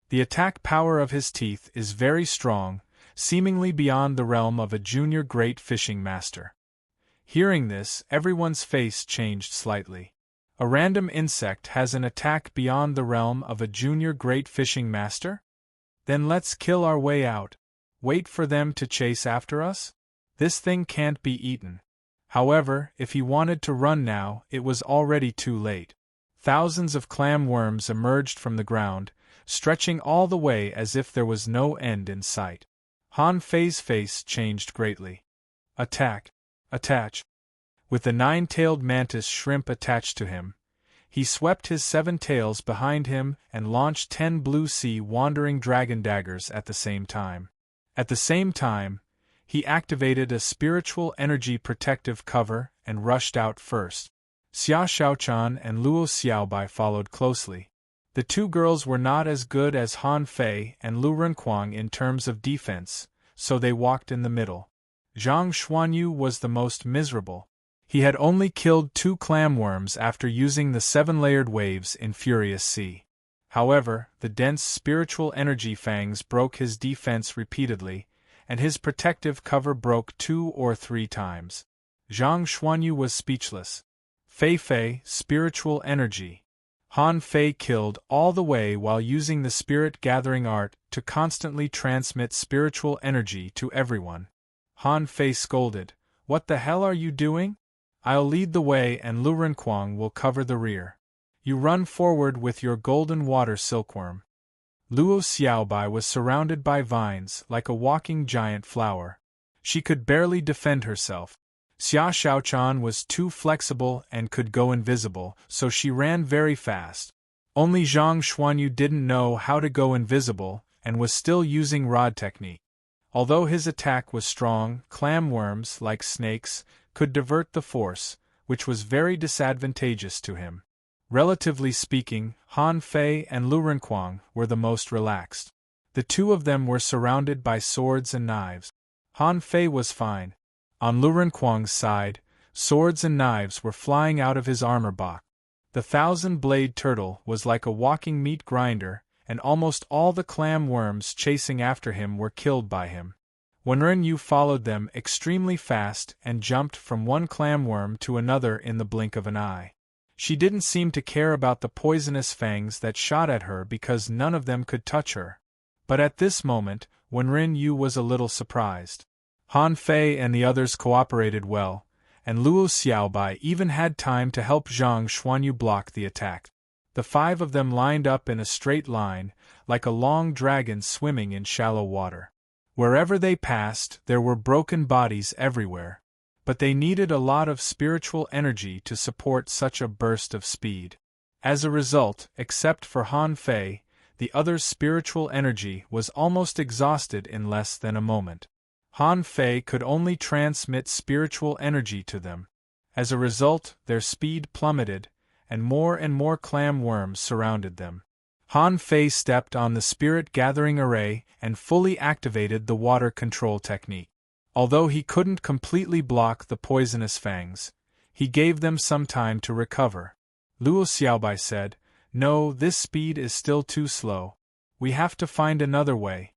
The attack power of his teeth is very strong, seemingly beyond the realm of a junior great fishing master. Hearing this, everyone's face changed slightly. A random insect has an attack beyond the realm of a junior great fishing master? Then let's kill our way out. Wait for them to chase after us? This thing can't be eaten. However, if he wanted to run now, it was already too late. Thousands of clam worms emerged from the ground, stretching all the way as if there was no end in sight. Han Fei's face changed greatly. Attack! Attach! With the 9-tailed mantis shrimp attached to him, he swept his 7 tails behind him and launched 10 blue sea wandering dragon daggers at the same time. At the same time, he activated a spiritual energy protective cover and rushed out first. Xia Shaochan and Luo Xiaobai followed closely. The two girls were not as good as Han Fei and Lu Renkuang in terms of defense, so they walked in the middle. Zhang Xuanyu was the most miserable. He had only killed 2 clam worms after using the 7-layered waves in Furious Sea. However, the dense spiritual energy fangs broke his defense repeatedly, and his protective cover broke 2 or 3 times. Zhang Xuanyu was speechless. Fei, spiritual energy. Han Fei killed all the way while using the spirit-gathering art to constantly transmit spiritual energy to everyone. Han Fei scolded, "What the hell are you doing? I'll lead the way and Lu Renkuang will cover the rear." You run forward with your golden water silkworm. Luo Xiaobai was surrounded by vines like a walking giant flower. She could barely defend herself. Xia Xiaochan was too flexible and could go invisible, so she ran very fast. Only Zhang Xuanyu didn't know how to go invisible and was still using rod technique. Although his attack was strong, clam worms, like snakes, could divert the force, which was very disadvantageous to him. Relatively speaking, Han Fei and Lu Renquang were the most relaxed. The two of them were surrounded by swords and knives. Han Fei was fine. On Lu Renquang's side, swords and knives were flying out of his armor box. The 1,000-blade turtle was like a walking meat grinder, and almost all the clam worms chasing after him were killed by him. Wenren Yu followed them extremely fast and jumped from one clam worm to another in the blink of an eye. She didn't seem to care about the poisonous fangs that shot at her because none of them could touch her. But at this moment, Wenren Yu was a little surprised. Han Fei and the others cooperated well, and Luo Xiaobai even had time to help Zhang Xuanyu block the attack. The 5 of them lined up in a straight line, like a long dragon swimming in shallow water. Wherever they passed, there were broken bodies everywhere. But they needed a lot of spiritual energy to support such a burst of speed. As a result, except for Han Fei, the others' spiritual energy was almost exhausted in less than a moment. Han Fei could only transmit spiritual energy to them. As a result, their speed plummeted, and more clam worms surrounded them. Han Fei stepped on the spirit-gathering array and fully activated the water control technique. Although he couldn't completely block the poisonous fangs, he gave them some time to recover. Luo Xiaobai said, "No, this speed is still too slow. We have to find another way."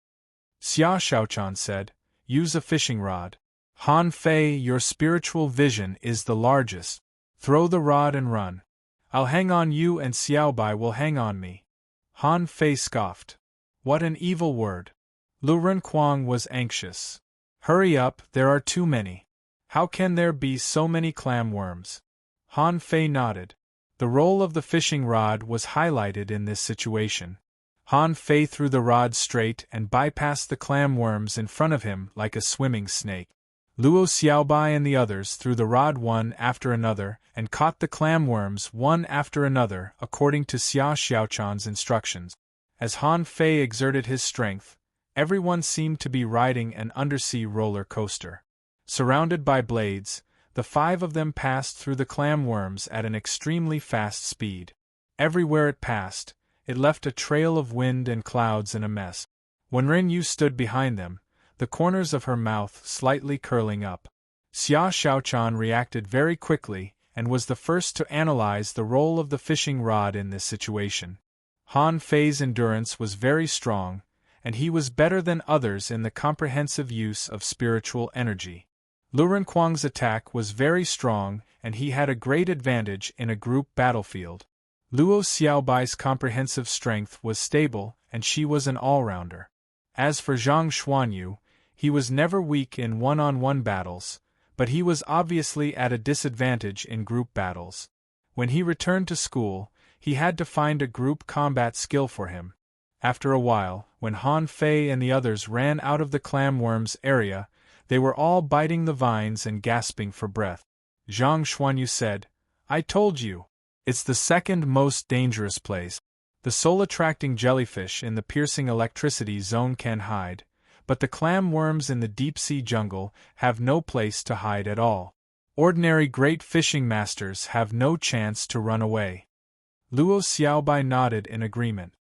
Xia Xiaochan said, "Use a fishing rod. Han Fei, your spiritual vision is the largest. Throw the rod and run. I'll hang on you and Xiaobai will hang on me." Han Fei scoffed. What an evil word. Lu Renquang was anxious. "Hurry up, there are too many. How can there be so many clam worms?" Han Fei nodded. The role of the fishing rod was highlighted in this situation. Han Fei threw the rod straight and bypassed the clam worms in front of him like a swimming snake. Luo Xiaobai and the others threw the rod one after another and caught the clam worms one after another according to Xia Xiaochan's instructions. As Han Fei exerted his strength, everyone seemed to be riding an undersea roller coaster. Surrounded by blades, the 5 of them passed through the clam worms at an extremely fast speed. Everywhere it passed, it left a trail of wind and clouds and a mess. When Ren Yu stood behind them, the corners of her mouth slightly curling up. Xia Xiaochan reacted very quickly and was the first to analyze the role of the fishing rod in this situation. Han Fei's endurance was very strong, and he was better than others in the comprehensive use of spiritual energy. Lu Renquang's attack was very strong, and he had a great advantage in a group battlefield. Luo Xiaobai's comprehensive strength was stable, and she was an all-rounder. As for Zhang Xuanyu, he was never weak in one-on-one battles, but he was obviously at a disadvantage in group battles. When he returned to school, he had to find a group combat skill for him. After a while, when Han Fei and the others ran out of the clamworms area, they were all biting the vines and gasping for breath. Zhang Xuanyu said, "I told you. It's the second most dangerous place. The soul-attracting jellyfish in the piercing electricity zone can hide, but the clamworms in the deep-sea jungle have no place to hide at all. Ordinary great fishing masters have no chance to run away." Luo Xiaobai nodded in agreement.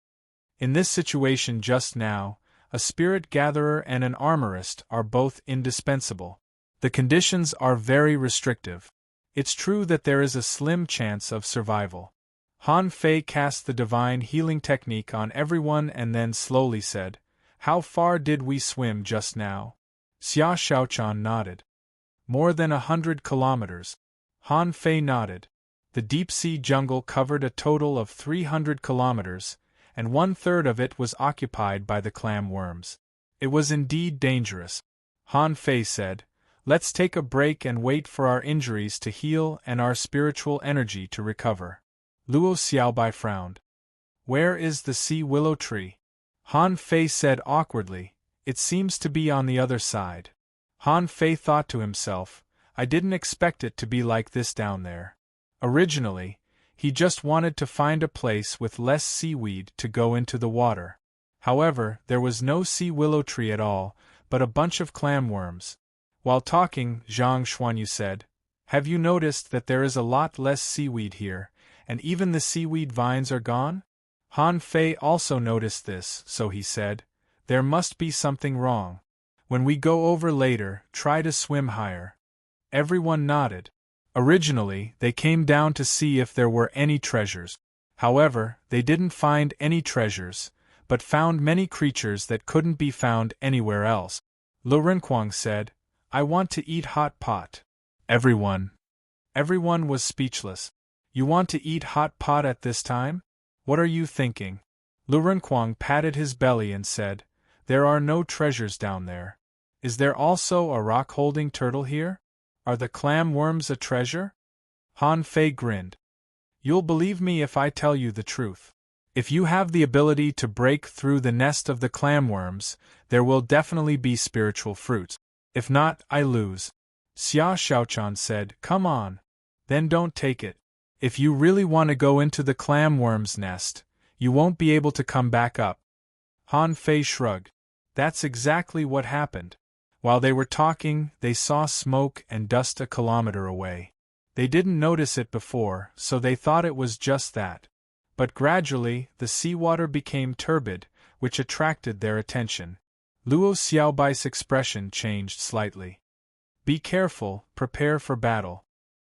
In this situation just now, a spirit gatherer and an armorist are both indispensable. The conditions are very restrictive. It's true that there is a slim chance of survival. Han Fei cast the divine healing technique on everyone and then slowly said, "How far did we swim just now?" Xia Xiaochan nodded. "More than 100 kilometers." Han Fei nodded. The deep-sea jungle covered a total of 300 kilometers, and 1/3 of it was occupied by the clamworms. It was indeed dangerous. Han Fei said, "Let's take a break and wait for our injuries to heal and our spiritual energy to recover." Luo Xiaobai frowned. Where is the sea willow tree? Han Fei said awkwardly, it seems to be on the other side. Han Fei thought to himself, I didn't expect it to be like this down there. Originally, he just wanted to find a place with less seaweed to go into the water. However, there was no sea willow tree at all, but a bunch of clamworms. While talking, Zhang Xuanyu said, have you noticed that there is a lot less seaweed here, and even the seaweed vines are gone? Han Fei also noticed this, so he said, there must be something wrong. When we go over later, try to swim higher. Everyone nodded. Originally, they came down to see if there were any treasures. However, they didn't find any treasures, but found many creatures that couldn't be found anywhere else. Lu Renquang said, I want to eat hot pot. Everyone was speechless. You want to eat hot pot at this time? What are you thinking? Lu Renquang patted his belly and said, there are no treasures down there. Is there also a rock-holding turtle here? Are the clam worms a treasure? Han Fei grinned. You'll believe me if I tell you the truth. If you have the ability to break through the nest of the clamworms, there will definitely be spiritual fruits. If not, I lose. Xia Xiaochan said, come on. Then don't take it. If you really want to go into the clamworm's nest, you won't be able to come back up. Han Fei shrugged. That's exactly what happened. While they were talking, they saw smoke and dust a kilometer away. They didn't notice it before, so they thought it was just that. But gradually, the seawater became turbid, which attracted their attention. Luo Xiaobai's expression changed slightly. Be careful, prepare for battle.